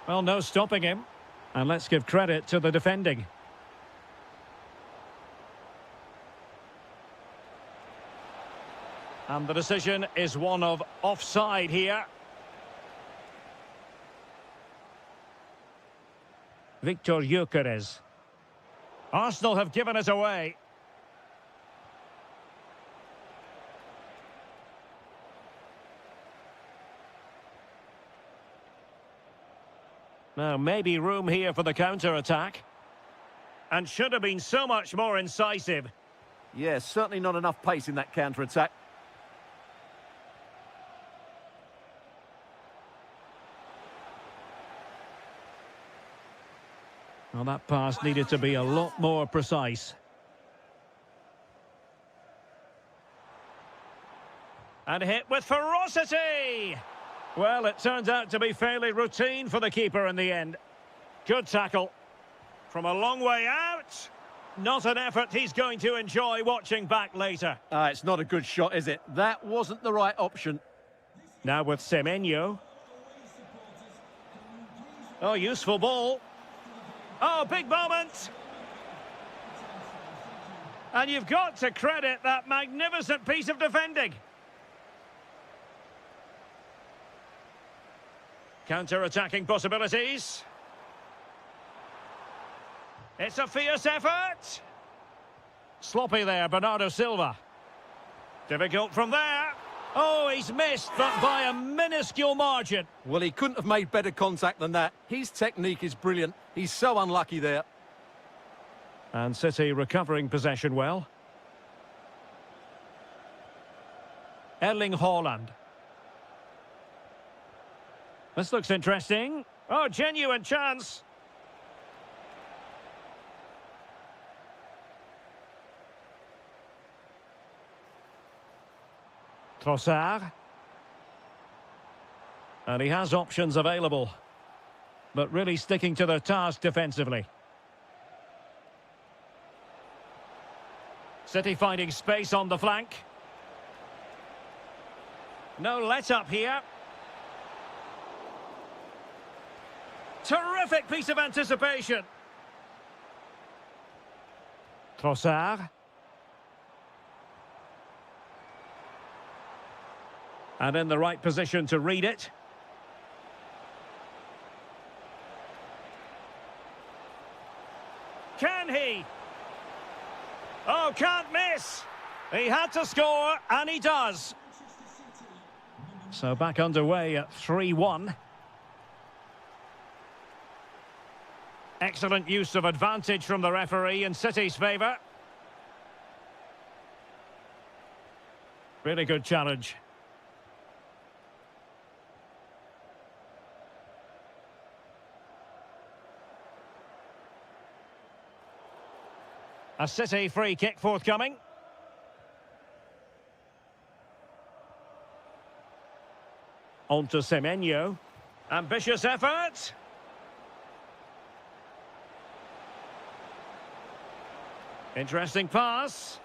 A: Well, no stopping him. And let's give credit to the defending. And the decision is one of offside here. Victor Gyökeres. Arsenal have given it away. Now, maybe room here for the counter-attack. And should have been so much more incisive.
B: Yeah, certainly not enough pace in that counter-attack.
A: Well, that pass needed to be a lot more precise. And hit with ferocity! Well, it turns out to be fairly routine for the keeper in the end. Good tackle. From a long way out. Not an effort he's going to enjoy watching back later.
B: It's not a good shot, is it? That wasn't the right option.
A: Now with Semenyo. Oh, useful ball. Oh, big moment. And you've got to credit that magnificent piece of defending. Counter-attacking possibilities. It's a fierce effort. Sloppy there, Bernardo Silva. Difficult from there. Oh, he's missed, but by a minuscule margin.
B: Well, he couldn't have made better contact than that. His technique is brilliant. He's so unlucky there.
A: And City recovering possession well. Erling Haaland. This looks interesting. Oh, genuine chance. Trossard. And he has options available. But really sticking to their task defensively. City finding space on the flank. No let-up here. Terrific piece of anticipation. Trossard. And in the right position to read it. Can he? Oh, can't miss. He had to score, and he does. So back underway at 3-1. Excellent use of advantage from the referee in City's favour. Really good challenge. A City free kick forthcoming. On to Semenyo. Ambitious effort. Interesting pass.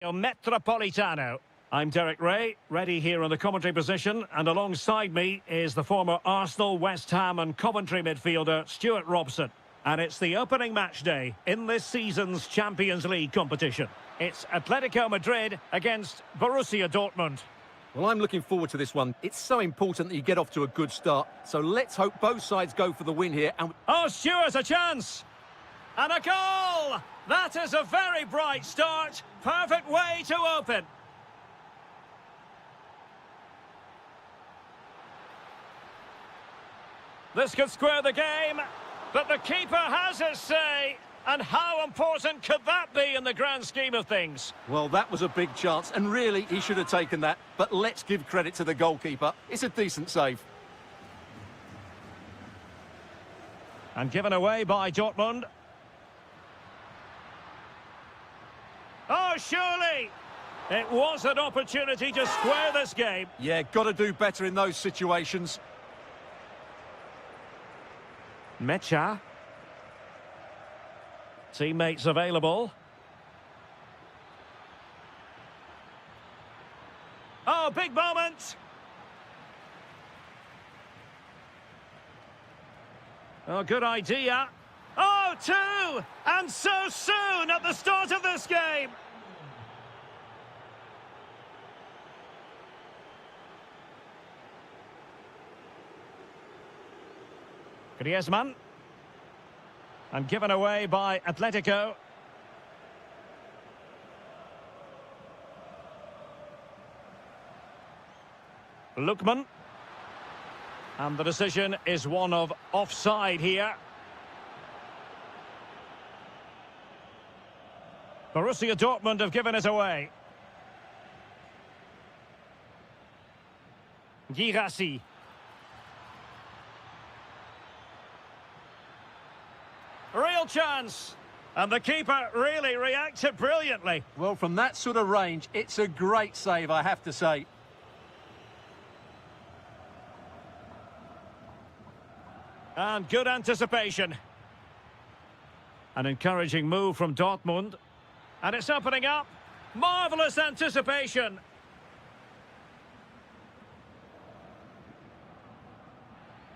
A: Metropolitano. I'm Derek Ray, ready here in the commentary position, and alongside me is the former Arsenal, West Ham and Coventry midfielder Stuart Robson. And it's the opening match day in this season's Champions League competition. It's Atletico Madrid against Borussia Dortmund.
B: Well, I'm looking forward to this one. It's so important that you get off to a good start. So let's hope both sides go for the win here. And
A: oh, Stuart, a chance! And a goal! That is a very bright start. Perfect way to open. This could square the game, but the keeper has his say. And how important could that be in the grand scheme of things?
B: Well, that was a big chance, and really, he should have taken that. But let's give credit to the goalkeeper. It's a decent save.
A: And given away by Dortmund. Oh, surely! It was an opportunity to square this game.
B: Yeah, got to do better in those situations.
A: Mecha. Teammates available. Oh, big moment! Oh, good idea. Oh, two! And so soon at the start of this game! Griezmann. And given away by Atletico. Lookman. And the decision is one of offside here. Borussia Dortmund have given it away. Girassi. Real chance. And the keeper really reacted brilliantly.
B: Well, from that sort of range, it's a great save, I have to say.
A: And good anticipation. An encouraging move from Dortmund. And it's opening up. Marvellous anticipation.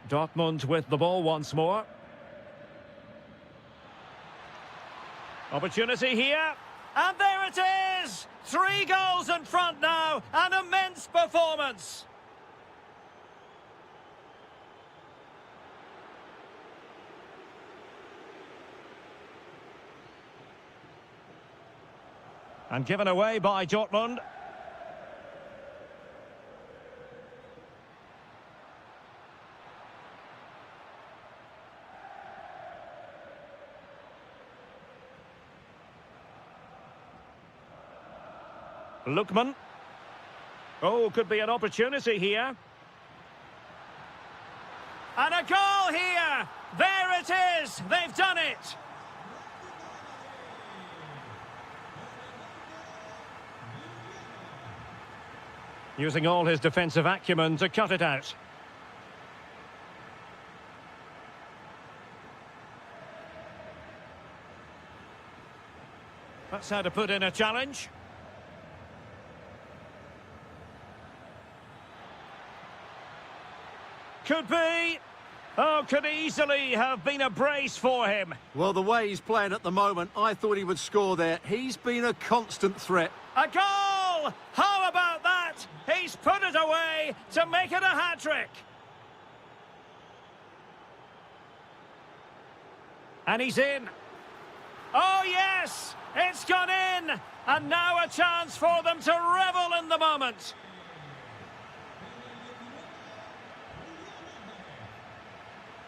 A: Dortmund with the ball once more. Opportunity here. And there it is! 3 goals in front now. An immense performance. And given away by Dortmund. Lookman. Oh, could be an opportunity here. And a goal here! There it is! They've done it! Using all his defensive acumen to cut it out. That's how to put in a challenge. Could be. Oh, could easily have been a brace for him.
B: Well, the way he's playing at the moment, I thought he would score there. He's been a constant threat.
A: A goal! How about that? He's put it away to make it a hat-trick. And he's in. Oh, yes! It's gone in! And now a chance for them to revel in the moment.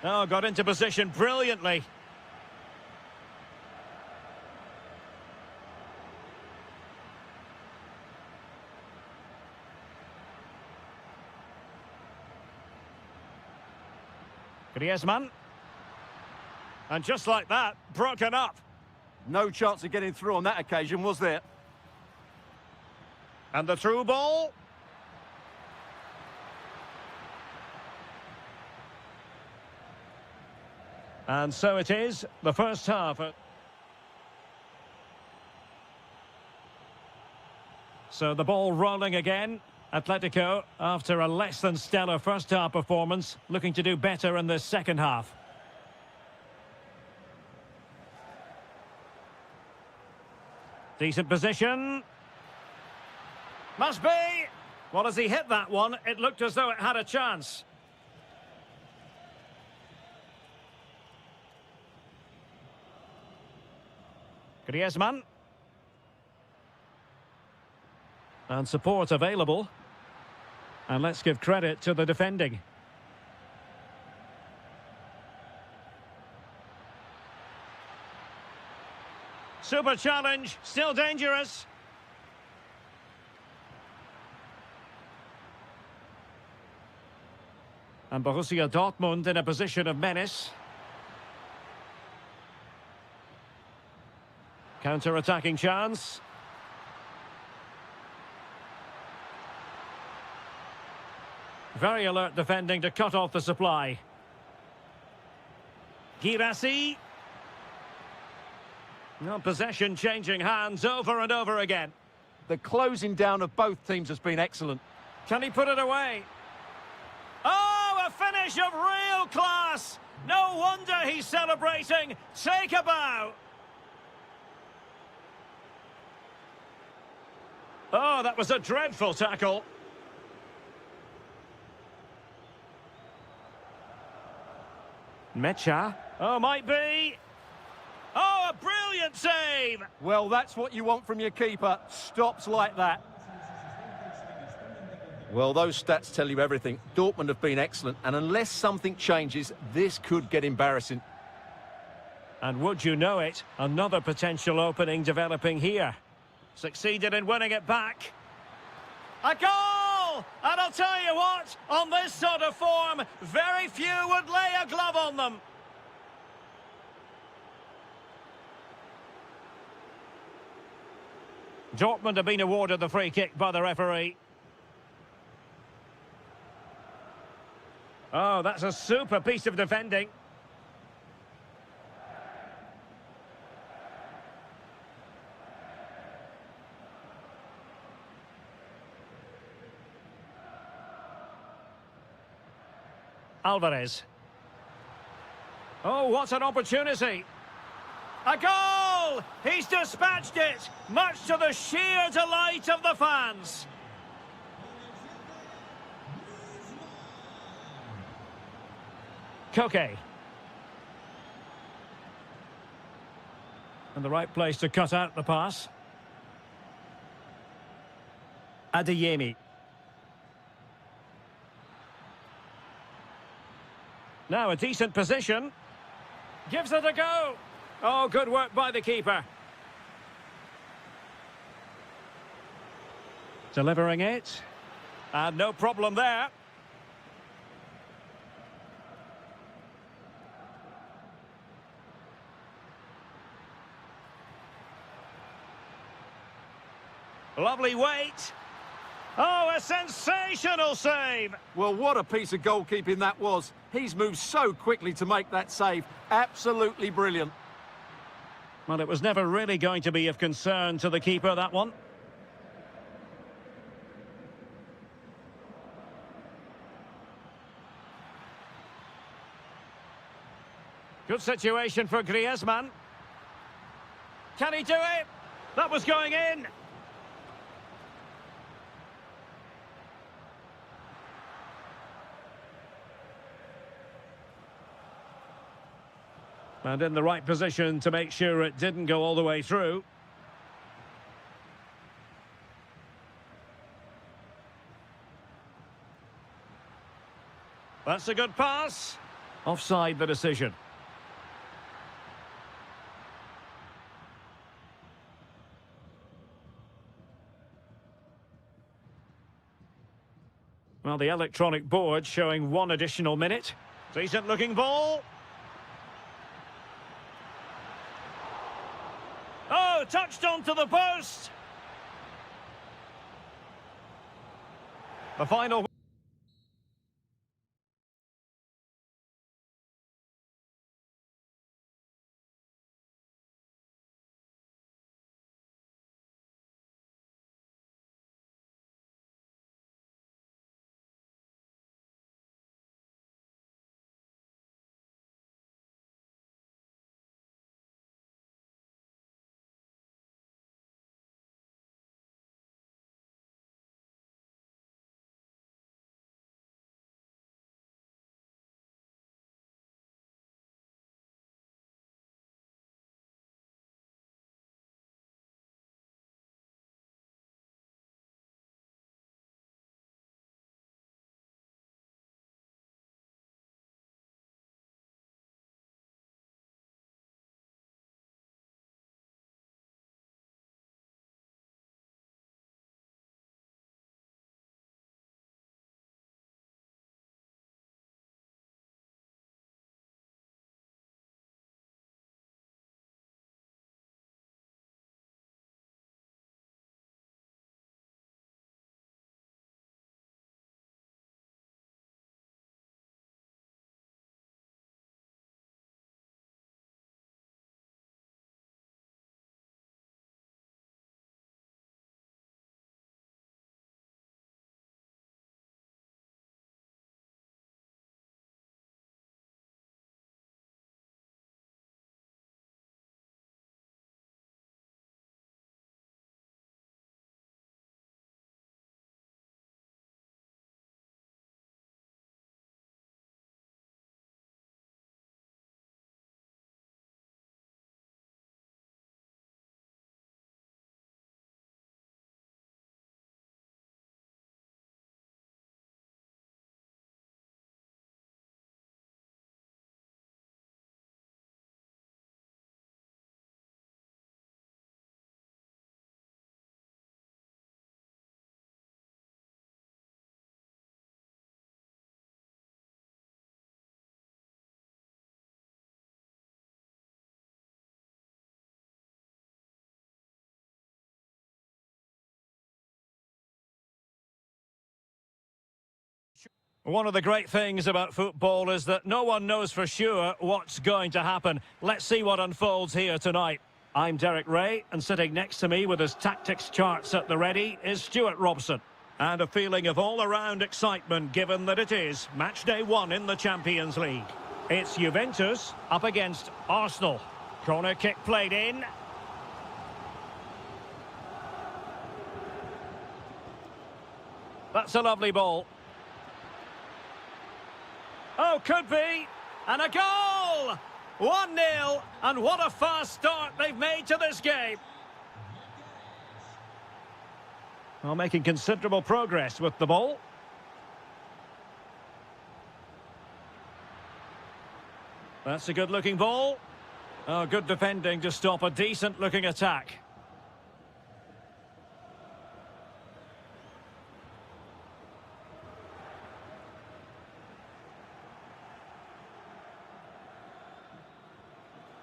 A: Oh, got into position brilliantly. Griezmann. And just like that, broken up.
B: No chance of getting through on that occasion, was there?
A: And the through ball. And so it is, the first half. So the ball rolling again. Atletico, after a less than stellar first half performance, looking to do better in the second half. Decent position. Must be. Well, as he hit that one, it looked as though it had a chance. Griezmann. And support available. And let's give credit to the defending. Super challenge, still dangerous. And Borussia Dortmund in a position of menace. Counter-attacking chance. Very alert defending to cut off the supply. Girassi. No, possession changing hands over and over again.
B: The closing down of both teams has been excellent.
A: Can he put it away? Oh, a finish of real class! No wonder he's celebrating. Take a bow. Oh, that was a dreadful tackle. Mecha. Oh, might be. Oh, a brilliant save!
B: Well, that's what you want from your keeper. Stops like that. Well, those stats tell you everything. Dortmund have been excellent, and unless something changes, this could get embarrassing.
A: And would you know it, another potential opening developing here. Succeeded in winning it back. A goal! And I'll tell you what, on this sort of form, very few would lay a glove on them. Dortmund have been awarded the free kick by the referee. Oh, that's a super piece of defending. Alvarez. Oh, what an opportunity. A goal! He's dispatched it, much to the sheer delight of the fans. Koke. And the right place to cut out the pass. Adeyemi. Now a decent position. Gives it a go. Oh, good work by the keeper. Delivering it. And no problem there. Lovely weight. Oh, a sensational save.
B: Well, what a piece of goalkeeping that was. He's moved so quickly to make that save. Absolutely brilliant.
A: Well, it was never really going to be of concern to the keeper, that one. Good situation for Griezmann. Can he do it? That was going in. And in the right position to make sure it didn't go all the way through. That's a good pass. Offside the decision. Well, the electronic board showing one additional minute. Decent looking ball. Oh, touched onto the post. The final. One of the great things about football is that no one knows for sure what's going to happen. Let's see what unfolds here tonight. I'm Derek Ray, and sitting next to me with his tactics charts at the ready is Stuart Robson. And a feeling of all-around excitement given that it is match day 1 in the Champions League. It's Juventus up against Arsenal. Corner kick played in. That's a lovely ball. Oh, could be. And a goal! 1-0. And what a fast start they've made to this game. Well, making considerable progress with the ball. That's a good-looking ball. Oh, good defending to stop a decent-looking attack.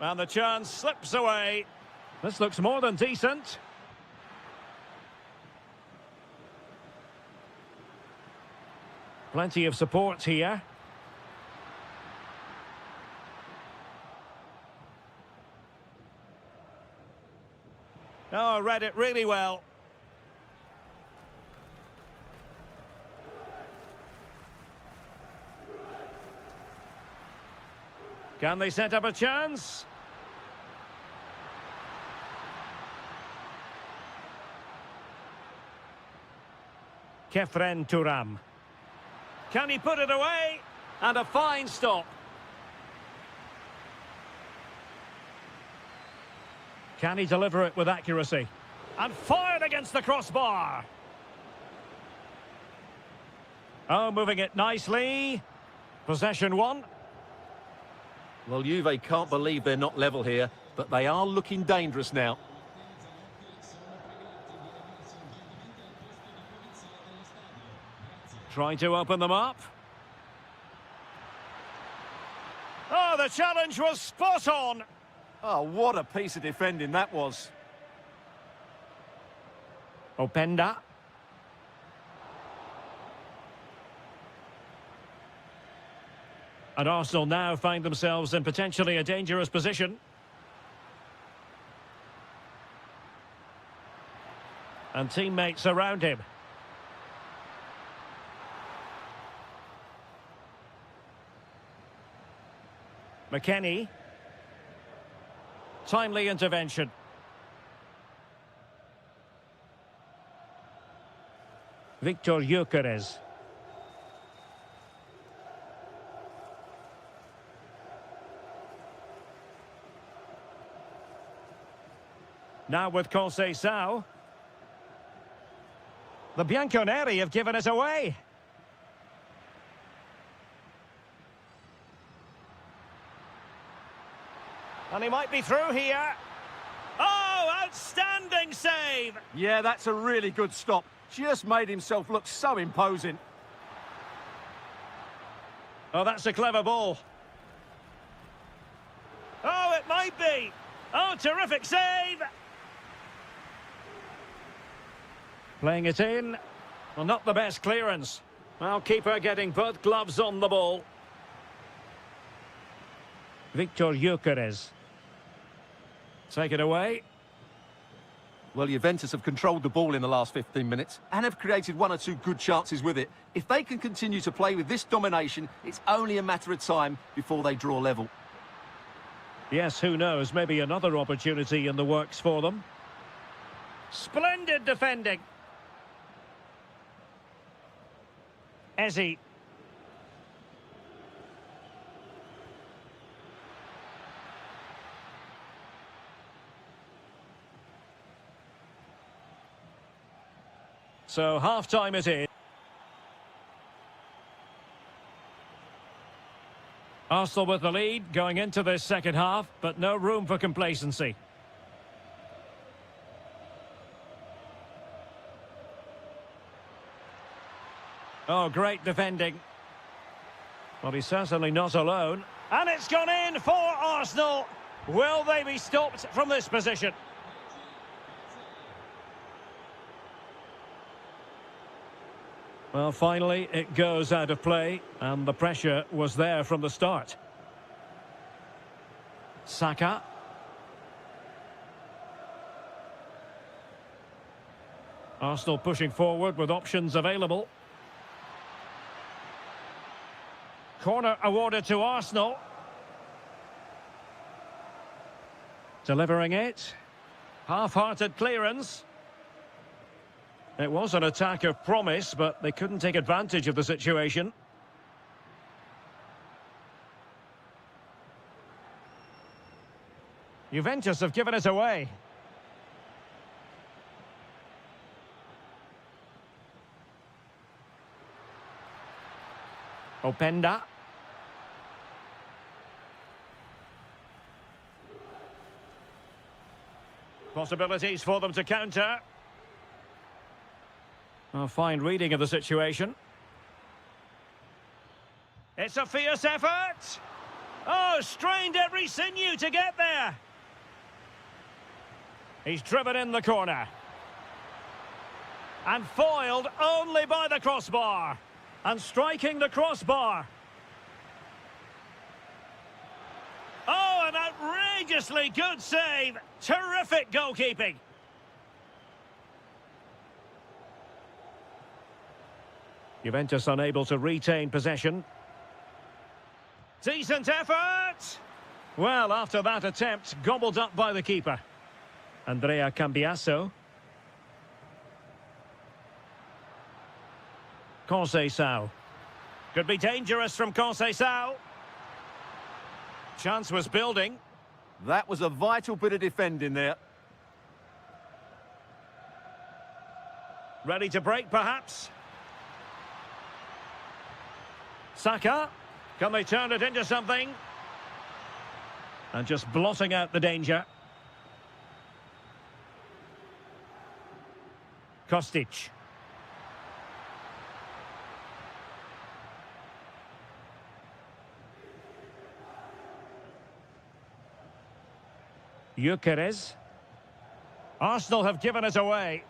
A: And the chance slips away. This looks more than decent. Plenty of support here. Oh, read it really well. Can they set up a chance? Kefren Turam. Can he put it away? And a fine stop. Can he deliver it with accuracy? And fired against the crossbar. Oh, moving it nicely. Possession 1.
B: Well, Juve can't believe they're not level here, but they are looking dangerous now.
A: Trying to open them up. Oh, the challenge was spot on.
B: Oh, what a piece of defending that was.
A: Openda. And Arsenal now find themselves in potentially a dangerous position. And teammates around him. McKennie. Timely intervention. Victor Gyökeres. Now with Conceição. The Bianconeri have given it away. And he might be through here. Oh, outstanding save!
B: Yeah, that's a really good stop. Just made himself look so imposing.
A: Oh, that's a clever ball. Oh, it might be. Oh, terrific save! Playing it in. Well, not the best clearance. Well, keeper getting both gloves on the ball. Victor Gyökeres. Take it away.
B: Well, Juventus have controlled the ball in the last 15 minutes and have created 1 or 2 good chances with it. If they can continue to play with this domination, it's only a matter of time before they draw level.
A: Yes, who knows? Maybe another opportunity in the works for them. Splendid defending. Ezzy. So half-time it is. Arsenal with the lead going into this second half, but no room for complacency. Oh, great defending. Well, he's certainly not alone. And it's gone in for Arsenal. Will they be stopped from this position? Well, finally, it goes out of play, and the pressure was there from the start. Saka. Arsenal pushing forward with options available. Corner awarded to Arsenal. Delivering it. Half-hearted clearance. It was an attack of promise, but they couldn't take advantage of the situation. Juventus have given it away. Openda. Possibilities for them to counter. A fine reading of the situation. It's a fierce effort. Oh, strained every sinew to get there. He's driven in the corner. And foiled only by the crossbar. And striking the crossbar. Oh, an outrageously good save. Terrific goalkeeping. Juventus unable to retain possession. Decent effort! Well, after that attempt, gobbled up by the keeper. Andrea Cambiasso. Conceição. Could be dangerous from Conceição. Chance was building.
B: That was a vital bit of defending there.
A: Ready to break, perhaps? Saka. Can they turn it into something? And just blotting out the danger. Kostic. Gyökeres. Arsenal have given it away.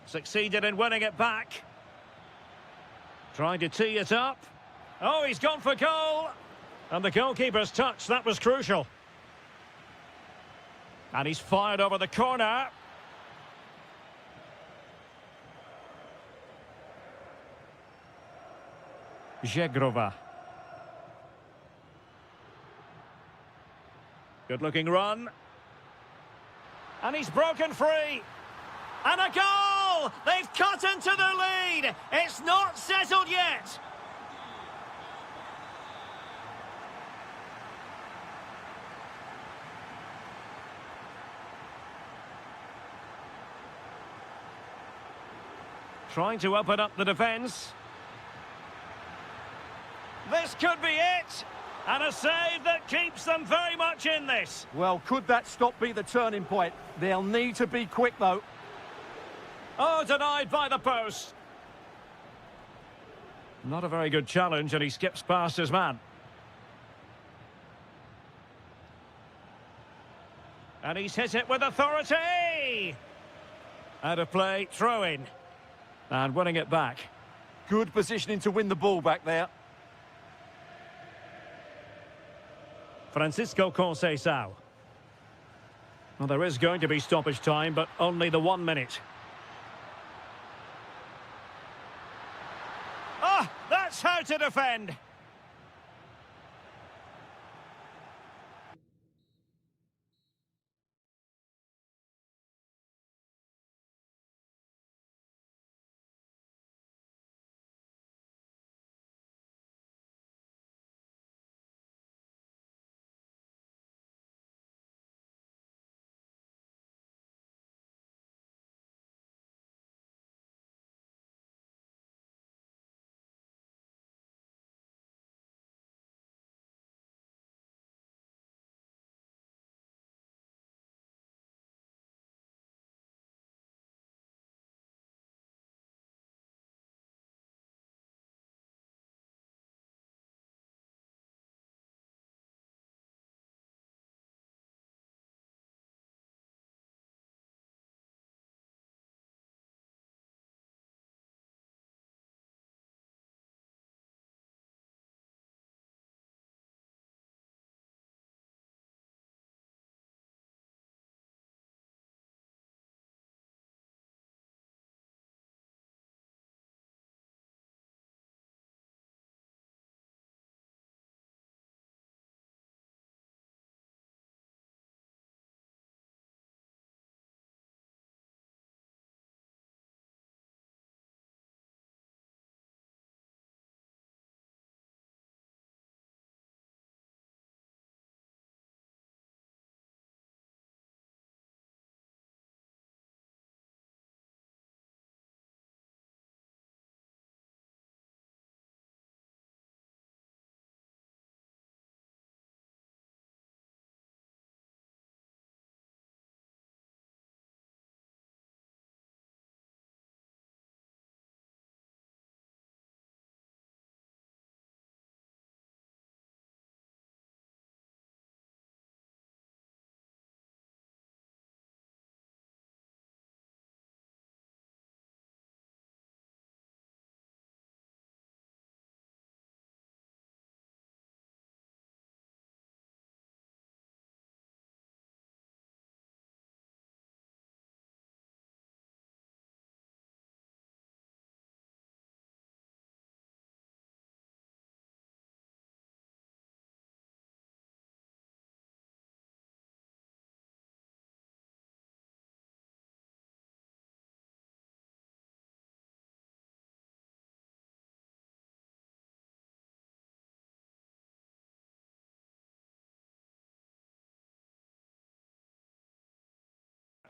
A: Succeeded in winning it back. Trying to tee it up. Oh, he's gone for goal. And the goalkeeper's touch, that was crucial. And he's fired over the corner. Zegrova. Good-looking run. And he's broken free. And a goal! They've cut into their lead. It's not settled yet. Trying to open up the defence. This could be it. And a save that keeps them very much in this.
B: Well, could that stop be the turning point? They'll need to be quick, though.
A: Oh, denied by the post. Not a very good challenge, and he skips past his man. And he's hit it with authority. Out of play, throw in. And winning it back.
B: Good positioning to win the ball back there.
A: Francisco Conceição. Well, there is going to be stoppage time, but only the 1 minute. Ah, that's how to defend.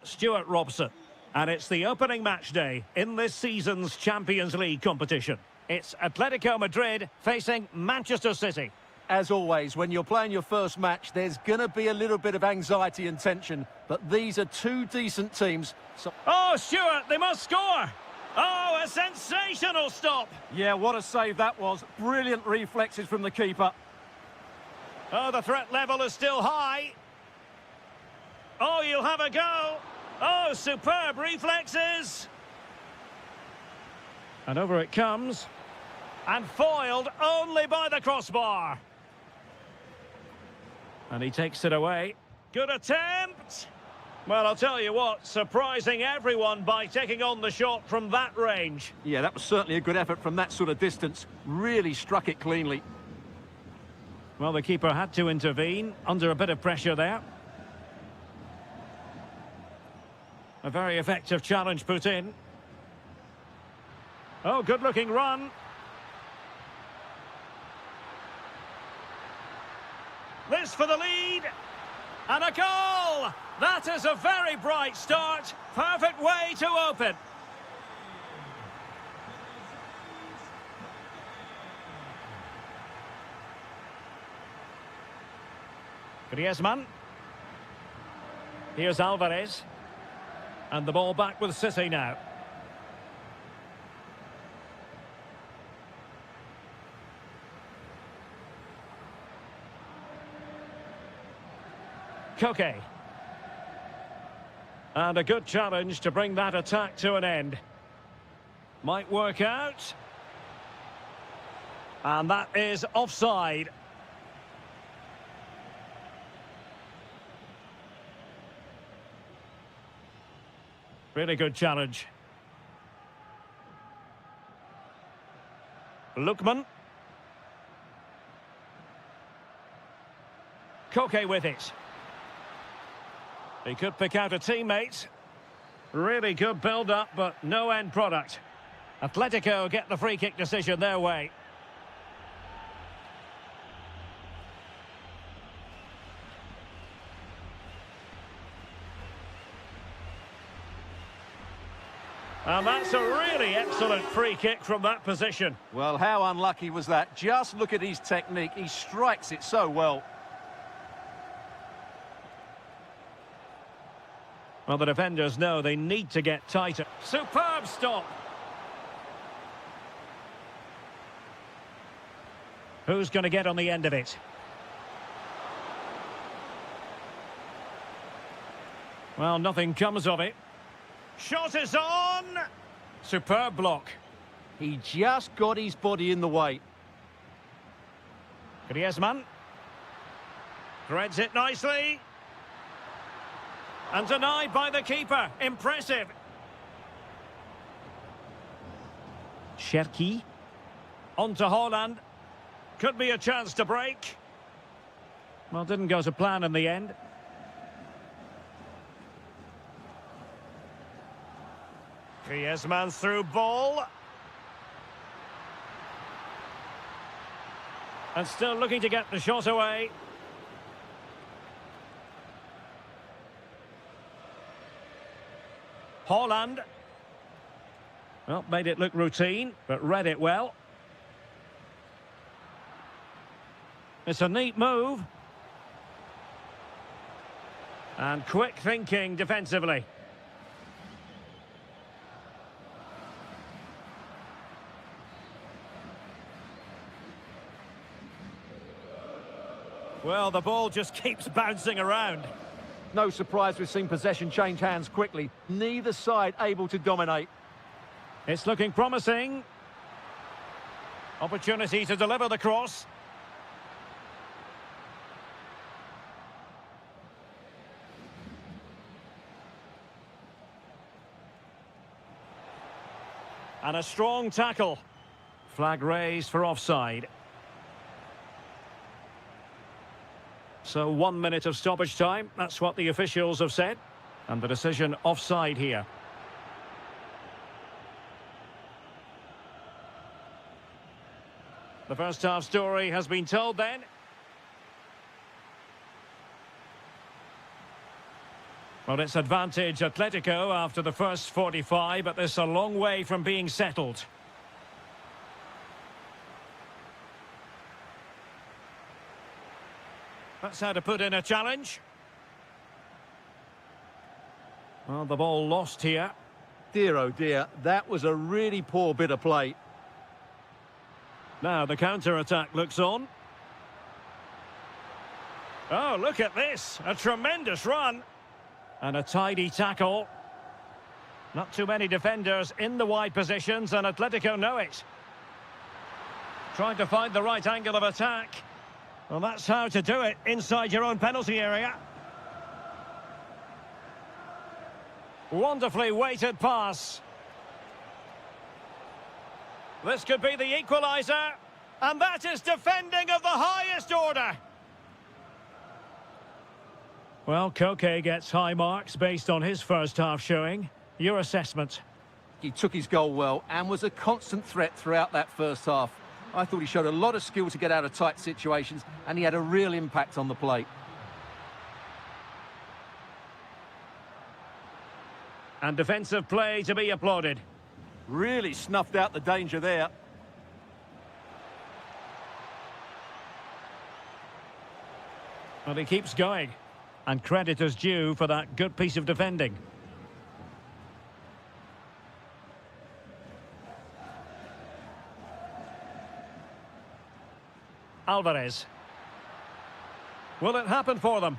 A: Stuart Robson. And it's the opening match day in this season's Champions League competition. It's Atletico Madrid facing Manchester City.
B: As always, when you're playing your first match, there's going to be a little bit of anxiety and tension. But these are two decent teams. So
A: oh, Stuart, they must score. Oh, a sensational stop.
B: yeah, what a save that was. Brilliant reflexes from the keeper.
A: Oh, the threat level is still high. Oh, you'll have a go. Oh, superb reflexes. And over it comes. And foiled only by the crossbar. And he takes it away. Good attempt. Well, I'll tell you what, surprising everyone by taking on the shot from that range.
B: Yeah, that was certainly a good effort from that sort of distance. Really struck it cleanly.
A: Well, the keeper had to intervene under a bit of pressure there. A very effective challenge put in. Oh, good-looking run. This for the lead. And a goal! That is a very bright start. Perfect way to open. Griezmann. Here's Alvarez. And the ball back with City now. Koke. And a good challenge to bring that attack to an end. Might work out. And that is offside. Really good challenge. Lookman. Koke with it. He could pick out a teammate. Really good build-up, but no end product. Atletico get the free kick decision their way. And that's a really excellent free kick from that position.
B: Well, how unlucky was that? Just look at his technique. He strikes it so well.
A: Well, the defenders know they need to get tighter. Superb stop. Who's going to get on the end of it? Well, nothing comes of it. Shot is on. Superb block.
B: He just got his body in the way.
A: Griezmann. Threads it nicely. And denied by the keeper. Impressive. Cherki. On to Haaland. Could be a chance to break. Well, didn't go to plan in the end. Griezmann's through ball. And still looking to get the shot away. Haaland. Well, made it look routine, but read it well. It's a neat move. And quick thinking defensively. Well, the ball just keeps bouncing around.
B: No surprise we've seen possession change hands quickly. Neither side able to dominate.
A: It's looking promising. Opportunity to deliver the cross. And a strong tackle. Flag raised for offside. So 1 minute of stoppage time. That's what the officials have said. And the decision offside here. The first half story has been told then. Well, it's advantage Atletico after the first 45, but this a long way from being settled. That's how to put in a challenge. Well, the ball lost here.
B: Dear, oh dear, that was a really poor bit of play.
A: Now the counter-attack looks on. Oh, look at this. A tremendous run. And a tidy tackle. Not too many defenders in the wide positions, and Atletico know it. Trying to find the right angle of attack. Well, that's how to do it inside your own penalty area. Wonderfully weighted pass. This could be the equaliser. And that is defending of the highest order. Well, Koke gets high marks based on his first half showing. Your assessment?
B: He took his goal well and was a constant threat throughout that first half. I thought he showed a lot of skill to get out of tight situations, and he had a real impact on the plate.
A: And defensive play to be applauded.
B: Really snuffed out the danger there.
A: Well, he keeps going. And credit is due for that good piece of defending. Alvarez. Will it happen for them?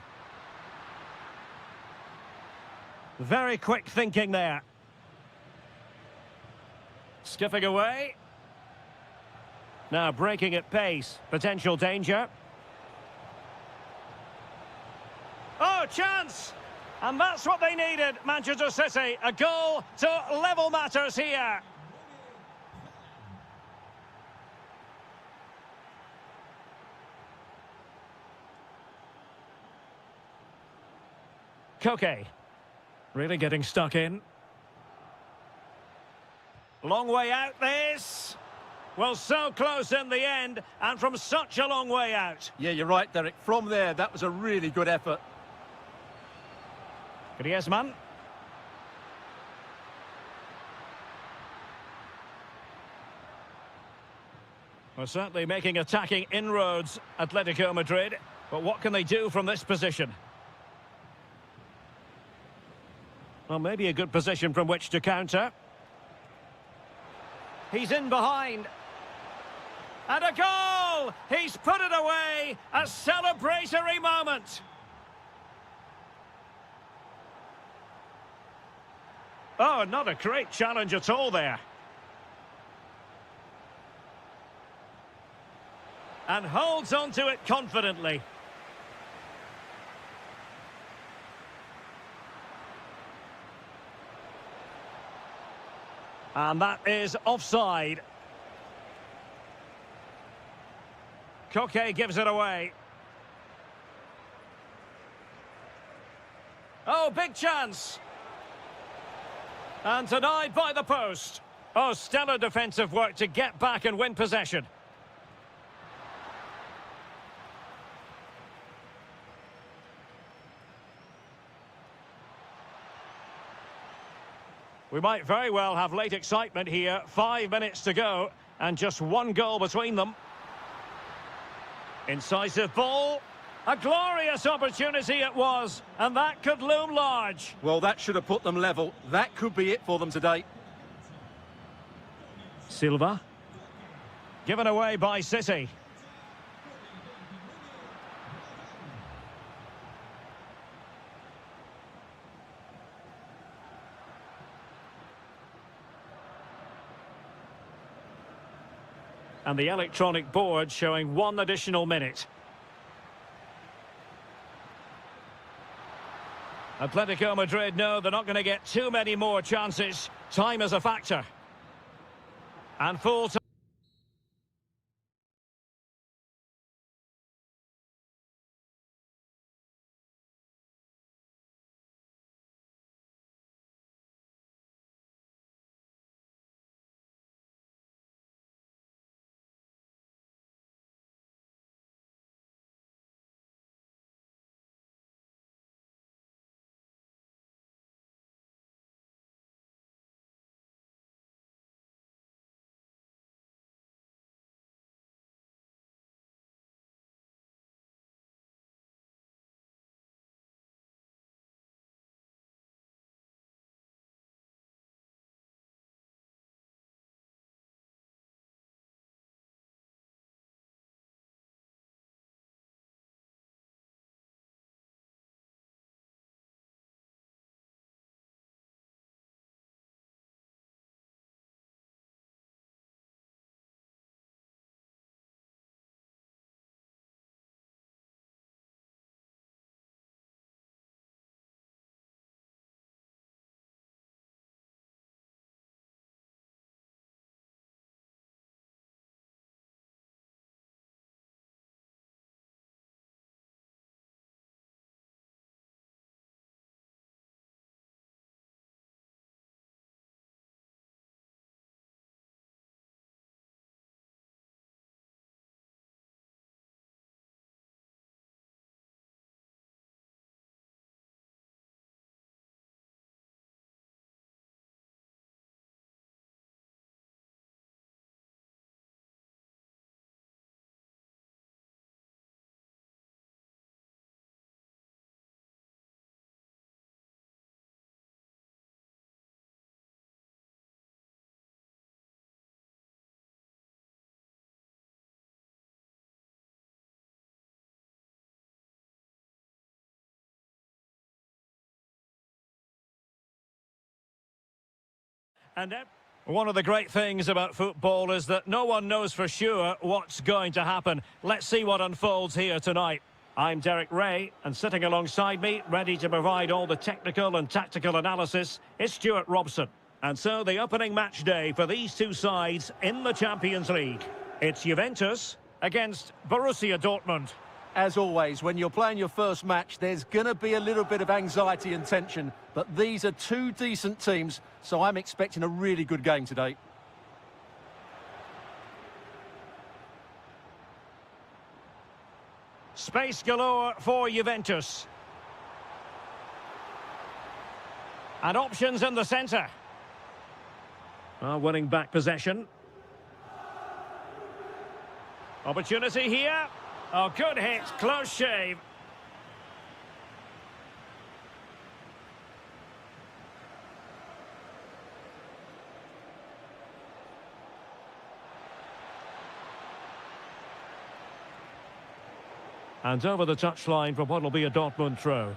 A: Very quick thinking there. Skipping away. Now breaking at pace. Potential danger. Oh, chance! And that's what they needed, Manchester City. A goal to level matters here. Koke. Really getting stuck in. Long way out this. Well, so close in the end, and from such a long way out.
B: Yeah, you're right, Derek. From there, that was a really good effort.
A: Griezmann. Well, certainly making attacking inroads, Atletico Madrid. But what can they do from this position? Well, maybe a good position from which to counter. He's in behind. And a goal! He's put it away! A celebratory moment! Oh, not a great challenge at all there. And holds on to it confidently. And that is offside. Koke gives it away. Oh, big chance. And denied by the post. Oh, stellar defensive work to get back and win possession. We might very well have late excitement here. 5 minutes to go, and just one goal between them. Incisive ball. A glorious opportunity it was, and that could loom large.
B: Well, that should have put them level. That could be it for them today.
A: Silva. Given away by City. And the electronic board showing 1 additional minute. Atletico Madrid know they're not going to get too many more chances. Time is a factor. And full time. One of the great things about football is that no one knows for sure what's going to happen. Let's see what unfolds here tonight. I'm Derek Ray, and sitting alongside me, ready to provide all the technical and tactical analysis, is Stuart Robson. And so the opening match day for these two sides in the Champions League. It's Juventus against Borussia Dortmund.
B: As always, when you're playing your first match, there's going to be a little bit of anxiety and tension. But these are two decent teams, so I'm expecting a really good game today.
A: Space galore for Juventus. And options in the centre. Winning back possession. Opportunity here. Oh, good hit, close shave. And over the touchline for what will be a Dortmund throw.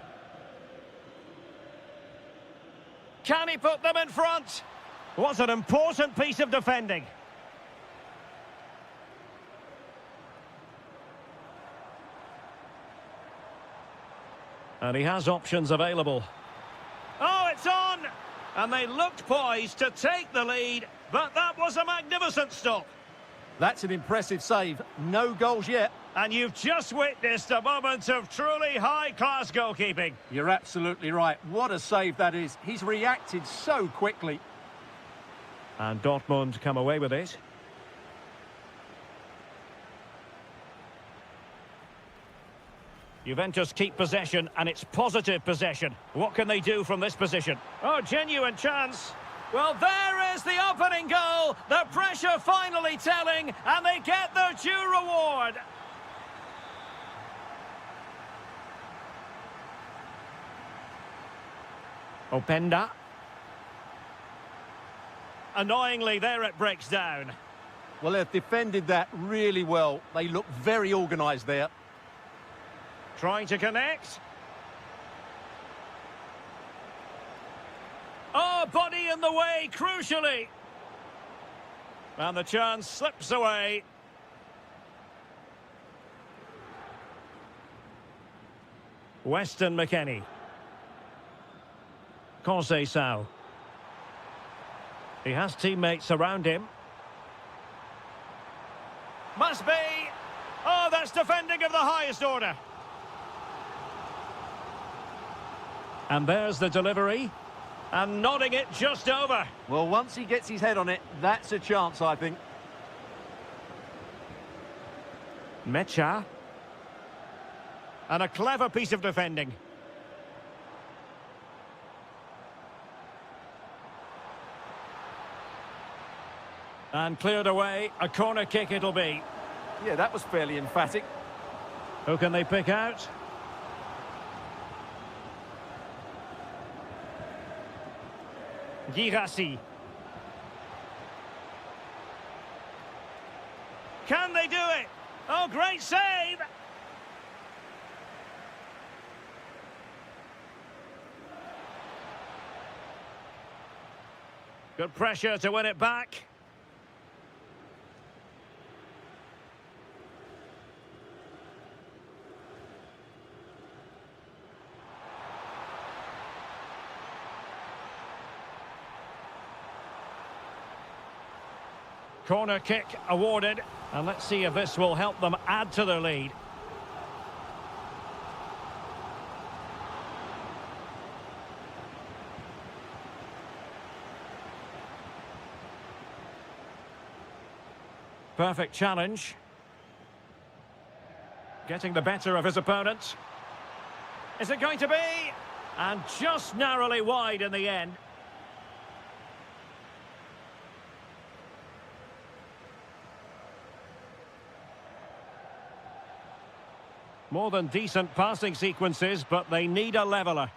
A: Can he put them in front? What an important piece of defending. And he has options available. Oh, it's on! And they looked poised to take the lead, but that was a magnificent stop.
B: That's an impressive save. No goals yet.
A: And you've just witnessed a moment of truly high-class goalkeeping.
B: You're absolutely right. What a save that is. He's reacted so quickly.
A: And Dortmund come away with it. Juventus keep possession, and it's positive possession. What can they do from this position? Oh, genuine chance. Well, there is the opening goal. The pressure finally telling, and they get their due reward. Openda. Annoyingly, there it breaks down.
B: Well, they've defended that really well. They look very organised there.
A: Trying to connect. Oh, body in the way, crucially. And the chance slips away. Weston McKennie. Conceição. He has teammates around him. Must be. Oh, that's defending of the highest order. And there's the delivery. And nodding it just over.
B: Well, once he gets his head on it, that's a chance, I think.
A: Mecha. And a clever piece of defending. And cleared away. A corner kick it'll be.
B: Yeah, that was fairly emphatic.
A: Who can they pick out? Girassi. Can they do it? Oh, great save! Good pressure to win it back. Corner kick awarded, and let's see if this will help them add to their lead. Perfect challenge. Getting the better of his opponent. Is it going to be? And just narrowly wide in the end. More than decent passing sequences, but they need a leveller.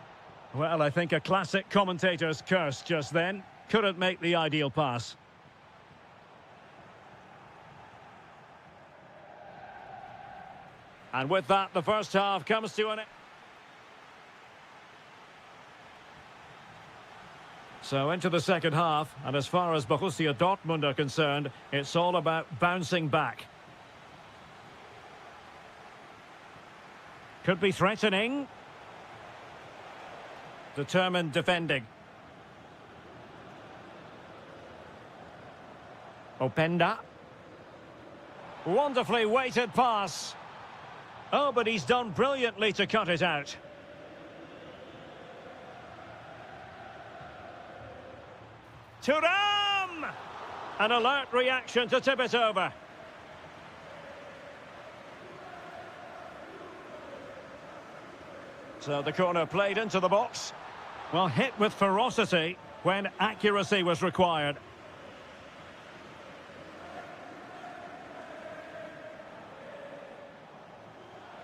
A: Well, I think a classic commentator's curse just then. Couldn't make the ideal pass. And with that, the first half comes to an end. So into the second half, and as far as Borussia Dortmund are concerned, it's all about bouncing back. Could be threatening. Determined defending. Openda. Wonderfully weighted pass. Oh, but he's done brilliantly to cut it out. Thuram! An alert reaction to tip it over. So the corner played into the box. Well, hit with ferocity when accuracy was required.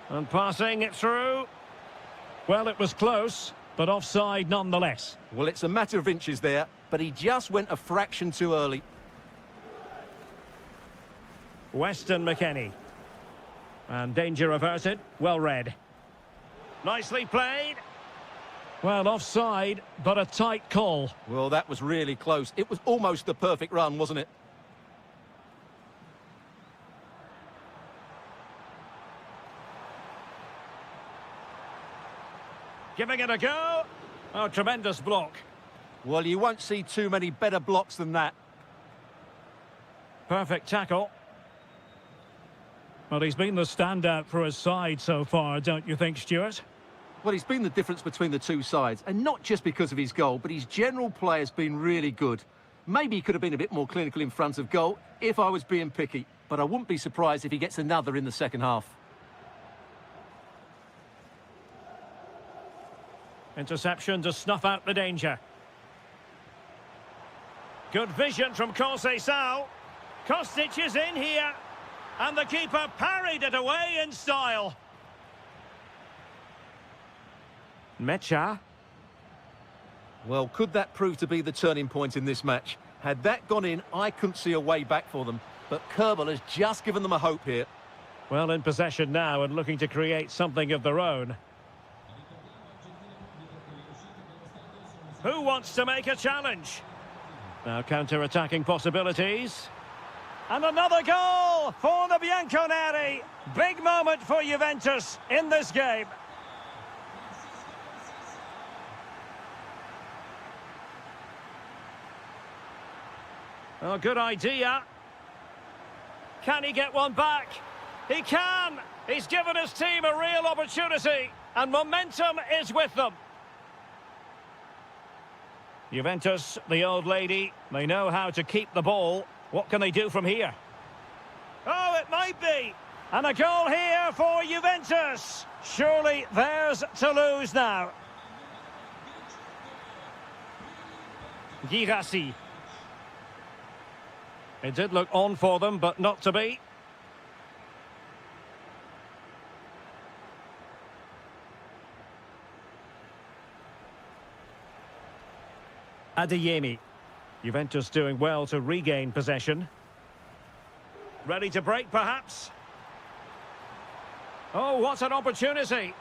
A: And passing it through. Well, it was close, but offside nonetheless.
B: Well, it's a matter of inches there, but he just went a fraction too early.
A: Weston McKennie. And danger averted. Well read. Nicely played. Well, offside, but a tight call.
B: Well, that was really close. It was almost the perfect run, wasn't it?
A: Giving it a go. Oh, tremendous block.
B: Well, you won't see too many better blocks than that.
A: Perfect tackle. Well, he's been the standout for his side so far, don't you think, Stuart?
B: Well, he's been the difference between the two sides, and not just because of his goal, but his general play has been really good. Maybe he could have been a bit more clinical in front of goal if I was being picky, but I wouldn't be surprised if he gets another in the second half.
A: Interception to snuff out the danger. Good vision from Conceição. Kostic is in here. And the keeper parried it away in style. Mecha.
B: Well, could that prove to be the turning point in this match? Had that gone in, I couldn't see a way back for them. But Kerbal has just given them a hope here.
A: Well, in possession now and looking to create something of their own. Who wants to make a challenge? Now counter-attacking possibilities. And another goal for the Bianconeri. Big moment for Juventus in this game. Oh, good idea. Can he get one back? He can! He's given his team a real opportunity. And momentum is with them. Juventus, the old lady, they know how to keep the ball. What can they do from here? Oh, it might be. And a goal here for Juventus. Surely theirs to lose now. Girassi. It did look on for them, but not to be. Adeyemi. Juventus doing well to regain possession. Ready to break, perhaps? Oh, what an opportunity.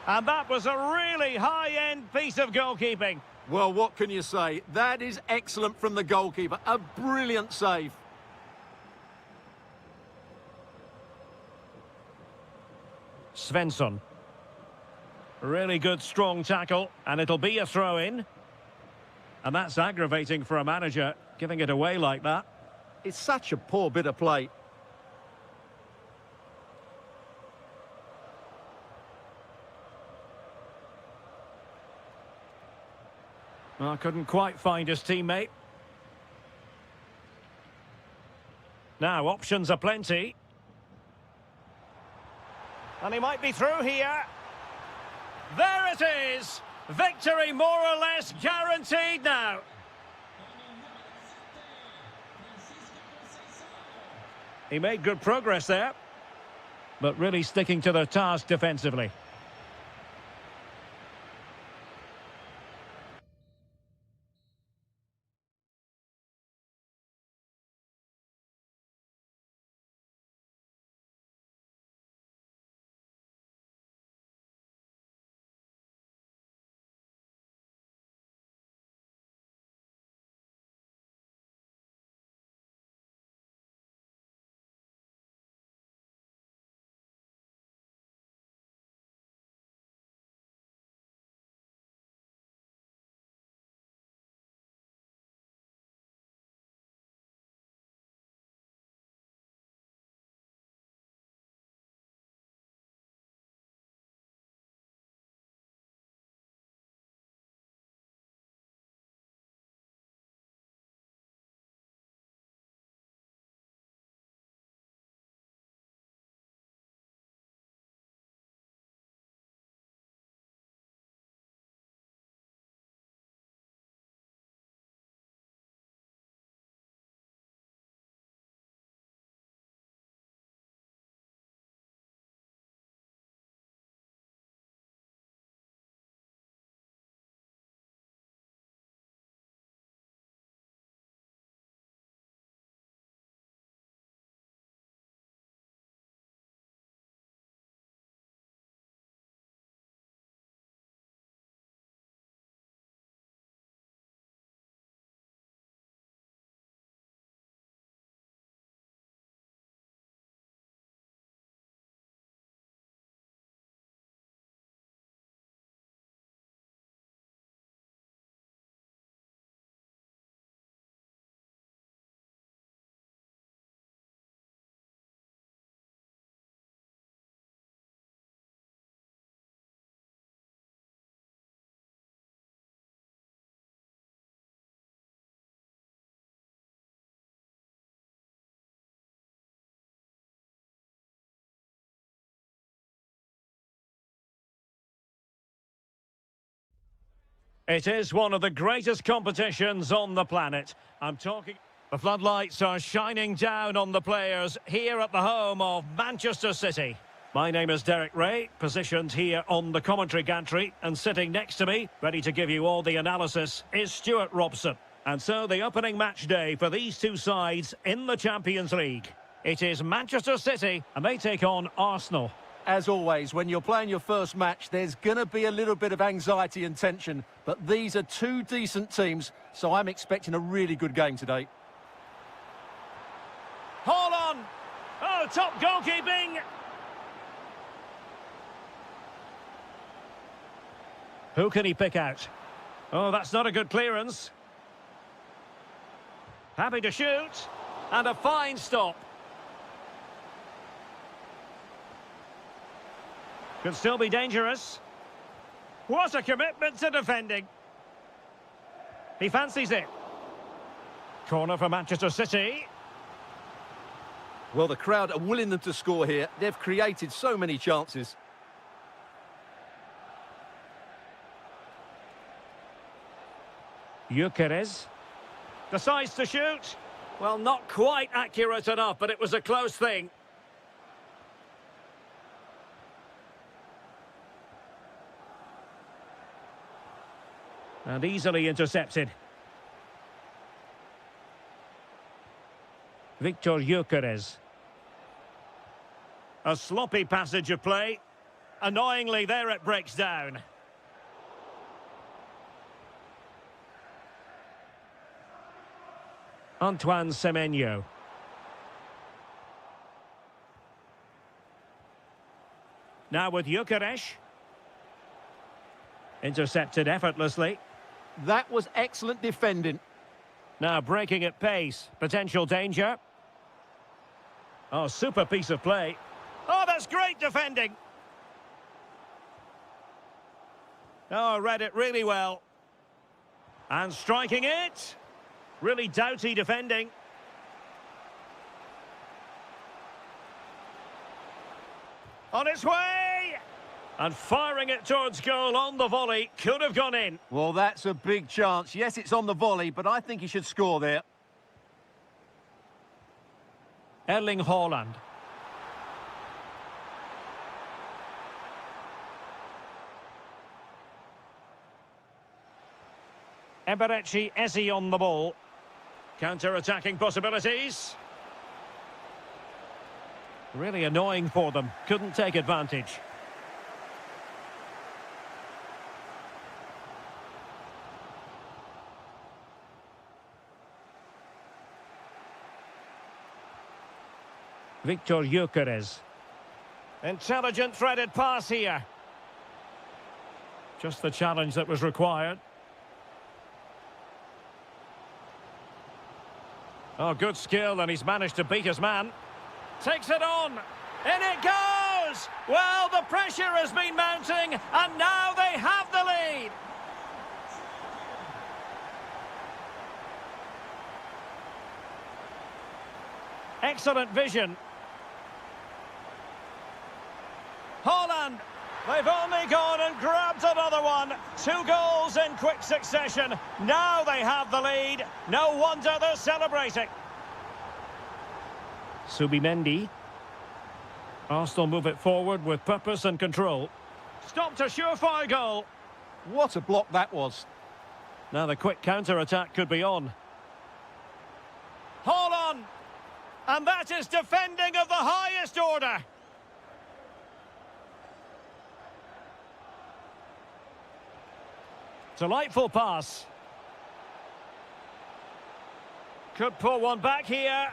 A: And that was a really high-end piece of goalkeeping.
B: Well, what can you say? That is excellent from the goalkeeper. A brilliant save.
A: Svensson. Really good, strong tackle, and it'll be a throw-in. And that's aggravating for a manager, giving it away like that.
B: It's such a poor bit of play.
A: Well, couldn't quite find his teammate. Now, options are plenty. And he might be through here. There it is! Victory more or less guaranteed now. He made good progress there, but really sticking to their task defensively. It is one of the greatest competitions on the planet. I'm talking... The floodlights are shining down on the players here at the home of Manchester City. My name is Derek Ray, positioned here on the commentary gantry, and sitting next to me, ready to give you all the analysis, is Stuart Robson. And so the opening match day for these two sides in the Champions League. It is Manchester City, and they take on Arsenal.
B: As always, when you're playing your first match, there's going to be a little bit of anxiety and tension, but these are two decent teams, so I'm expecting a really good game today.
A: Hold on! Oh, top goalkeeping! Who can he pick out? Oh, that's not a good clearance. Happy to shoot. And a fine stop. Could still be dangerous. What a commitment to defending. He fancies it. Corner for Manchester City.
B: Well, the crowd are willing them to score here. They've created so many chances.
A: Gyökeres decides to shoot. Well, not quite accurate enough, but it was a close thing. And easily intercepted. Victor Gyökeres. A sloppy passage of play. Annoyingly, there it breaks down. Antoine Semenyo. Now with Gyökeres. Intercepted effortlessly.
B: That was excellent defending.
A: Now breaking at pace. Potential danger. Oh, super piece of play. Oh, that's great defending. Oh, read it really well. And striking it. Really doughty defending. On its way! And firing it towards goal on the volley. Could have gone in.
B: Well, that's a big chance. Yes, it's on the volley, but I think he should score there.
A: Erling Haaland. Eberechi Eze on the ball. Counter-attacking possibilities. Really annoying for them. Couldn't take advantage. Victor Gyökeres. Intelligent threaded pass here. Just the challenge that was required. Oh, good skill, and he's managed to beat his man. Takes it on. In it goes! Well, the pressure has been mounting, and now they have the lead. Excellent vision. Haaland. They've only gone and grabbed another one. 2 goals in quick succession. Now they have the lead. No wonder they're celebrating. Subimendi. Arsenal move it forward with purpose and control. Stopped a surefire goal.
B: What a block that was.
A: Now the quick counter-attack could be on. Hold on. And that is defending of the highest order. Delightful pass. Could pull one back here.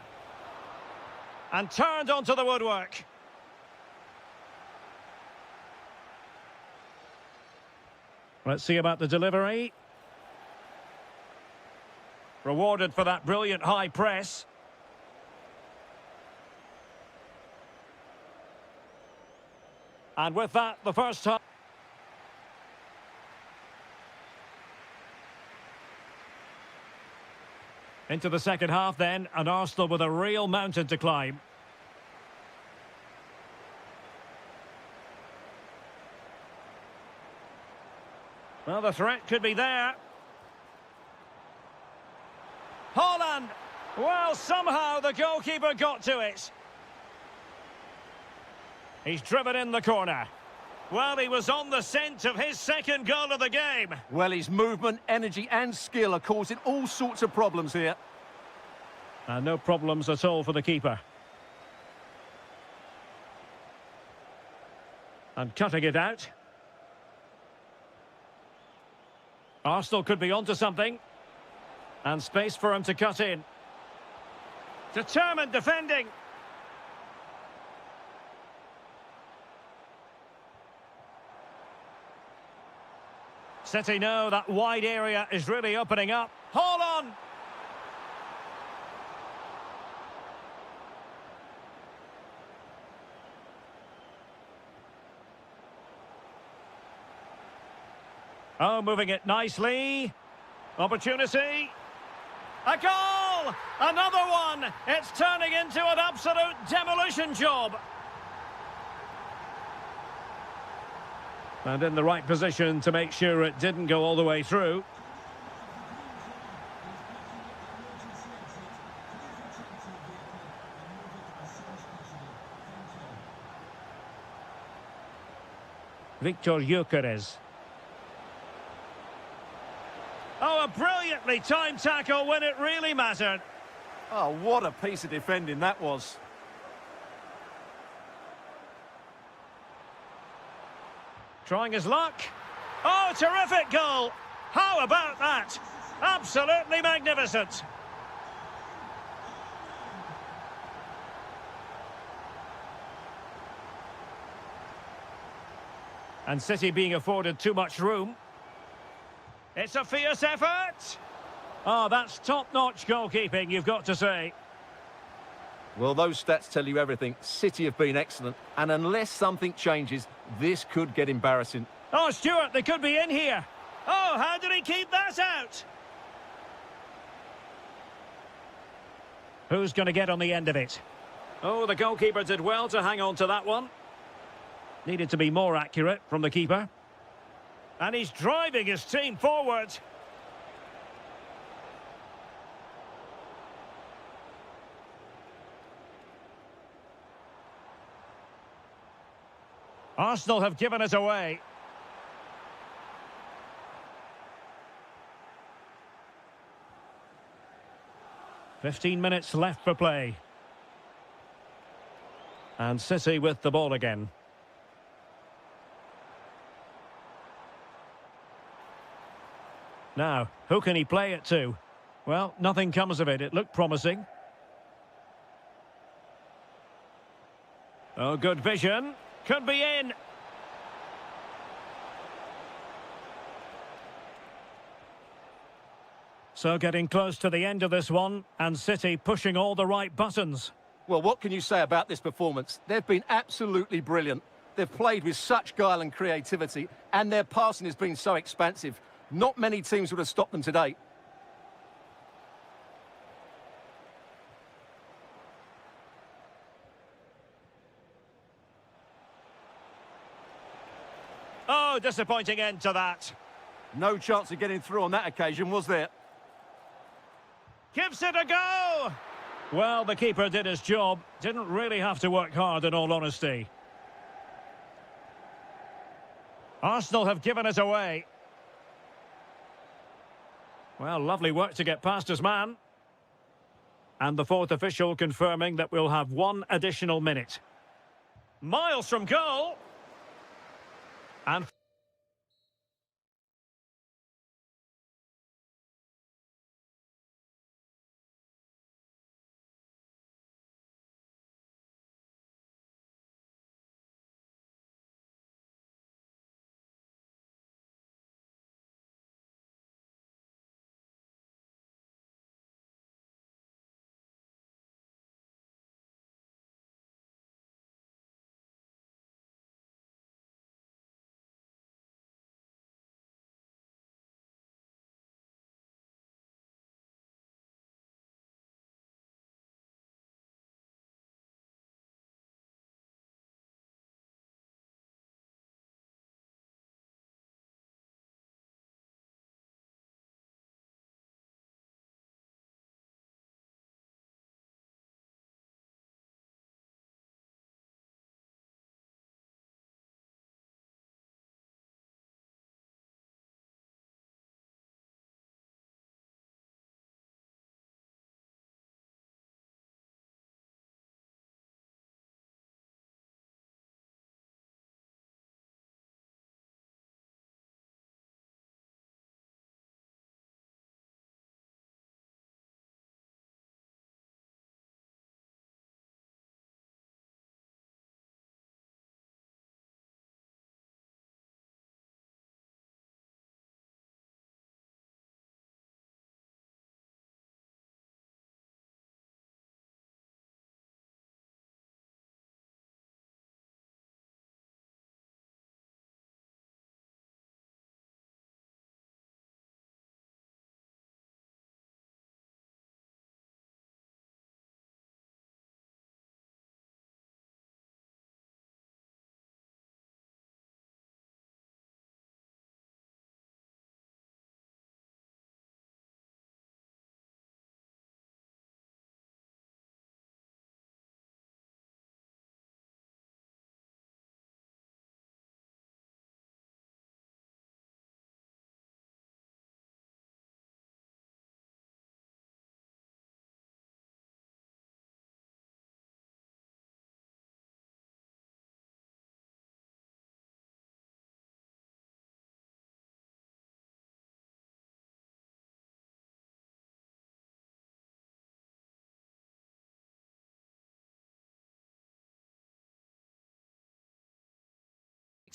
A: And turned onto the woodwork. Let's see about the delivery. Rewarded for that brilliant high press. And with that, the first half. Into the second half then, and Arsenal with a real mountain to climb. Well, the threat could be there. Holland! Well, somehow the goalkeeper got to it. He's driven in the corner. Well, he was on the scent of his second goal of the game.
B: Well, his movement, energy and skill are causing all sorts of problems here.
A: No problems at all for the keeper. And cutting it out. Arsenal could be onto something. And space for him to cut in. Determined defending. City know that wide area is really opening up. Hold on! Oh, moving it nicely. Opportunity. A goal! Another one! It's turning into an absolute demolition job. And in the right position to make sure it didn't go all the way through. Victor Gyökeres. Oh, a brilliantly timed tackle when it really mattered.
B: Oh, what a piece of defending that was.
A: Trying his luck. Oh, terrific goal. How about that? Absolutely magnificent. And City being afforded too much room. It's a fierce effort. Oh, that's top-notch goalkeeping, you've got to say.
B: Well, those stats tell you everything. City have been excellent, and unless something changes, this could get embarrassing.
A: Oh, Stuart, they could be in here. Oh, how did he keep that out? Who's going to get on the end of it? Oh, the goalkeeper did well to hang on to that one. Needed to be more accurate from the keeper. And he's driving his team forward. Arsenal have given it away. "15 minutes left for play. And City with the ball again. Now, who can he play it to? Well, nothing comes of it. It looked promising. Oh, good vision. Could be in. So getting close to the end of this one, and City pushing all the right buttons.
B: Well, what can you say about this performance? They've been absolutely brilliant. They've played with such guile and creativity, and their passing has been so expansive. Not many teams would have stopped them today.
A: Oh, disappointing end to that.
B: No chance of getting through on that occasion, was there?
A: Gives it a go! Well, the keeper did his job. Didn't really have to work hard, in all honesty. Arsenal have given it away. Well, lovely work to get past his man. And the fourth official confirming that we'll have one additional minute. Miles from goal. And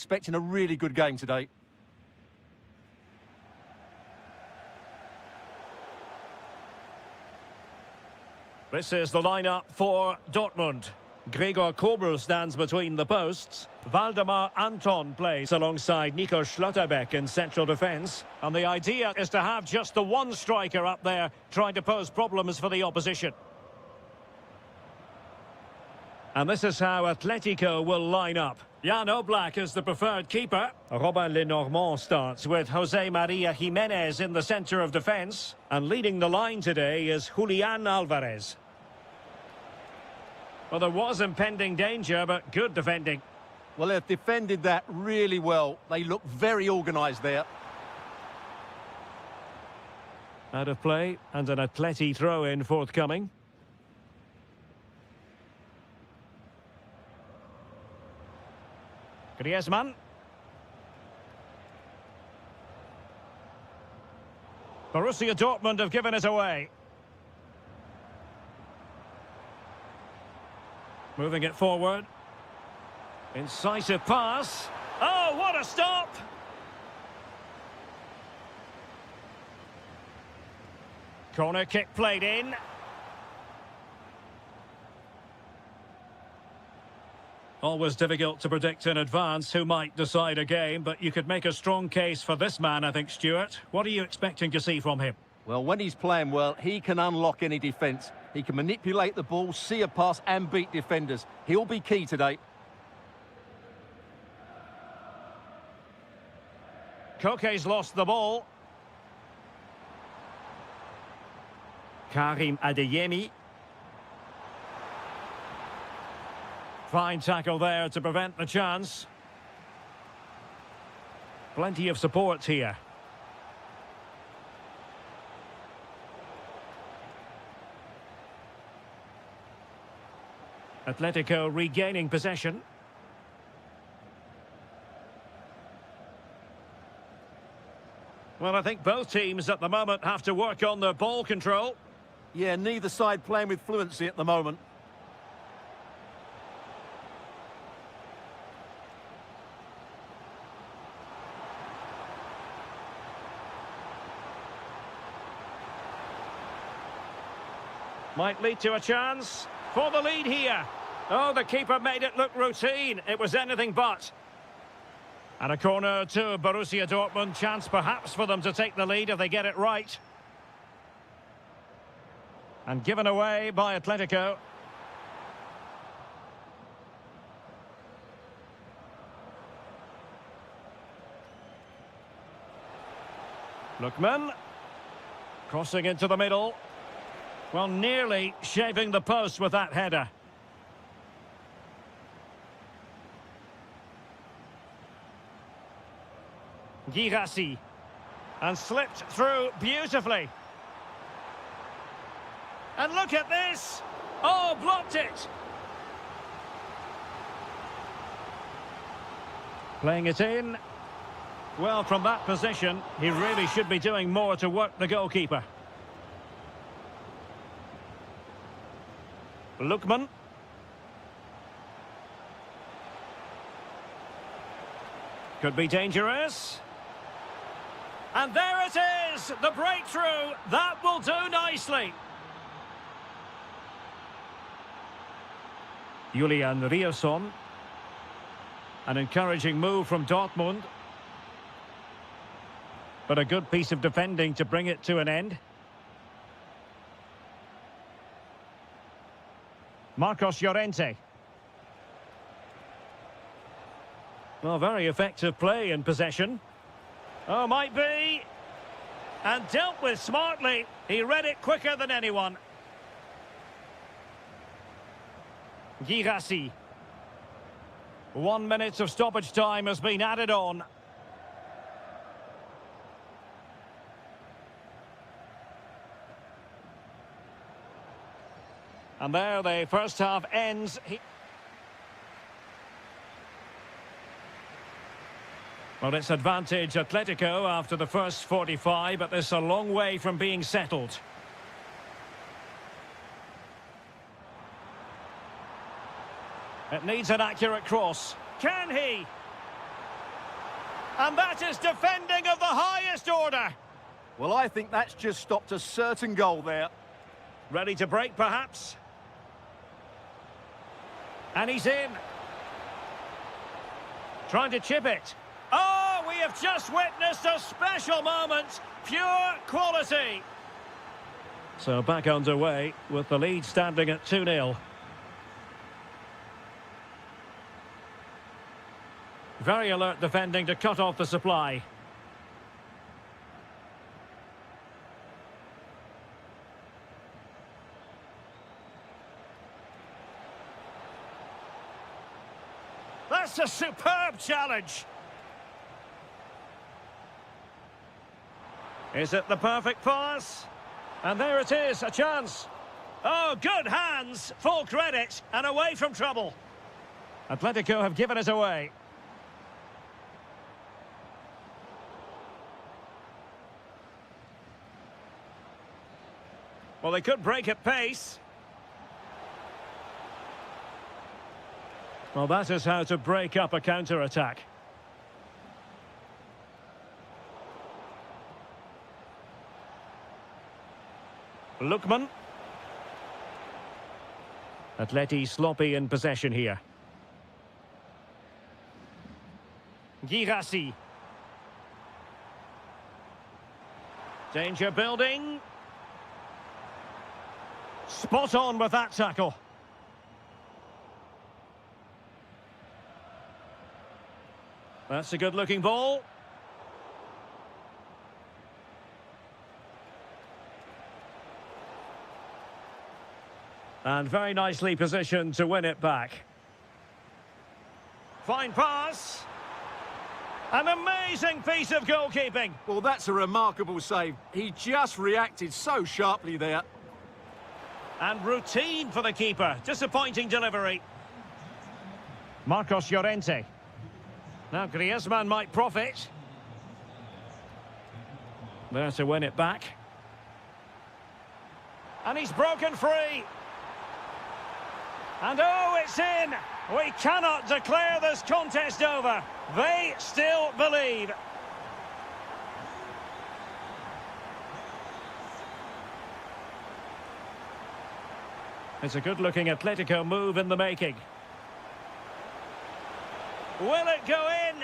B: expecting a really good game today.
A: This is the lineup for Dortmund. Gregor Kobel stands between the posts. Waldemar Anton plays alongside Nico Schlotterbeck in central defence. And the idea is to have just the one striker up there trying to pose problems for the opposition. And this is how Atletico will line up. Jan Oblak is the preferred keeper. Robin Lenormand starts with Jose Maria Jimenez in the centre of defence. And leading the line today is Julian Alvarez. Well, there was impending danger, but good defending.
B: Well, they've defended that really well. They look very organised there.
A: Out of play, and an Atleti throw-in forthcoming. Griezmann. Borussia Dortmund have given it away. Moving it forward. Incisive pass. Oh, what a stop! Corner kick played in. Always difficult to predict in advance who might decide a game, but you could make a strong case for this man, I think, Stuart. What are you expecting to see from him?
B: Well, when he's playing well, he can unlock any defence. He can manipulate the ball, see a pass and beat defenders. He'll be key today.
A: Koke's lost the ball. Karim Adeyemi. Fine tackle there to prevent the chance. Plenty of support here. Atletico regaining possession. Well, I think both teams at the moment have to work on their ball control.
B: Yeah, neither side playing with fluency at the moment.
A: Might lead to a chance for the lead here. Oh, the keeper made it look routine. It was anything but. And a corner to Borussia Dortmund. Chance perhaps for them to take the lead if they get it right. And given away by Atletico. Lookman. Crossing into the middle. Well, nearly shaving the post with that header. Girassi. And slipped through beautifully. And look at this! Oh, blocked it! Playing it in. Well, from that position, he really should be doing more to work the goalkeeper. Lookman. Could be dangerous. And there it is! The breakthrough! That will do nicely! Julian Riasson. An encouraging move from Dortmund. But a good piece of defending to bring it to an end. Marcos Llorente. Well, very effective play in possession. Oh, might be. And dealt with smartly. He read it quicker than anyone. Girassi. 1 minute of stoppage time has been added on. And there the first half ends. Well, it's advantage Atletico after the first 45, but this is a long way from being settled. It needs an accurate cross. Can he? And that is defending of the highest order.
B: Well, I think that's just stopped a certain goal there.
A: Ready to break, perhaps? And he's in. Trying to chip it. Oh, we have just witnessed a special moment. Pure quality. So back underway with the lead standing at 2-0. Very alert defending to cut off the supply. That's a superb challenge. Is it the perfect pass? And there it is, a chance. Oh, good hands, full credit, and away from trouble. Atletico have given us away. Well, they could break at pace. Well, that is how to break up a counter-attack. Lookman. Atleti sloppy in possession here. Girassi. Danger building. Spot on with that tackle. That's a good-looking ball. And very nicely positioned to win it back. Fine pass. An amazing piece of goalkeeping.
B: Well, that's a remarkable save. He just reacted so sharply there.
A: And routine for the keeper. Disappointing delivery. Marcos Llorente. Now Griezmann might profit. There to win it back. And he's broken free. And oh, it's in! We cannot declare this contest over. They still believe. It's a good-looking Atletico move in the making. Will it go in?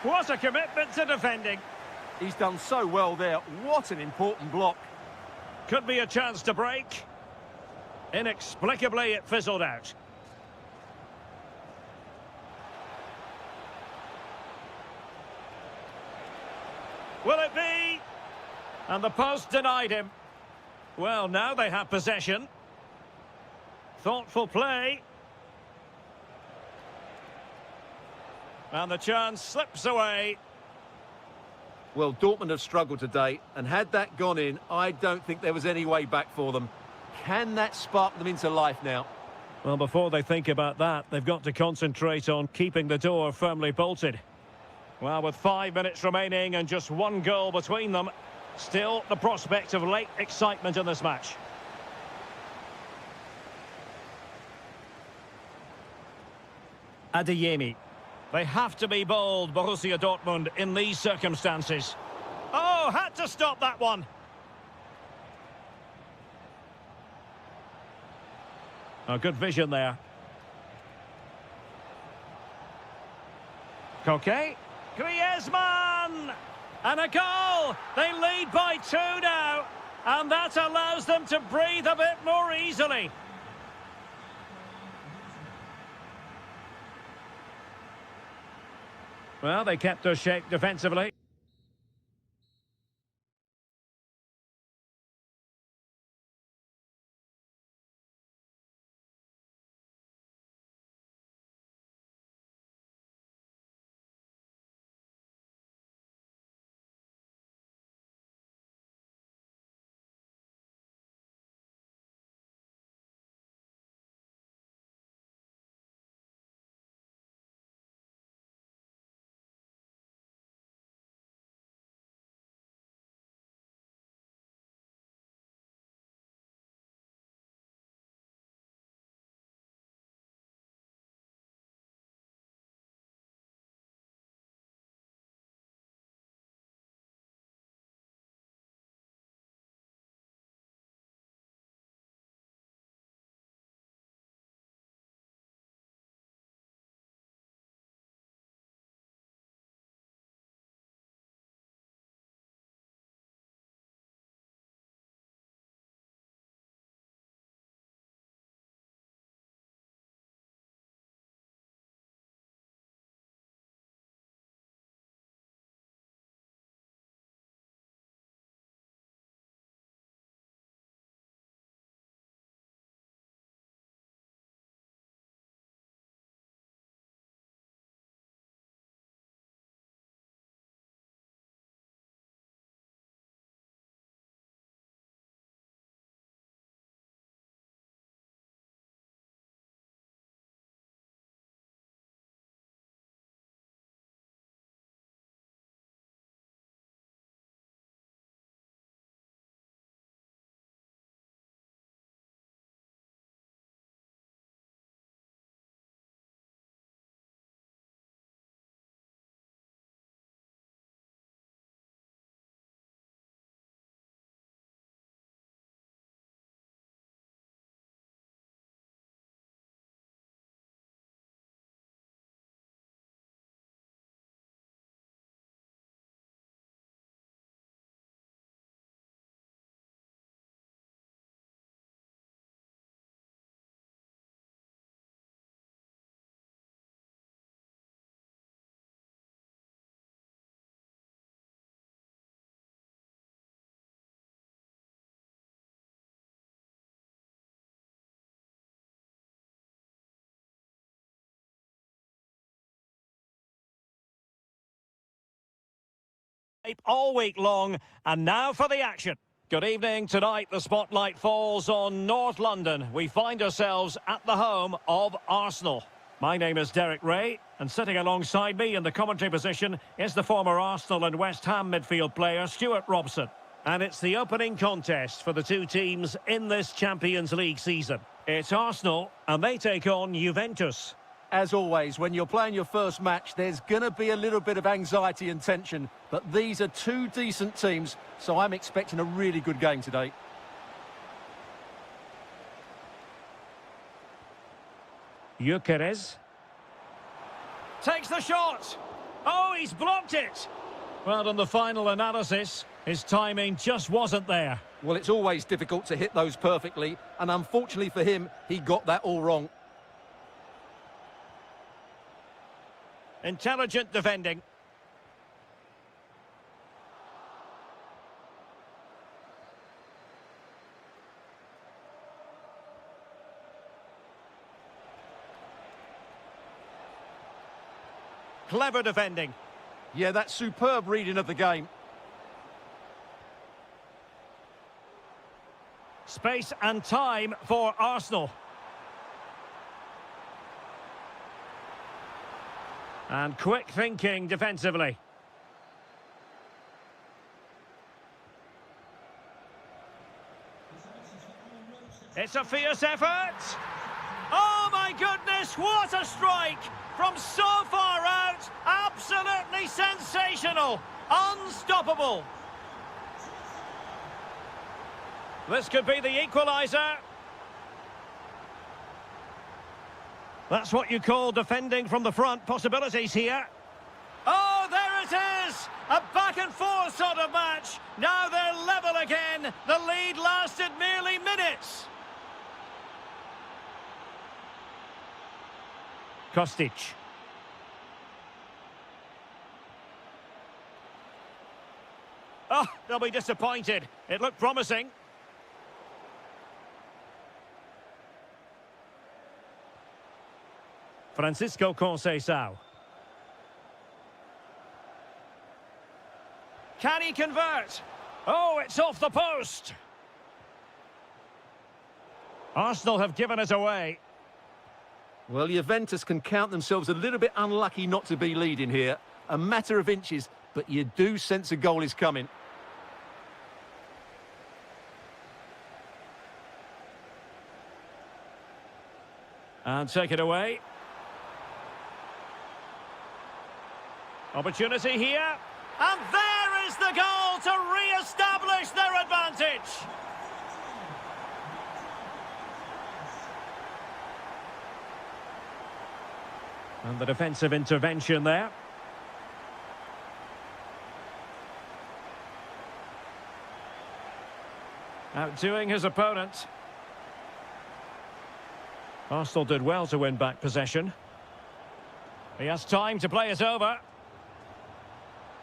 A: What a commitment to defending.
B: He's done so well there. What an important block.
A: Could be a chance to break. Inexplicably, it fizzled out. Will it be? And the post denied him. Well, now they have possession. Thoughtful play. And the chance slips away.
B: Well, Dortmund have struggled today, and had that gone in, I don't think there was any way back for them. Can that spark them into life now?
A: Well, before they think about that, they've got to concentrate on keeping the door firmly bolted. Well, with 5 minutes remaining and just one goal between them, still the prospect of late excitement in this match. Adeyemi. They have to be bold, Borussia Dortmund, in these circumstances. Oh, had to stop that one. A good vision there. Koke. Griezmann! And a goal! They lead by 2 now. And that allows them to breathe a bit more easily. Well, they kept their shape defensively. all week long, and now for the action. Good evening. Tonight the spotlight falls on North London. We find ourselves at the home of Arsenal. My name is Derek Ray, and sitting alongside me in the commentary position is the former Arsenal and West Ham midfield player Stuart Robson. And it's the opening contest for the two teams in this Champions League season. It's Arsenal, and they take on Juventus.
B: As always, when you're playing your first match, there's going to be a little bit of anxiety and tension. But these are two decent teams, so I'm expecting a really good game today.
A: Gyökeres takes the shot. Oh, he's blocked it. Well, on the final analysis, his timing just wasn't there.
B: Well, it's always difficult to hit those perfectly, and unfortunately for him, he got that all wrong.
A: Intelligent defending. Clever defending.
B: Yeah, that's superb reading of the game.
A: Space and time for Arsenal. And quick thinking defensively. It's a fierce effort. Oh my goodness, what a strike! From so far out, absolutely sensational, unstoppable. This could be the equaliser. That's what you call defending from the front. Possibilities here. Oh, there it is! A back-and-forth sort of match. Now they're level again. The lead lasted merely minutes. Kostic. Oh, they'll be disappointed. It looked promising. Francisco Conceição. Can he convert? Oh, it's off the post. Arsenal have given it away.
B: Well, Juventus can count themselves a little bit unlucky not to be leading here. A matter of inches, but you do sense a goal is coming.
A: And take it away. Opportunity here. And there is the goal to re-establish their advantage. And the defensive intervention there. Outdoing his opponent. Arsenal did well to win back possession. He has time to play it over.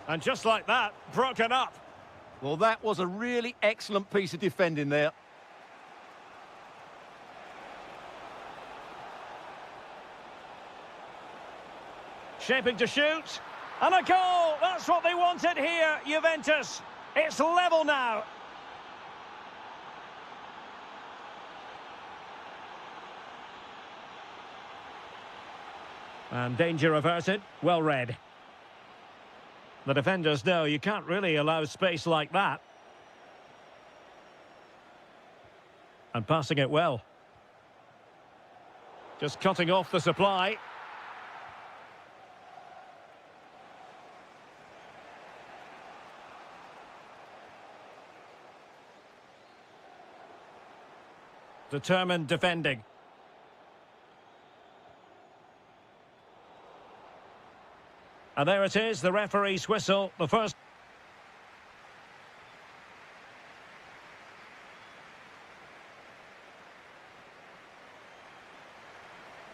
A: And just like that, broken up.
B: Well, that was a really excellent piece of defending there.
A: Shaping to shoot. And a goal! That's what they wanted here, Juventus. It's level now. And danger averted. Well read. The defenders know you can't really allow space like that. And passing it well. Just cutting off the supply. Determined defending. And there it is, the referee's whistle, the first.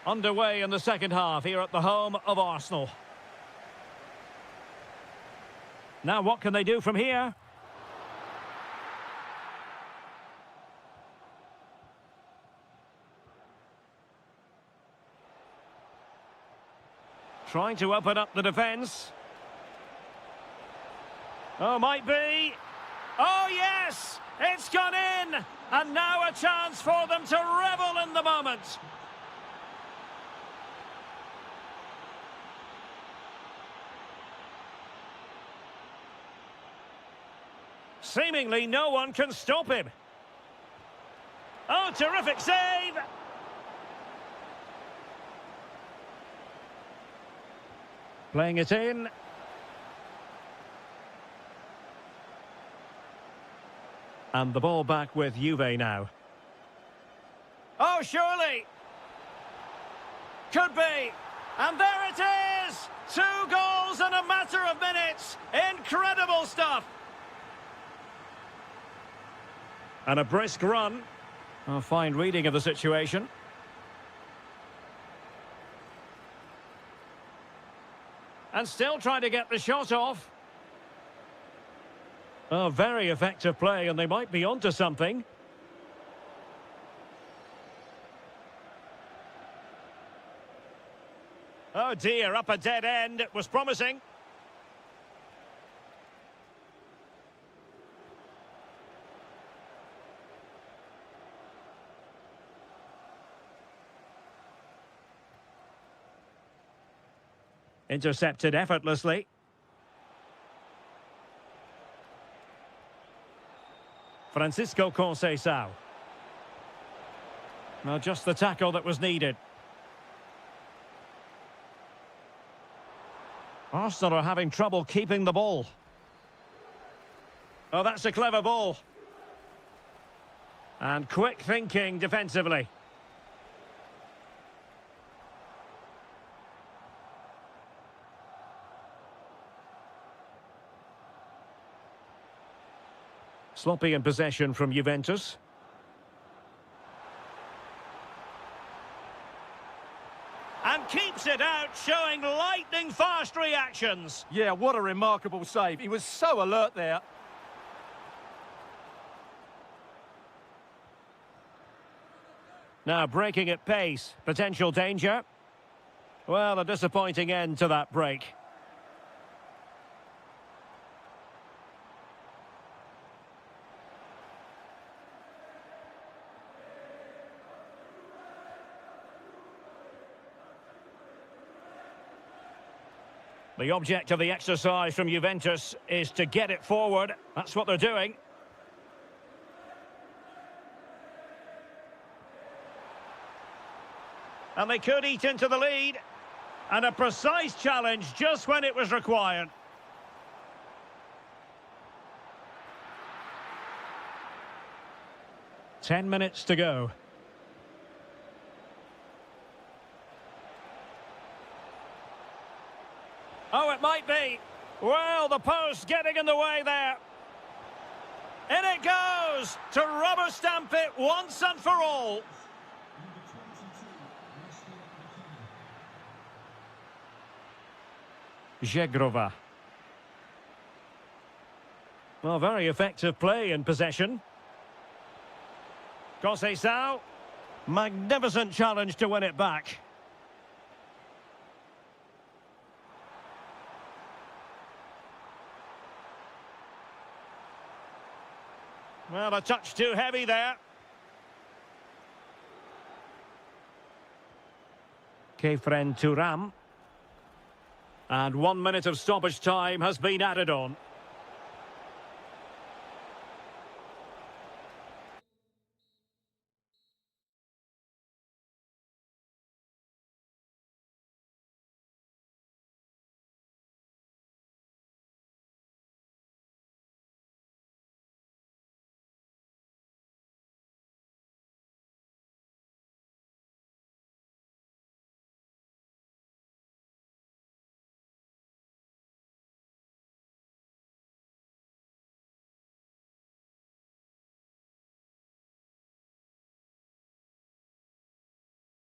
A: Underway in the second half here at the home of Arsenal. Now what can they do from here? Trying to open up the defence. Oh, might be. Oh, yes! It's gone in! And now a chance for them to revel in the moment. Seemingly no one can stop him. Oh, terrific save! Playing it in. And the ball back with Juve now. Oh, surely! Could be! And there it is! 2 goals in a matter of minutes! Incredible stuff! And a brisk run. A fine reading of the situation. And still trying to get the shot off. Oh, very effective play, and they might be onto something. Oh dear, up a dead end. It was promising. Intercepted effortlessly. Francisco Conceição. Well, just the tackle that was needed. Arsenal are having trouble keeping the ball. Oh, that's a clever ball. And quick thinking defensively. Sloppy in possession from Juventus. And keeps it out, showing lightning-fast reactions.
B: Yeah, what a remarkable save. He was so alert there.
A: Now breaking at pace. Potential danger. Well, a disappointing end to that break. The object of the exercise from Juventus is to get it forward. That's what they're doing. And they could eat into the lead. And a precise challenge just when it was required. Ten minutes to go. Oh, it might be. Well, the post getting in the way there. In it goes to rubber stamp it once and for all. Żegrova. Well, very effective play in possession. Conceição. Magnificent challenge to win it back. Well, a touch too heavy there. Kefren Turam. And 1 minute of stoppage time has been added on.